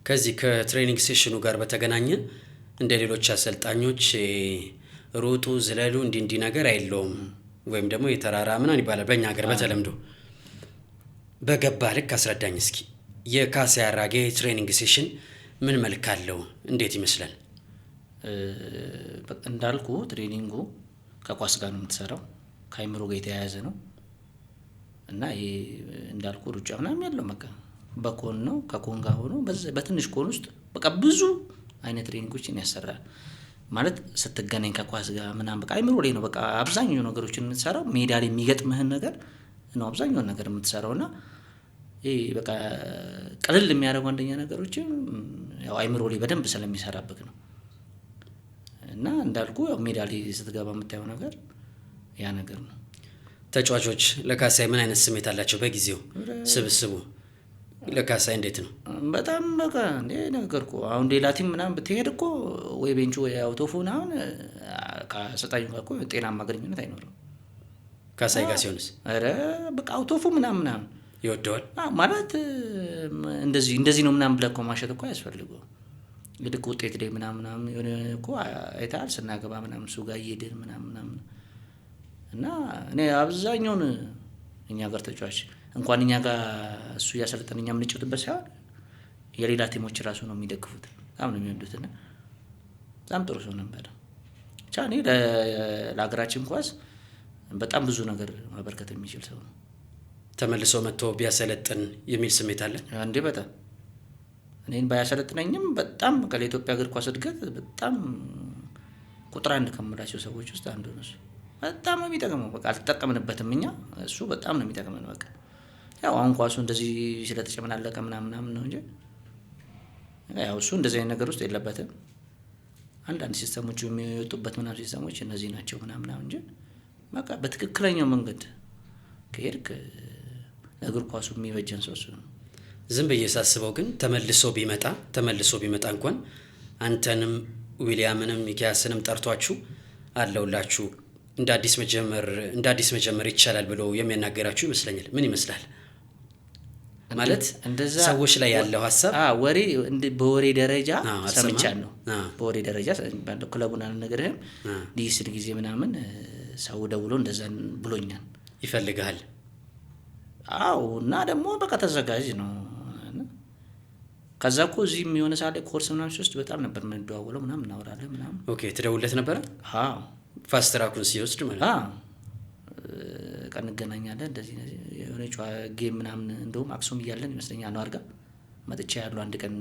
ከዚህ ከትሬኒንግ ሴሽኑ ጋር በተገናኘ እንደ ሌሎች አሰልጣኞች ሩጡ ዝለሉ እንዲህ ነገር አይለውም ወይም ደግሞ የተራራ ምናምን ይባላል በእኛ ሀገር በተለምዶ። በገባ ልክ አስረዳኝ እስኪ። የካሳዬ አራጌ ትሬኒንግ ሴሽን ምን መልክ አለው? እንዴት ይመስላል? እንዳልኩ ትሬኒንጉ ከኳስ ጋር ነው የምትሰራው፣ ከአይምሮ ጋር የተያያዘ ነው እና ይሄ እንዳልኩ ሩጫ ምናምን ያለው በቃ በኮን ነው። ከኮን ጋር ሆኖ በትንሽ ኮን ውስጥ በቃ ብዙ አይነት ትሬኒንጎችን ያሰራል ማለት ስትገናኝ ከኳስ ጋር ምናምን በቃ አይምሮ ላይ ነው በቃ አብዛኛው ነገሮችን የምትሰራው። ሜዳ ላይ የሚገጥምህን ነገር ነው አብዛኛውን ነገር የምትሰራውና ይሄ በቃ ቀለል የሚያደርጉ አንደኛ ነገሮችን አይምሮ ላይ በደንብ ስለሚሰራብክ ነው። እና እንዳልኩ ሜዳ ላይ ስትገባ የምታየው ነገር ያ ነገር ነው። ተጫዋቾች ለካሳዬ ምን አይነት ስሜት አላቸው በጊዜው? ስብስቡ ለካሳዬ እንዴት ነው? በጣም በቃ እንዴ ነገርኩ። አሁን ሌላ ቲም ምናምን ብትሄድ እኮ ወይ ቤንቹ ወይ አውቶፎን አሁን ከአሰልጣኙ ጋር እኮ ጤናማ ግንኙነት አይኖርም። ካሳዬ ጋር ሲሆንስ? ኧረ በቃ አውቶፎ ምናምን ይወደዋል ማለት እንደዚህ ነው ምናምን ብለህ እኮ ማሸት እኮ አያስፈልገው። እንግዲህ ውጤት ላይ ምናምን የሆነ እኮ አይተሃል ስናገባ ምናምን እሱ ጋር እየሄድን ምናምን እና እኔ አብዛኛውን እኛ ጋር ተጫዋች እንኳን እኛ ጋር እሱ እያሰለጠን እኛ የምንጫወትበት ሳይሆን የሌላ ቲሞች ራሱ ነው የሚደግፉት። በጣም ነው የሚወዱትና በጣም ጥሩ ሰው ነበር። ብቻ እኔ ለሀገራችን ኳስ በጣም ብዙ ነገር ማበርከት የሚችል ሰው ነው። ተመልሶ መጥቶ ቢያሰለጥን የሚል ስሜት አለ እንዴ? በጣም እኔን ባያሰለጥነኝም በጣም ለኢትዮጵያ እግር ኳስ እድገት በጣም ቁጥር አንድ ከምላቸው ሰዎች ውስጥ አንዱ ነው። በጣም ነው የሚጠቅመው። በቃ አልተጠቀምንበትም እኛ፣ እሱ በጣም ነው የሚጠቅመን። በቃ ያው አሁን ኳሱ እንደዚህ ስለተጨመላለቀ ምናምን ነው እንጂ ያው እሱ እንደዚህ አይነት ነገር ውስጥ የለበትም። አንዳንድ ሲስተሞች የሚወጡበት ምናምን ሲስተሞች እነዚህ ናቸው ምናምን እንጂ በቃ በትክክለኛው መንገድ ከሄድክ ለእግር ኳሱ የሚበጀን ሰው እሱ ነው። ዝም ብዬ ሳስበው ግን ተመልሶ ቢመጣ እንኳን አንተንም ዊሊያምንም ሚኪያስንም ጠርቷችሁ አለውላችሁ እንደ አዲስ መጀመር ይቻላል ብሎ የሚያናገራችሁ ይመስለኛል። ምን ይመስላል ማለት እንደዛ ሰዎች ላይ ያለው ሐሳብ? ወሬ በወሬ ደረጃ ሰምቻለሁ። በወሬ ደረጃ ባለው ክለቡን አልነገርህም ዲስል ጊዜ ምናምን ሰው ደውሎ እንደዛ ብሎኛል። ይፈልጋል። አዎ እና ደግሞ በቃ ተዘጋጅ ነው። ከዛ እኮ እዚህም የሆነ ሳለ ኮርስ ምናምን ሲወስድ በጣም ነበር የምንደዋወለው ምናምን እናወራለን ምናምን። ኦኬ ትደውልለት ነበር? አዎ ፋስት ትራኩን ሲወስድ ማለት ነው። ቀን እንገናኛለን እንደዚህ የሆነ ጌም ምናምን እንደውም አክሱም እያለን ይመስለኛል ነው አርጋ መጥቻ ያለው አንድ ቀን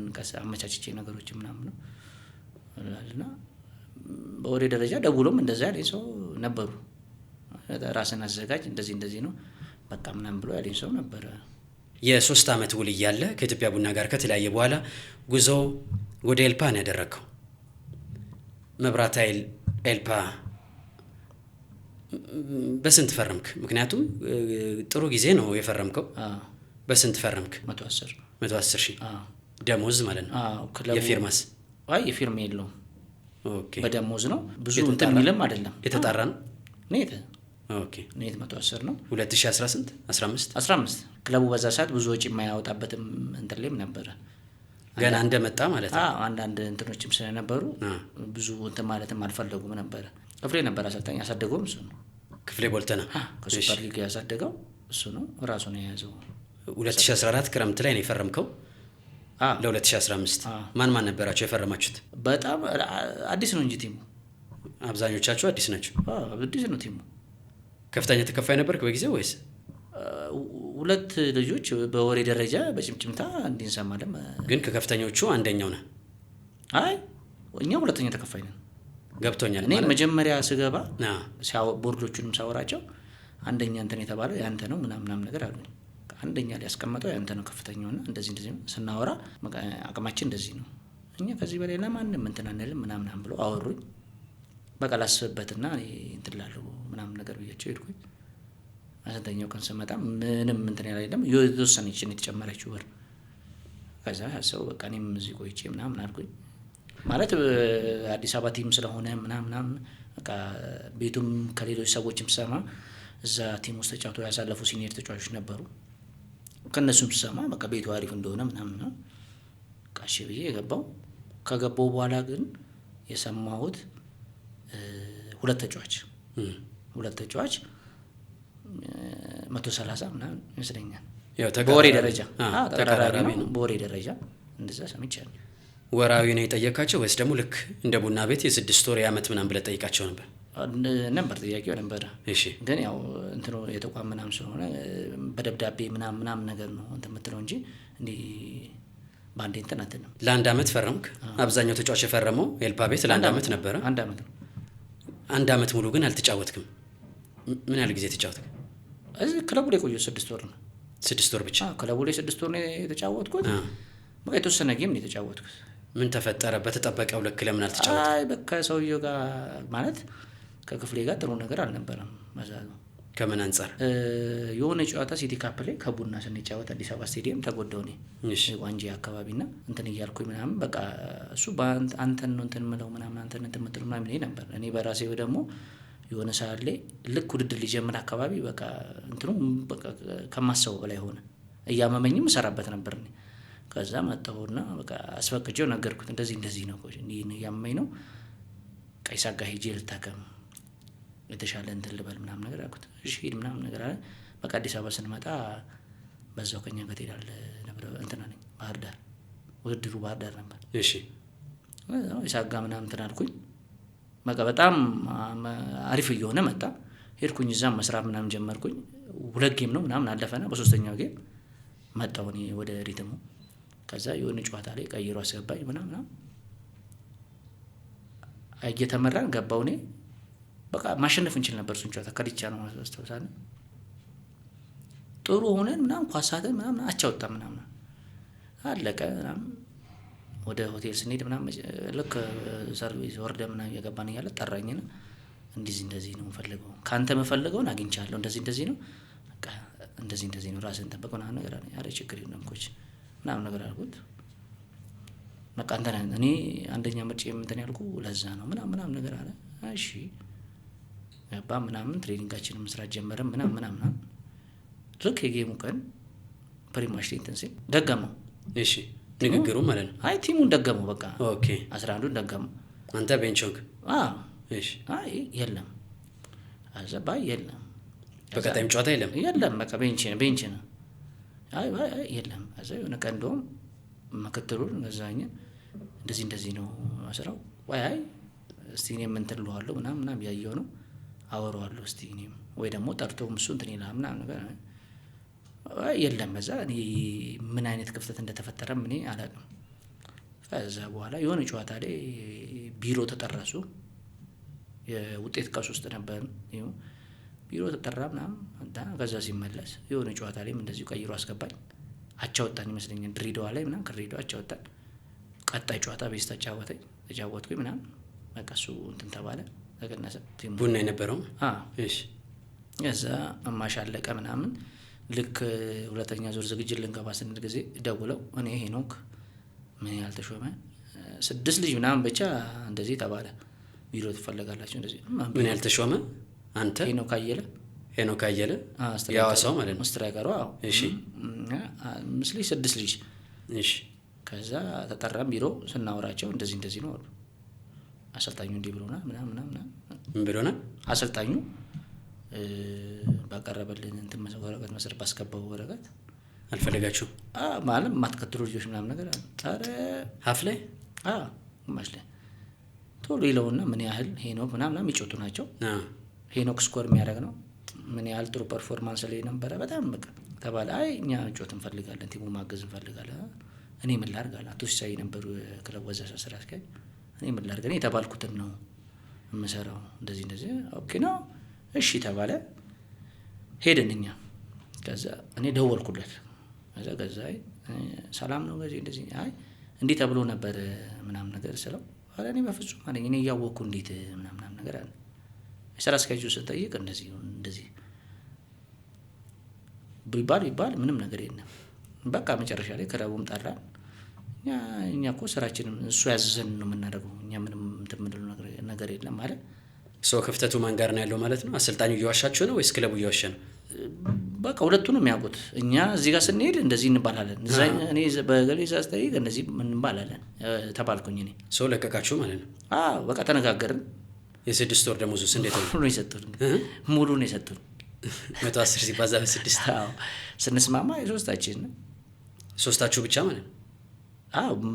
አመቻችቼ ነገሮች ምናምን ነው እና በወሬ ደረጃ ደውሎም እንደዛ ያለኝ ሰው ነበሩ። ራስን አዘጋጅ እንደዚህ ነው በቃ ምናምን ብሎ ያለኝ ሰው ነበረ። የ3 ዓመት ውል እያለ ከኢትዮጵያ ቡና ጋር ከተለያየ በኋላ ጉዞ ወደ ኤልፓ ነው ያደረገው። መብራት ኃይል ኤልፓ በስንት ፈረምክ? ምክንያቱም ጥሩ ጊዜ ነው የፈረምከው። በስንት ፈረምክ? 110 ሺህ ደሞዝ ማለት ነው። የፊርማስ? የፊርማ የለውም። ኦኬ በደሞዝ ነው። ብዙ እንትን የሚልም አይደለም። የተጣራ ነው። ኔት ኦኬ ኔት 110 ነው። 2018 15 ክለቡ በዛ ሰዓት ብዙ ወጪ የማያወጣበትም እንትን ላይም ነበረ ገና እንደመጣ ማለት ነው። አንዳንድ እንትኖችም ስለነበሩ ብዙ እንትን ማለትም አልፈለጉም ነበረ። ክፍሌ ነበር አሰልጣኝ ያሳደገው እሱ ነው። ክፍሌ ቦልተና ከሱፐር ሊግ ያሳደገው እሱ ነው። ራሱ ነው የያዘው። 2014 ክረምት ላይ ነው የፈረምከው። ለ2015 ማን ነበራቸው የፈረማችሁት? በጣም አዲስ ነው እንጂ ቲሙ አብዛኞቻችሁ አዲስ ናቸው። አዲስ ነው ቲሙ። ከፍተኛ ተከፋይ ነበርክ በጊዜው ወይስ? 2 ልጆች በወሬ ደረጃ በጭምጭምታ እንዲንሰማለም። ግን ከከፍተኞቹ አንደኛው ነህ? አይ እኛ 2ኛ ተከፋይ ነን። ገብቶኛል። እኔ መጀመሪያ ስገባ ቦርዶቹንም ሳወራቸው አንደኛ እንትን የተባለው ያንተ ነው ምናምን ነገር አሉኝ። አንደኛ ላይ ያስቀመጠው ያንተ ነው ከፍተኛውና እንደዚህ ስናወራ አቅማችን እንደዚህ ነው እኛ ከዚህ በላይ ለማንም እንትን አንልም ምናምን ብሎ አወሩኝ። በቃ ላስብበትና እንትን እላለሁ ምናምን ነገር ብያቸው ሄድኩኝ። አሰልጣኛው ቀን ስመጣ ምንም እንትን ያለ አይደለም የተወሰነች የተጨመረችው ብር። ከዛ ሰው በቃ እኔም እዚህ ቆይቼ ምናምን አልኩኝ። ማለት አዲስ አበባ ቲም ስለሆነ ምናምን በቃ ቤቱም ከሌሎች ሰዎችም ሰማ እዛ ቲም ውስጥ ተጫውቶ ያሳለፉ ሲኒየር ተጫዋቾች ነበሩ። ከነሱም ሰማ በቃ ቤቱ አሪፍ እንደሆነ ምናምን ነው ቃሽ ብዬ የገባው። ከገባው በኋላ ግን የሰማሁት 2 ተጫዋች 130 ምናምን ይመስለኛል። በወሬ ደረጃ ተቀራራቢ ነው። በወሬ ደረጃ እንደዛ ሰምቻለሁ። ወራዊ ነው የጠየቃቸው ወይስ ደግሞ ልክ እንደ ቡና ቤት የ6 ወር የዓመት ምናምን ብለህ ጠይቃቸው ነበር? ነበር ጥያቄው ነበረ። እሺ ግን ያው እንትኑ የተቋም ምናምን ስለሆነ በደብዳቤ ምናምን ነገር ነው እንትን የምትለው እንጂ እንዲህ በአንዴ እንትን አትልም። ለ1 ዓመት ፈረምክ። አብዛኛው ተጫዋች የፈረመው ኤልፓ ቤት ለ1 ዓመት ነበረ። 1 ዓመት ነው። 1 ዓመት ሙሉ ግን አልተጫወትክም። ምን ያህል ጊዜ ተጫወትክ? እዚህ ክለቡ ላይ ቆየሁ 6 ወር ነው። 6 ወር ብቻ? ክለቡ ላይ 6 ወር ነው የተጫወትኩት። በቃ የተወሰነ ጌም ነው የተጫወትኩት። ምን ተፈጠረ? በተጠበቀው ልክ ለምን አልተጫወትክም? አይ በቃ ሰውየው ጋር ማለት ከክፍሌ ጋር ጥሩ ነገር አልነበረም። መዛሉ ከምን አንፃር? የሆነ ጨዋታ ሲቲ ካፕ ላይ ከቡና ስንጫወት አዲስ አበባ ስቴዲየም ተጎዳው ነኝ። ዋንጂ አካባቢና እንትን እያልኩኝ ምናምን በቃ እሱ አንተን ነው እንትን ምለው ምናምን አንተን እንትን ምትል ምናምን ይሄ ነበር። እኔ በራሴ ደግሞ የሆነ ሰዓት ላይ ልክ ውድድር ሊጀምር አካባቢ በቃ እንትኑ በቃ ከማሰበው በላይ ሆነ። እያመመኝም እሰራበት ነበር እኔ። ከዛ መጣሁና በቃ አስፈቅጄው ነገርኩት። እንደዚህ ነው እንዲህ እያመመኝ ነው ቀይሳጋ ሂጄ ልታከም የተሻለ እንትን ልበል ምናምን ነገር አልኩት። እሺ ሂድ ምናምን ነገር አለ። በቃ አዲስ አበባ ስንመጣ በዛው ከኛ ጋር ትሄዳለህ ነበር እንትና ነኝ ባህር ዳር ውድድሩ ባህር ዳር ነበር። እሺ ይሳጋ ምናምን እንትን አልኩኝ። በቃ በጣም አሪፍ እየሆነ መጣ። ሄድኩኝ እዛም መስራት ምናምን ጀመርኩኝ። 2 ጌም ነው ምናምን አለፈና በ3ኛው ጌም መጣሁ እኔ ወደ ሪትሙ። ከዛ የሆነ ጨዋታ ላይ ቀይሮ አስገባኝ ምናምን እየተመራን ገባው። እኔ በቃ ማሸነፍ እንችል ነበር እሱን ጨዋታ ከዲቻ ነው አስተውሳለሁ። ጥሩ ሆነን ምናምን ኳሳተን ምናምን አቻወጣ ምናምን አለቀ ምናምን። ወደ ሆቴል ስንሄድ ምናምን ልክ ሰርቪስ ወርደ ምናምን እየገባን እያለ ጠራኝና እንደዚህ ነው የምፈልገው፣ ካንተ የምፈልገውን አግኝቻለሁ፣ እንደዚህ ነው በቃ እንደዚህ ነው፣ ራስህን ጠብቅ ምናምን ነገር አለ። ያለ ችግር የለም ኮች ምናምን ነገር አልኩት። በቃ እኔ አንደኛ ምርጫ እንትን ያልኩ ለዛ ነው ምናምን ነገር አለ። እሺ ገባ ምናምን ትሬኒንጋችንን መስራት ጀመረን ምናምን። ልክ የጌሙ ቀን ፕሪማሽ እንትን ሲል ደገመው። እሺ ንግግሩ ማለት ነው። አይ ቲሙን ደገመው በቃ ኦኬ 11ን ደገመው። አንተ ቤንቾክ እሺ አይ የለም አዘባ የለም በቀጣይም ጨዋታ የለም በቃ ቤንች ነው። አይ የለም አዘ የሆነ ቀን እንደውም መከተሉን ገዛኝ እንደዚህ ነው አስራው አይ እስቲ እኔም እንትን ልዋለሁ ምናምን ያየው ነው አወራዋለሁ እስቲ እኔም ወይ ደግሞ ጠርቶም እሱ እንትን ይላል ምናምን ነገር የለም። ከዛ እኔ ምን አይነት ክፍተት እንደተፈጠረ እኔ አላውቅም። ከዛ በኋላ የሆነ ጨዋታ ላይ ቢሮ ተጠራሱ። የውጤት ቀስ ውስጥ ነበር ቢሮ ተጠራ ምናምን አንተ ከዛ ሲመለስ የሆነ ጨዋታ ላይም እንደዚሁ ቀይሮ አስገባኝ። አቻወጣን ይመስለኛል ድሬዳዋ ላይ ምናምን ከድሬዳዋ አቻወጣን። ቀጣይ ጨዋታ ቤስታ ተጫወትኩኝ ምናምን በቃ እሱ እንትን ተባለ ተቀነሰ። ቡና የነበረው እሺ ከዛ አማሽ አለቀ ምናምን። ልክ ሁለተኛ ዙር ዝግጅት ልንገባ ስንል ጊዜ ደውለው እኔ ሄኖክ ምን ያልተሾመ 6 ልጅ ምናምን ብቻ እንደዚህ ተባለ፣ ቢሮ ትፈልጋላችሁ እንደዚህ። ምን ያልተሾመ አንተ ሄኖክ አየለ ያዋሳው ማለት ነው ስትራይከሩ። እሺ ምስሊ 6 ልጅ እሺ። ከዛ ተጠራም ቢሮ ስናወራቸው እንደዚህ ነው አሉ። አሰልጣኙ እንዲህ ብሎና ምናምን ምን ብሎና አሰልጣኙ ባቀረበልን እንትን ወረቀት መሰረት ባስገባው ወረቀት አልፈለጋችሁ ማለት ማትከተሉ ልጆች ምናምን ነገር አረ ሀፍ ላይ ማሽ ላይ ቶሎ ይለውና ምን ያህል ሄኖክ ምናምን የሚጮቱ ናቸው። ሄኖክ ስኮር የሚያደርግ ነው ምን ያህል ጥሩ ፐርፎርማንስ ላይ ነበር በጣም በቃ ተባለ። አይ እኛ ጮት እንፈልጋለን፣ ቲሙ ማገዝ እንፈልጋለን። እኔ ምን ላድርግ አለ። አቶ ሲሳይ ነበሩ ክለብ ወዘሰ ስራ አስኪያጅ። እኔ ምን ላድርግ እኔ የተባልኩትን ነው የምሰራው እንደዚህ ኦኬ ነው እሺ ተባለ። ሄደን እኛ ከዛ እኔ ደወልኩለት። ከዛ ሰላም ነው እንደዚህ አይ እንዴት ተብሎ ነበር ምናምን ነገር ስለው አረ እኔ በፍጹም አለኝ እኔ ያወቅኩ እንዴት ምናምን ነገር አለ። ስራ አስኪያጁ ስጠይቅ እንደዚህ ቢባል ምንም ነገር የለም። በቃ መጨረሻ ላይ ክለቡም ጠራን። እኛ እኮ ስራችንን እሱ ያዘዘን ነው የምናደርገው፣ እኛ ምንም እንትን የምንለው ነገር የለም ማለት ሰው። ክፍተቱ ማን ጋር ነው ያለው ማለት ነው? አሰልጣኙ እየዋሻችሁ ነው ወይስ ክለቡ እየዋሻ ነው? በቃ ሁለቱንም የሚያውቁት። እኛ እዚህ ጋር ስንሄድ እንደዚህ እንባላለን፣ እኔ በገሌ ሳስጠይቅ እንደዚህ እንባላለን ተባልኩኝ። እኔ ሰው ለቀቃችሁ ማለት ነው? በቃ ተነጋገርን። የ6 ወር ደሞዙስ እንዴት ነው? ሙሉ ነው የሰጡን 110 ሲባዛ በ6 ስንስማማ ሶስታችሁ ብቻ ማለት ነው?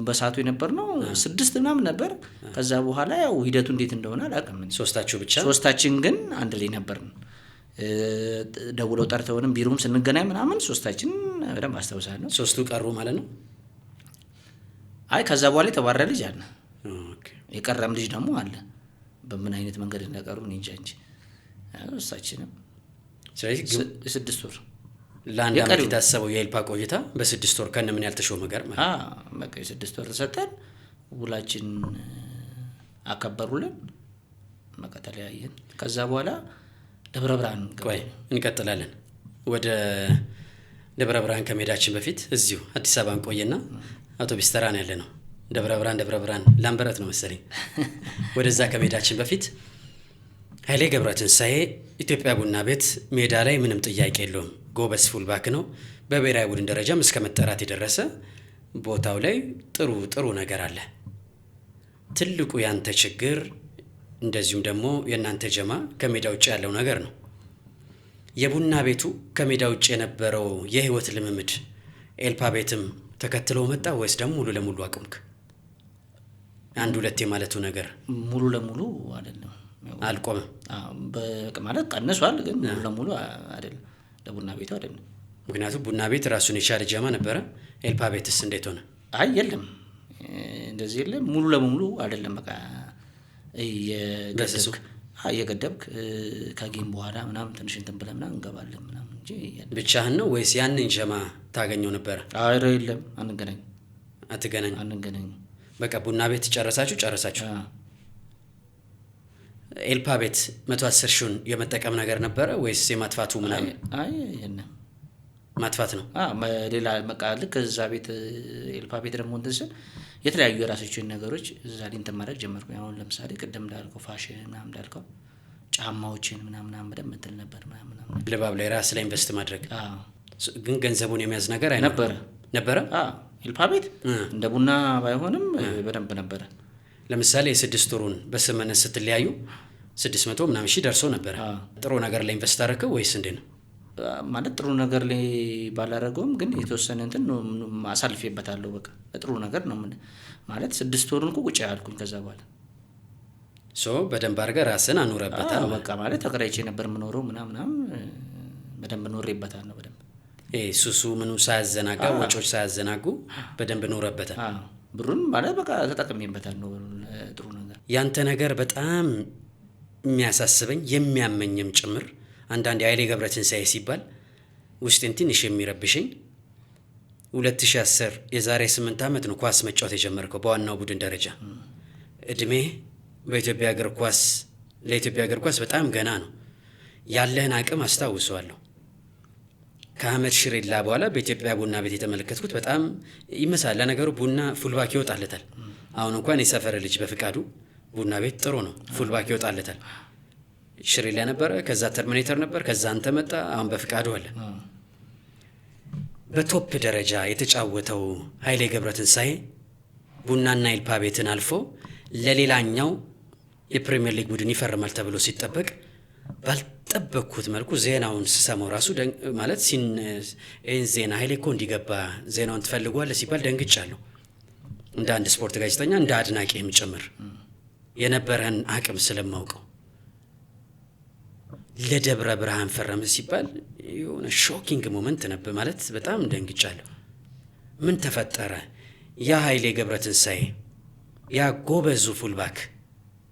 በሰዓቱ የነበርነው 6 ምናምን ነበር። ከዛ በኋላ ያው ሂደቱ እንዴት እንደሆነ አላውቅም። ሶስታችሁ ብቻ? ሶስታችን ግን አንድ ላይ ነበርን። ደውለው ጠርተውንም ቢሮም ስንገናኝ ምናምን ሶስታችን በደንብ አስታውሳለሁ። 3ቱ ቀሩ ማለት ነው? አይ ከዛ በኋላ የተባረረ ልጅ አለ። የቀረም ልጅ ደግሞ አለ። በምን አይነት መንገድ እንደቀሩ እኔ እንጃ እንጂ ሶስታችንም። ስለዚህ 6 ወር ለአንድ አመት የታሰበው የኤልፓ ቆይታ በ6 ወር ከነ ምን ያልተሾመ ጋር ማለት በቃ 6 ወር ተሰጠን። ውላችን አከበሩልን። በቃ ተለያየን። ከዛ በኋላ ደብረ ብርሃን እንቀጥላለን። ወደ ደብረ ብርሃን ከመሄዳችን በፊት እዚሁ አዲስ አበባ እንቆይና አውቶቡስ ተራ ነው ያለነው። ደብረ ብርሃን ላምበረት ነው መሰለኝ። ወደዛ ከመሄዳችን በፊት ኃይሌ ገብረትንሳኤ ኢትዮጵያ ቡና ቤት ሜዳ ላይ ምንም ጥያቄ የለውም ጎበስ ፉልባክ ነው። በብሔራዊ ቡድን ደረጃም እስከ መጠራት የደረሰ ቦታው ላይ ጥሩ ነገር አለ። ትልቁ ያንተ ችግር እንደዚሁም ደግሞ የእናንተ ጀማ ከሜዳ ውጭ ያለው ነገር ነው። የቡና ቤቱ ከሜዳ ውጭ የነበረው የህይወት ልምምድ ኤልፓ ቤትም ተከትሎ መጣ ወይስ ደግሞ ሙሉ ለሙሉ አቁምክ? አንድ ሁለቴ ማለቱ ነገር ሙሉ ለሙሉ አይደለም፣ አልቆመም። ማለት ቀንሷል፣ ግን ሙሉ ለሙሉ አይደለም። ለቡና ቤቱ አይደለም። ምክንያቱም ቡና ቤት ራሱን የቻለ ጀማ ነበረ። ኤልፓ ቤትስ እንዴት ሆነ? አይ የለም እንደዚህ የለም። ሙሉ ለሙሉ አይደለም። በቃ እየገደብክ ከጌም በኋላ ምናምን ትንሽ እንትን ብለህ ምናምን እንገባለን ምናምን እንጂ ብቻህን ነው ወይስ ያንን ጀማ ታገኘው ነበር? አይ የለም፣ አንገናኝ። በቃ ቡና ቤት ጨረሳችሁ። ኤልፓ ቤት 110 ሺውን የመጠቀም ነገር ነበረ ወይስ የማጥፋቱ ምናምን? አይ የለም፣ ማጥፋት ነው። ሌላ በቃ ልክ እዛ ቤት ኤልፓ ቤት ደግሞ እንትን ስል የተለያዩ የራሶችን ነገሮች እዛ ላይ እንትን ማድረግ ጀመርኩ። አሁን ለምሳሌ ቅድም እንዳልከው ፋሽን ምናምን እንዳልከው ጫማዎችን ምናምን በደንብ እንትን ነበር ምናምን ልባብ ላይ ራስ ላይ ኢንቨስት ማድረግ። ግን ገንዘቡን የሚያዝ ነገር ነበረ። ኤልፓ ቤት እንደ ቡና ባይሆንም በደንብ ነበረ። ለምሳሌ የ6 ወሩን በስምምነት ስትለያዩ 600 ምናምን ሺህ ደርሶ ነበረ። ጥሩ ነገር ላይ ኢንቨስት አደረገው ወይስ እንዴ ነው? ማለት ጥሩ ነገር ላይ ባላረገውም ግን የተወሰነ እንትን አሳልፌበታለሁ። በቃ ጥሩ ነገር ነው ማለት 6 ወሩን ቁጭ ያልኩኝ። ከዛ በኋላ በደንብ አድርገህ ራስን አኖረበታል። በቃ ማለት ተከራይቼ ነበር የምኖረው ምናምን በደንብ ኖሬበታል። በደንብ ሱሱ ምኑ ሳያዘናጋ ወጮች ሳያዘናጉ በደንብ ኖረበታል። ብሩን ማለት በቃ ተጠቅሜበታል ነው ጥሩ ነገር። ያንተ ነገር በጣም የሚያሳስበኝ የሚያመኝም ጭምር አንዳንድ ኃይሌ ገብረትንሳኤ ሲባል ውስጤን ትንሽ የሚረብሸኝ 2010 የዛሬ 8 ዓመት ነው ኳስ መጫወት የጀመርከው በዋናው ቡድን ደረጃ። እድሜ ለኢትዮጵያ እግር ኳስ በጣም ገና ነው። ያለህን አቅም አስታውሰዋለሁ። ከአህመድ ሽሬላ በኋላ በኢትዮጵያ ቡና ቤት የተመለከትኩት በጣም ይመሳል። ለነገሩ ቡና ፉልባክ ይወጣለታል። አሁን እንኳን የሰፈረ ልጅ በፍቃዱ ቡና ቤት ጥሩ ነው፣ ፉልባክ ይወጣለታል። ሽሬላ ነበረ፣ ከዛ ተርሚኔተር ነበር፣ ከዛ አንተ መጣ፣ አሁን በፍቃዱ አለ። በቶፕ ደረጃ የተጫወተው ኃይሌ ገብረትንሳኤ ቡናና ኤልፓ ቤትን አልፎ ለሌላኛው የፕሪሚየር ሊግ ቡድን ይፈርማል ተብሎ ሲጠበቅ ባልጠበቅኩት መልኩ ዜናውን ስሰማው ራሱ ማለት ዜና ኃይሌ እኮ እንዲገባ ዜናውን ትፈልጓለህ ሲባል ደንግጫለሁ። እንደ አንድ ስፖርት ጋዜጠኛ እንደ አድናቂም ጭምር የነበረን አቅም ስለማውቀው ለደብረ ብርሃን ፈረመ ሲባል የሆነ ሾኪንግ ሞመንት ነበር። ማለት በጣም ደንግጫለሁ። ምን ተፈጠረ? ያ ኃይሌ ገብረትንሳኤ ያ ጎበዙ ፉልባክ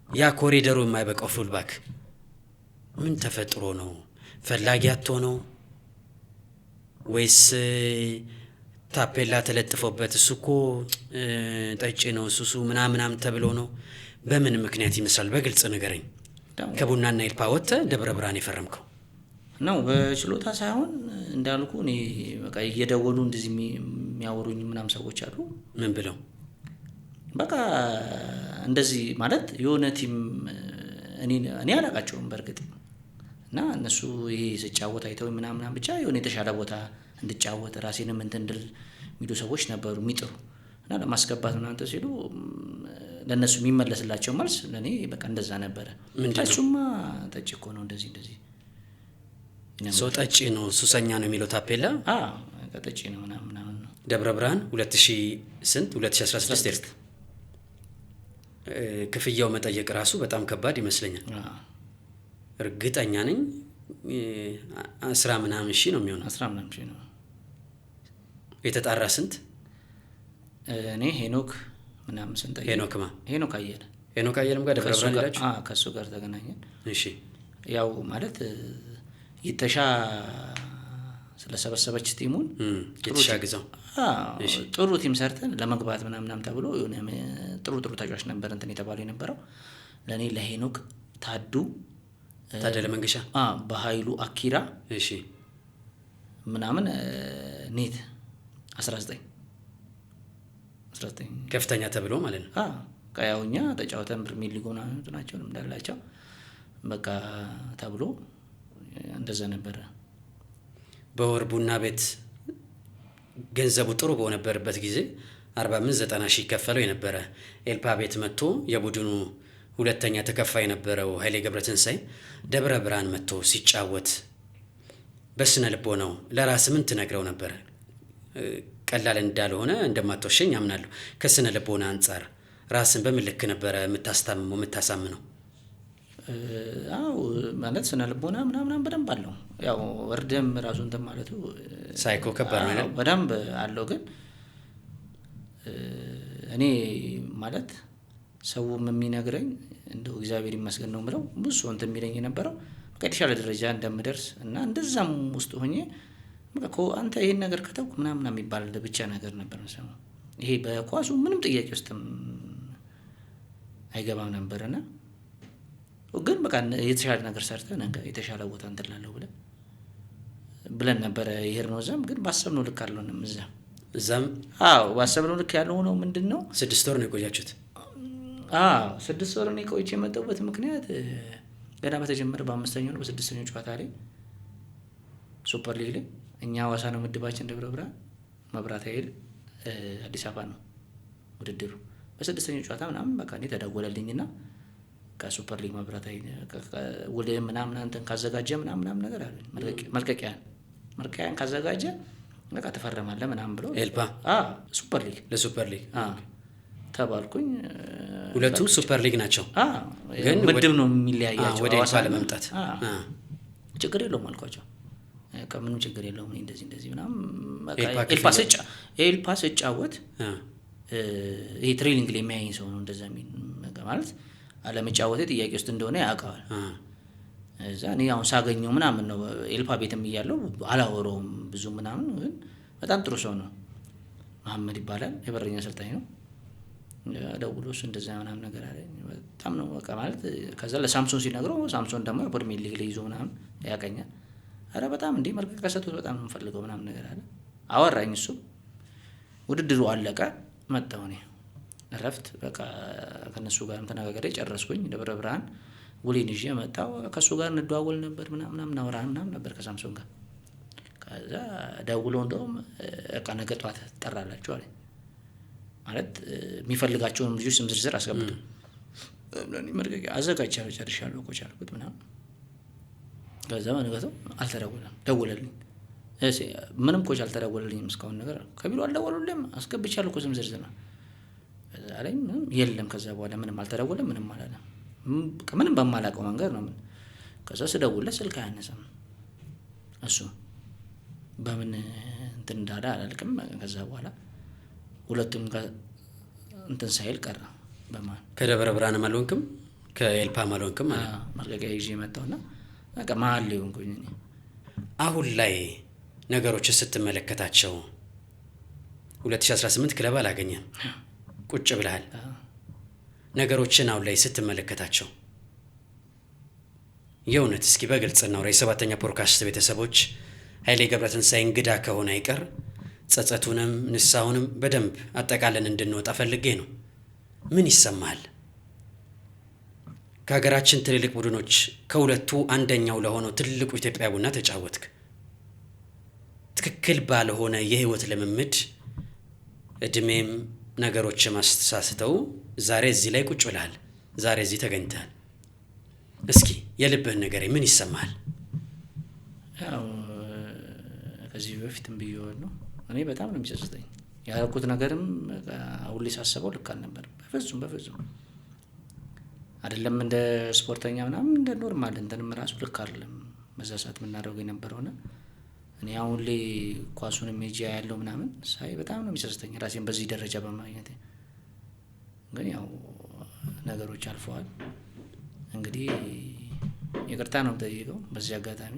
ያ ኮሪደሩ የማይበቃው ፉልባክ ምን ተፈጥሮ ነው? ፈላጊ አጥቶ ነው ወይስ ታፔላ ተለጥፎበት እሱ እኮ ጠጪ ነው ሱሱ ምናምን ተብሎ ነው? በምን ምክንያት ይመስላል? በግልጽ ንገረኝ። ከቡናና ኤልፓ ወጥተህ ደብረ ብርሃን የፈረምከው ነው በችሎታ ሳይሆን እንዳልኩ እኔ በቃ እየደወሉ እንደዚህ የሚያወሩኝ ምናምን ሰዎች አሉ። ምን ብለው? በቃ እንደዚህ ማለት የሆነ ቲም እኔ አላውቃቸውም በእርግጥ እና እነሱ ይሄ ስጫወት አይተው ምናምን ብቻ የሆነ የተሻለ ቦታ እንድጫወት ራሴንም እንትን እንድል የሚሉ ሰዎች ነበሩ የሚጥሩ እና ለማስገባት ምናምን ሲሉ ለነሱ የሚመለስላቸው መልስ ለኔ በቃ እንደዛ ነበረ። እሱማ ጠጪ እኮ ነው እንደዚህ ሰው ጠጪ ነው ሱሰኛ ነው የሚለው ታፔላ ጠጪ ነው ምናምን ነው። ደብረ ብርሃን 2016 ክፍያው መጠየቅ ራሱ በጣም ከባድ ይመስለኛል። እርግጠኛ ነኝ 10 ምናምን ሺህ ነው የሚሆነው። 10 ምናምን ሺህ ነው። የተጣራ ስንት? እኔ ሄኖክ ምናምን ስንት? ሄኖክ አየለም ጋር ደብረ ብርሃን ሄዳችሁ? ከሱ ጋር ተገናኘን። እሺ ያው ማለት ይተሻ ስለሰበሰበች ቲሙን ይተሻ ግዛው ጥሩ ቲም ሰርተን ለመግባት ምናምን ተብሎ የሆነ ጥሩ ተጫዋች ነበር እንትን የተባለው የነበረው ለኔ ለሄኖክ ታደለ መንገሻ በኃይሉ አኪራ እሺ ምናምን ኔት 19 ከፍተኛ ተብሎ ማለት ነው። ቀያውኛ ተጫውተን ፕሪሚየር ሊግ ናቸው እንዳላቸው በቃ ተብሎ እንደዛ ነበረ። በወር ቡና ቤት ገንዘቡ ጥሩ በነበረበት ጊዜ 45-90 ሺህ ከፈለው የነበረ ኤልፓ ቤት መጥቶ የቡድኑ ሁለተኛ ተከፋይ የነበረው ኃይሌ ገብረትንሳኤ ደብረ ብርሃን መጥቶ ሲጫወት በስነ ልቦናው ለራስ ምን ትነግረው ነበር? ቀላል እንዳልሆነ እንደማትወሸኝ አምናለሁ። ከስነ ልቦና አንጻር ራስን በምን ልክ ነበረ የምታሳምነው? ማለት ስነ ልቦና ምናምን በደንብ አለው። ያው ወርደም ራሱ እንትን ማለቱ ሳይኮ ከባድ ነው በደንብ አለው። ግን እኔ ማለት ሰውም የሚነግረኝ እንደው እግዚአብሔር ይመስገን ነው የምለው ብዙ ሰው እንትን የሚለኝ የነበረው በቃ የተሻለ ደረጃ እንደምደርስ እና እንደዛም ውስጥ ሆኜ በቃ አንተ ይሄን ነገር ከተውክ ምናምን የሚባል ብቻ ነገር ነበር መሰለኝ። ይሄ በኳሱ ምንም ጥያቄ ውስጥም አይገባም ነበርና ግን በቃ የተሻለ ነገር ሰርተህ ነገ የተሻለ ቦታ እንትን እላለሁ ብለን ነበረ የሄድነው። እዛም ግን ባሰብነው ልክ አልሆነም። እዛም ባሰብነው ልክ ያልሆነው ምንድነው 6 ወር ነው የቆያችሁት? 6 ወር ነው ቆይቼ የመጣሁበት ምክንያት ገና በተጀመረ በ5ኛው ነው በ6ኛው ጨዋታ ላይ ሱፐር ሊግ ላይ እኛ ሐዋሳ ነው ምድባችን፣ ደብረ ብርሃን፣ መብራት ኃይል፣ አዲስ አበባ ነው ውድድሩ። በ6ኛው ጨዋታ ምናምን በቃ እኔ ተደወለልኝና ከሱፐር ሊግ መብራት ኃይል ወደ ምናምን አንተን ካዘጋጀ ምናምን ነገር አለ መልቀቂያን ካዘጋጀ በቃ ተፈረማለህ ምናምን ብሎ ኤልፓ ሱፐር ሊግ ለሱፐር ሊግ ተባልኩኝ። ሁለቱም ሱፐር ሊግ ናቸው፣ ግን ምድብ ነው የሚለያያቸው። ወደ ኤልፓ ለመምጣት ችግር የለውም አልኳቸው። ከምንም ችግር የለውም እንደዚህ ምናምን ኤልፓ ስጫወት ይሄ ትሬኒንግ ላይ የሚያየኝ ሰው ነው እንደዛ የሚል ማለት አለመጫወቴ ጥያቄ ውስጥ እንደሆነ ያውቀዋል። እዛ እኔ አሁን ሳገኘው ምናምን ነው ኤልፓ ቤትም እያለው አላወራውም ብዙ ምናምን፣ ግን በጣም ጥሩ ሰው ነው። መሐመድ ይባላል፣ የበረኛ አሰልጣኝ ነው። ደውሎ እሱ እንደዛ ምናምን ነገር አለኝ። በጣም ነው በቃ ማለት ከዛ ለሳምሶን ሲነግረው ሳምሶን ደግሞ ፕሪሚየር ሊግ ላይ ይዞ ምናምን ያቀኛል። አረ በጣም እንዴ መልቀቅ ከሰጡት በጣም ነው የምፈልገው ምናምን ነገር አለ። አወራኝ። እሱ ውድድሩ አለቀ፣ መጣሁ እኔ እረፍት በቃ ከነሱ ጋር ተነጋግሬ ጨረስኩኝ። ደብረ ብርሃን ውሌን ይዤ መጣሁ። ከሱ ጋር እንደዋወል ነበር ምናምን አወራ ምናምን ነበር ከሳምሶን ጋር። ከዛ ደውሎ እንደውም በቃ ነገ ጧት ትጠራላችሁ አለኝ። ማለት የሚፈልጋቸውን ልጆች ስም ዝርዝር አስገብቶ መልቀቂያ አዘጋጅቻለሁ ጨርሻለሁ ኮች አልኩት ምናምን። ከዛ በነገታው አልተደወለም፣ ደወለልኝ። ምንም ኮች አልተደወለልኝም እስካሁን ነገር ከቢሮ አልደወሉልኝም፣ አስገብቻለሁ እኮ ስም ዝርዝር ነው አለኝ። የለም ከዛ በኋላ ምንም አልተደወለም፣ ምንም አላለም። ምንም በማላውቀው መንገድ ነው። ከዛ ስደውልለት ስልክ አያነሳም። እሱ በምን እንትን እንዳለ አላልቅም። ከዛ በኋላ ሁለቱም እንትን ሳይል ቀረ። በማን ከደብረ ብርሃንም አልሆንክም ከኤልፓም አልሆንክም ማለት መልቀቂያ ይዤ መጣሁና በቃ መሀል ላይ ሆንኩኝ። አሁን ላይ ነገሮች ስትመለከታቸው 2018 ክለብ አላገኘም፣ ቁጭ ብለሃል። ነገሮችን አሁን ላይ ስትመለከታቸው የእውነት እስኪ በግልጽ እናውራ። የሰባተኛ ፖድካስት ቤተሰቦች ኃይሌ ገብረትንሳኤ እንግዳ ከሆነ አይቀር ጸጸቱንም ንሳውንም በደንብ አጠቃለን እንድንወጣ ፈልጌ ነው። ምን ይሰማሃል? ከሀገራችን ትልልቅ ቡድኖች ከሁለቱ አንደኛው ለሆነው ትልቁ ኢትዮጵያ ቡና ተጫወትክ። ትክክል ባልሆነ የህይወት ልምምድ እድሜም ነገሮች ማስተሳስተው ዛሬ እዚህ ላይ ቁጭ ብለሃል፣ ዛሬ እዚህ ተገኝተሃል። እስኪ የልብህን ንገረኝ፣ ምን ይሰማሃል? ያው ከዚህ በፊትም ብዬዋለሁ፣ እኔ በጣም ነው የሚጸጽተኝ። ያደረኩት ነገርም ሁሌ ሳስበው ልክ አልነበረም። በፍጹም አይደለም እንደ ስፖርተኛ ምናምን እንደ ኖርማል እንትንም ራሱ ልክ አይደለም በዛ ሰዓት የምናደርገው የነበረውና እኔ አሁን ላይ ኳሱን ሜጃ ያለው ምናምን ሳይ በጣም ነው የሚጸጽተኝ ራሴን በዚህ ደረጃ በማግኘት። ግን ያው ነገሮች አልፈዋል። እንግዲህ ይቅርታ ነው የምጠይቀው በዚህ አጋጣሚ።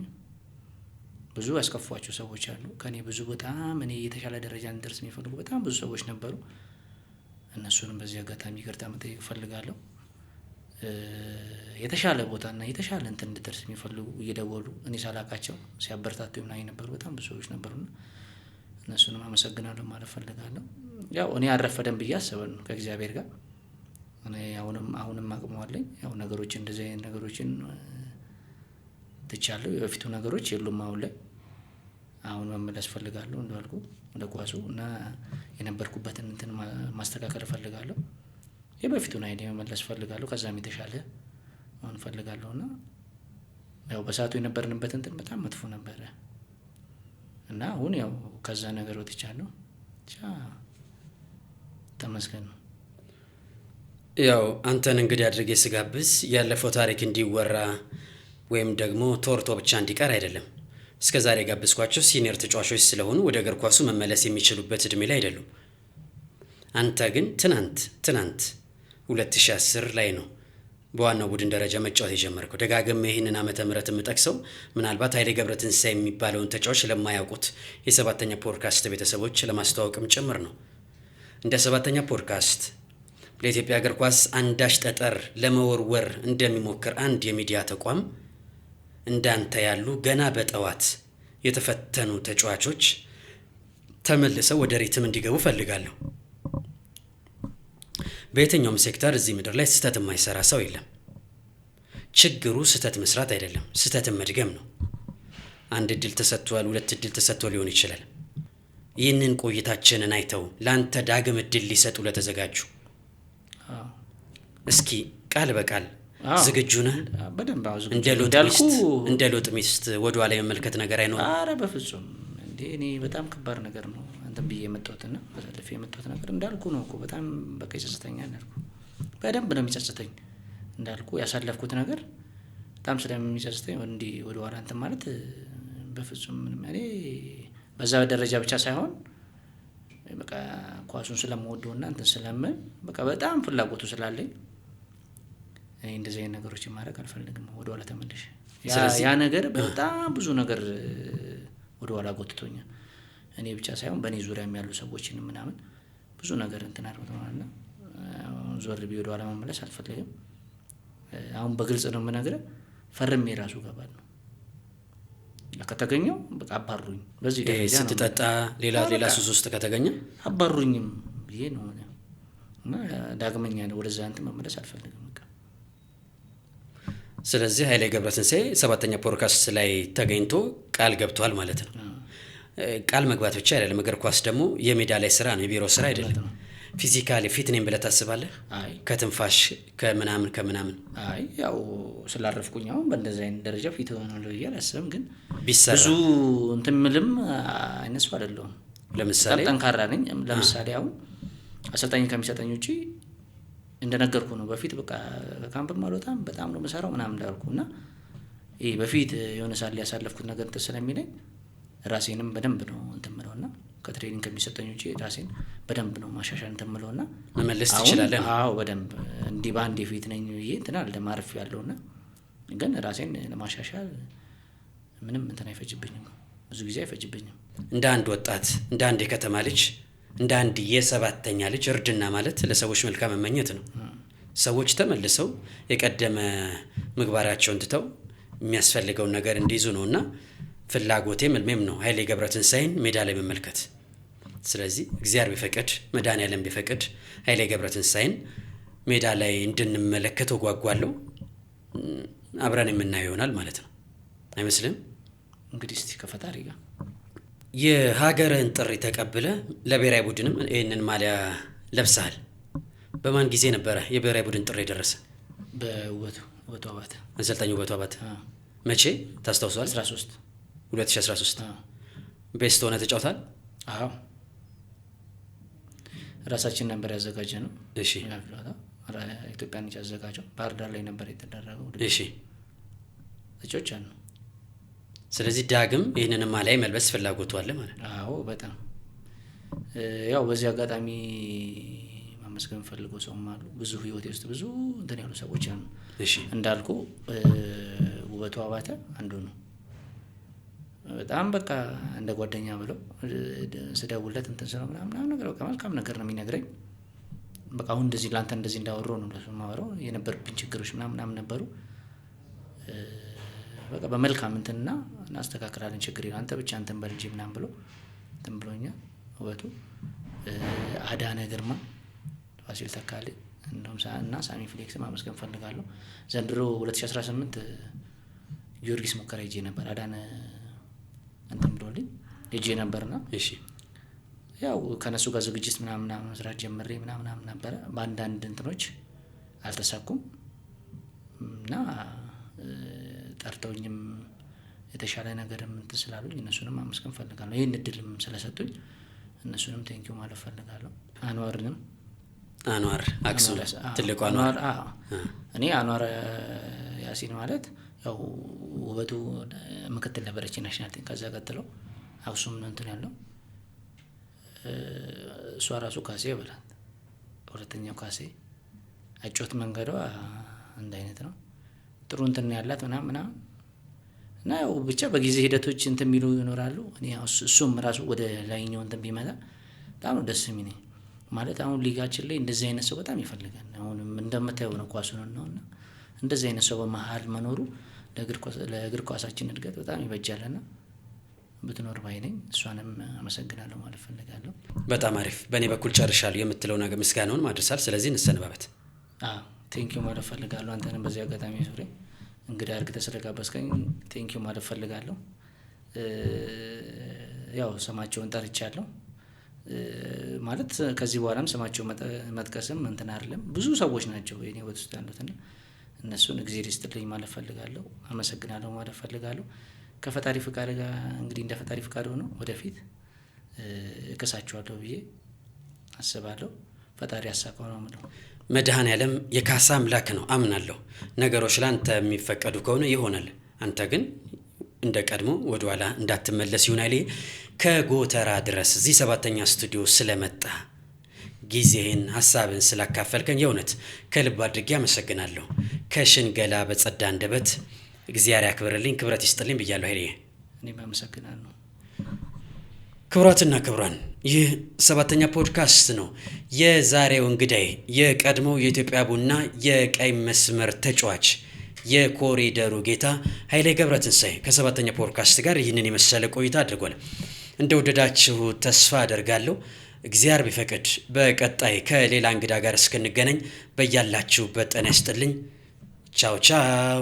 ብዙ ያስከፏቸው ሰዎች አሉ ከኔ ብዙ በጣም እኔ የተሻለ ደረጃ እንድደርስ የሚፈልጉ በጣም ብዙ ሰዎች ነበሩ። እነሱንም በዚህ አጋጣሚ ይቅርታ መጠየቅ እፈልጋለሁ። የተሻለ ቦታና የተሻለ እንትን እንድደርስ የሚፈልጉ እየደወሉ እኔ ሳላቃቸው ሲያበረታቱ ምናምን ነበሩ በጣም ብዙ ሰዎች ነበሩና እነሱንም አመሰግናለሁ ማለት ፈልጋለሁ። ያው እኔ አልረፈደም ብዬ አስባለሁ ከእግዚአብሔር ጋር። እኔ አሁንም አቅመዋለኝ። ያው ነገሮች እንደዚህ አይነት ነገሮችን ትቻለሁ። የበፊቱ ነገሮች የሉም አሁን ላይ። አሁን መመለስ ፈልጋለሁ እንዳልኩ ወደ ኳሱ እና የነበርኩበትን እንትን ማስተካከል ፈልጋለሁ። የበፊቱን አይኔ መመለስ ፈልጋለሁ። ከዛም የተሻለ አሁን ፈልጋለሁና ያው በሰዓቱ የነበርንበት እንትን በጣም መጥፎ ነበረ እና አሁን ያው ከዛ ነገር ወጥቻለሁ። ተመስገን ነው። ያው አንተን እንግዲህ አድርጌ ስጋብዝ ያለፈው ታሪክ እንዲወራ ወይም ደግሞ ቶርቶ ብቻ እንዲቀር አይደለም። እስከ ዛሬ ጋብዝኳቸው ሲኒየር ተጫዋቾች ስለሆኑ ወደ እግር ኳሱ መመለስ የሚችሉበት እድሜ ላይ አይደሉም። አንተ ግን ትናንት 2010 ላይ ነው በዋናው ቡድን ደረጃ መጫወት የጀመርከው። ደጋግሜ ይህንን ዓመተ ምህረት የምጠቅሰው ምናልባት ኃይሌ ገብረትንሳኤ የሚባለውን ተጫዋች ለማያውቁት የሰባተኛ ፖድካስት ቤተሰቦች ለማስተዋወቅም ጭምር ነው። እንደ ሰባተኛ ፖድካስት ለኢትዮጵያ እግር ኳስ አንዳች ጠጠር ለመወርወር እንደሚሞክር አንድ የሚዲያ ተቋም እንዳንተ ያሉ ገና በጠዋት የተፈተኑ ተጫዋቾች ተመልሰው ወደ ሪትም እንዲገቡ ፈልጋለሁ። በየትኛውም ሴክተር እዚህ ምድር ላይ ስህተት የማይሰራ ሰው የለም። ችግሩ ስህተት መስራት አይደለም፣ ስህተትን መድገም ነው። አንድ እድል ተሰጥቷል፣ 2 እድል ተሰጥቶ ሊሆን ይችላል። ይህንን ቆይታችንን አይተው ለአንተ ዳግም እድል ሊሰጡ ለተዘጋጁ እስኪ ቃል በቃል ዝግጁ ነህ? በደንብ እንደ ሎጥ ሚስት ወደ ኋላ የመመልከት ነገር አይኖርም? ኧረ በፍጹም እንዴ! እኔ በጣም ከባድ ነገር ነው አንተም ብዬ የመጣሁትና በሰልፍ የመጣሁት ነገር እንዳልኩ ነው እኮ በጣም በቃ ይጸጽተኛል አልኩ። በደንብ ነው የሚጸጽተኝ እንዳልኩ ያሳለፍኩት ነገር በጣም ስለሚጸጽተኝ እንዲህ ወደ ኋላ እንትን ማለት በፍጹም ምንም እኔ በዛ ደረጃ ብቻ ሳይሆን በቃ ኳሱን ስለምወደውና እንትን ስለምን በቃ በጣም ፍላጎቱ ስላለኝ እኔ እንደዚህ አይነት ነገሮችን ማድረግ አልፈልግም። ወደ ኋላ ተመልሼ ያ ነገር በጣም ብዙ ነገር ወደ ኋላ ጎትቶኛል። እኔ ብቻ ሳይሆን በእኔ ዙሪያም ያሉ ሰዎችን ምናምን ብዙ ነገር እንትን አድርገውና ዞር ብዬ ወደ ኋላ መመለስ አልፈልግም። አሁን በግልጽ ነው የምነግርህ፣ ፈርሜ ራሱ ገባለሁ ከተገኘው በቃ አባሩኝ። በዚህ ደረጃ ነው ስትጠጣ ሌላ ሱስ ውስጥ ከተገኘ አባሩኝም ብዬ ነው እና ዳግመኛ ወደዛ እንትን መመለስ አልፈልግም። ስለዚህ ኃይሌ ገብረትንሳኤ ሰባተኛ ፖድካስት ላይ ተገኝቶ ቃል ገብቷል ማለት ነው። ቃል መግባት ብቻ አይደለም፣ እግር ኳስ ደግሞ የሜዳ ላይ ስራ ነው፣ የቢሮ ስራ አይደለም። ፊዚካሊ ፊት ነኝ ብለህ ታስባለህ? አይ ከትንፋሽ ከምናምን አይ ያው ስላረፍኩኝ አሁን በእንደዚህ አይነት ደረጃ ፊት ሆናለሁ ብዬ አላስብም። ግን ቢሰራ ብዙ እንትን ምልም አይነት ሰው አይደለሁም። ለምሳሌ ጠንካራ ነኝ። ለምሳሌ አሁን አሰልጣኝ ከሚሰጠኝ ውጪ እንደነገርኩ ነው በፊት በቃ ካምፕም አልወጣም በጣም ነው መሰራው ምናምን እንዳልኩና ይሄ በፊት የሆነ ሳል ያሳለፍኩት ነገር እንትን ስለሚለኝ ራሴንም በደንብ ነው እንትን ምለውና ከትሬኒንግ ከሚሰጠኝ ውጪ ራሴን በደንብ ነው ማሻሻል እንትን ምለውና መመለስ ትችላለህ? አዎ በደንብ እንዲህ ባንዴ ፊት ነኝ ብዬ እንትን አልደማርፍ ያለውና ግን ራሴን ለማሻሻል ምንም እንትን አይፈጅብኝም፣ ብዙ ጊዜ አይፈጅብኝም። እንደ አንድ ወጣት እንደ አንድ የከተማ ልጅ እንደ አንድ የሰባተኛ ልጅ እርድና ማለት ለሰዎች መልካም መመኘት ነው። ሰዎች ተመልሰው የቀደመ ምግባራቸውን ትተው የሚያስፈልገውን ነገር እንዲይዙ ነውና ፍላጎቴ መልሜም ነው ኃይሌ ገብረትንሳኤን ሜዳ ላይ መመልከት። ስለዚህ እግዚአብሔር ቢፈቅድ መድኃኒዓለም ቢፈቅድ ኃይሌ ገብረትንሳኤን ሜዳ ላይ እንድንመለከተው ጓጓለሁ። አብረን የምናየው ይሆናል ማለት ነው። አይመስልም? እንግዲህ እስቲ ከፈጣሪ ጋር የሀገርህን ጥሪ ተቀብለ ለብሔራዊ ቡድንም ይህንን ማሊያ ለብሰሃል። በማን ጊዜ ነበረ የብሔራዊ ቡድን ጥሪ የደረሰ? በውበቱ አባተ፣ አሰልጣኝ ውበቱ አባተ። መቼ ታስታውሳል? 2013 ቤስት ሆነ ተጫውታል? አዎ ራሳችን ነበር ያዘጋጀ ነው። እሺ ኢትዮጵያ ነች ያዘጋጀው። ባህር ዳር ላይ ነበር የተደረገው። እሺ ተጫዋች አሉ። ስለዚህ ዳግም ይህንን ማሊያ መልበስ ፍላጎቱ አለ ማለት ነው? አዎ በጣም ያው በዚህ አጋጣሚ ማመስገን ፈልገው ሰውም አሉ። ብዙ ህይወቴ ውስጥ ብዙ እንትን ያሉ ሰዎች አሉ። እሺ እንዳልኩ ውበቱ አባተ አንዱ ነው። በጣም በቃ እንደ ጓደኛ ብለው ስደውልለት እንትን ስለው ምናምን ነገር በቃ መልካም ነገር ነው የሚነግረኝ። በቃ አሁን እንደዚህ ላንተ እንደዚህ እንዳወራው ነው ለሱ ማወራው። የነበርብኝ ችግሮች ምናምን ነበሩ። በቃ በመልካም እንትና እናስተካክላለን ችግር ይላል አንተ ብቻ እንትን በልጂ ምናምን ብሎ እንትን ብሎኛል። ውበቱ አዳነ ግርማ፣ ፋሲል ተካለ እና ሳሚ ፍሌክስ ማመስገን ፈልጋለሁ። ዘንድሮ 2018 ጊዮርጊስ ሙከራ ሄጄ ነበር። አዳነ እንትን ብሎልኝ ሄጄ ነበርና እሺ ያው ከነሱ ጋር ዝግጅት ምናምን መስራት ጀምሬ ምናምን ነበረ። በአንዳንድ እንትኖች አልተሳኩም እና ጠርተውኝም የተሻለ ነገርም እንትን ስላሉኝ እነሱንም ማመስገን ፈልጋለሁ። ይሄን እድልም ስለሰጡኝ እነሱንም ቴንኪው ማለት ፈልጋለሁ። አንዋር አክሱም ትልቁ አንዋር እኔ አንዋር ያሲን ማለት ያው ውበቱ ምክትል ነበረች ናሽናል ቲም። ከዛ ቀጥሎ አክሱም ነው እንትን ያለው እሷ ራሱ ካሴ ይበላል ሁለተኛው ካሴ አጮት መንገዷ አንድ አይነት ነው። ጥሩ እንትን ያላት ምናምን እና ያው ብቻ በጊዜ ሂደቶች እንትን የሚሉ ይኖራሉ። እኔ እሱም ራሱ ወደ ላይኛው እንትን ቢመጣ በጣም ነው ደስ የሚለኝ። ማለት አሁን ሊጋችን ላይ እንደዚህ አይነት ሰው በጣም ይፈልጋል። አሁንም እንደምታየው ነው ኳሱን ነውና እንደዚህ አይነት ሰው በመሀል መኖሩ ለእግር ኳሳችን እድገት በጣም ይበጃልና ብትኖር ባይ ነኝ። እሷንም አመሰግናለሁ ማለት ፈልጋለሁ። በጣም አሪፍ። በእኔ በኩል ጨርሻለሁ የምትለው ነገር ምስጋናውን ማድረሳል። ስለዚህ እንሰነባበት። ቴንኪዩ ማለት ፈልጋለሁ። አንተንም በዚህ አጋጣሚ ዙሬ እንግዲህ አድርገህ ስለጋበዝከኝ ቴንኪዩ ማለት ፈልጋለሁ። ያው ስማቸውን ጠርቻለሁ ማለት ከዚህ በኋላም ስማቸው መጥቀስም እንትን አይደለም። ብዙ ሰዎች ናቸው የኔ ህይወት ውስጥ ያሉትና እነሱን እግዚአብሔር ይስጥልኝ ማለት ፈልጋለሁ። አመሰግናለሁ ማለት ፈልጋለሁ። ከፈጣሪ ፍቃድ ጋር እንግዲህ እንደ ፈጣሪ ፍቃድ ሆኖ ወደፊት እከሳቸዋለሁ ብዬ አስባለሁ። ፈጣሪ ያሳካው ነው የምለው። መድኃኔዓለም የካሳ አምላክ ነው አምናለሁ። ነገሮች ላንተ የሚፈቀዱ ከሆነ ይሆናል። አንተ ግን እንደ ቀድሞ ወደ ኋላ እንዳትመለስ ይሁን አይሌ። ከጎተራ ድረስ እዚህ 7ኛ ስቱዲዮ ስለመጣ ጊዜህን ሐሳብን ስላካፈልከኝ የእውነት ከልብ አድርጌ አመሰግናለሁ። ከሽንገላ በጸዳ አንደበት እግዚአብሔር ያክብርልኝ፣ ክብረት ይስጥልኝ ብያለሁ አይሌ። እኔም አመሰግናለሁ። ክቡራትና ክቡራን ይህ 7ኛ ፖድካስት ነው። የዛሬው እንግዳይ የቀድሞ የኢትዮጵያ ቡና የቀይ መስመር ተጫዋች የኮሪደሩ ጌታ ኃይሌ ገብረትንሳኤ ከ7ኛ ፖድካስት ጋር ይህንን የመሰለ ቆይታ አድርጓል። እንደወደዳችሁ ተስፋ አደርጋለሁ። እግዚአብሔር ቢፈቅድ በቀጣይ ከሌላ እንግዳ ጋር እስክንገናኝ በያላችሁበት ጤና ይስጥልኝ። ቻው ቻው።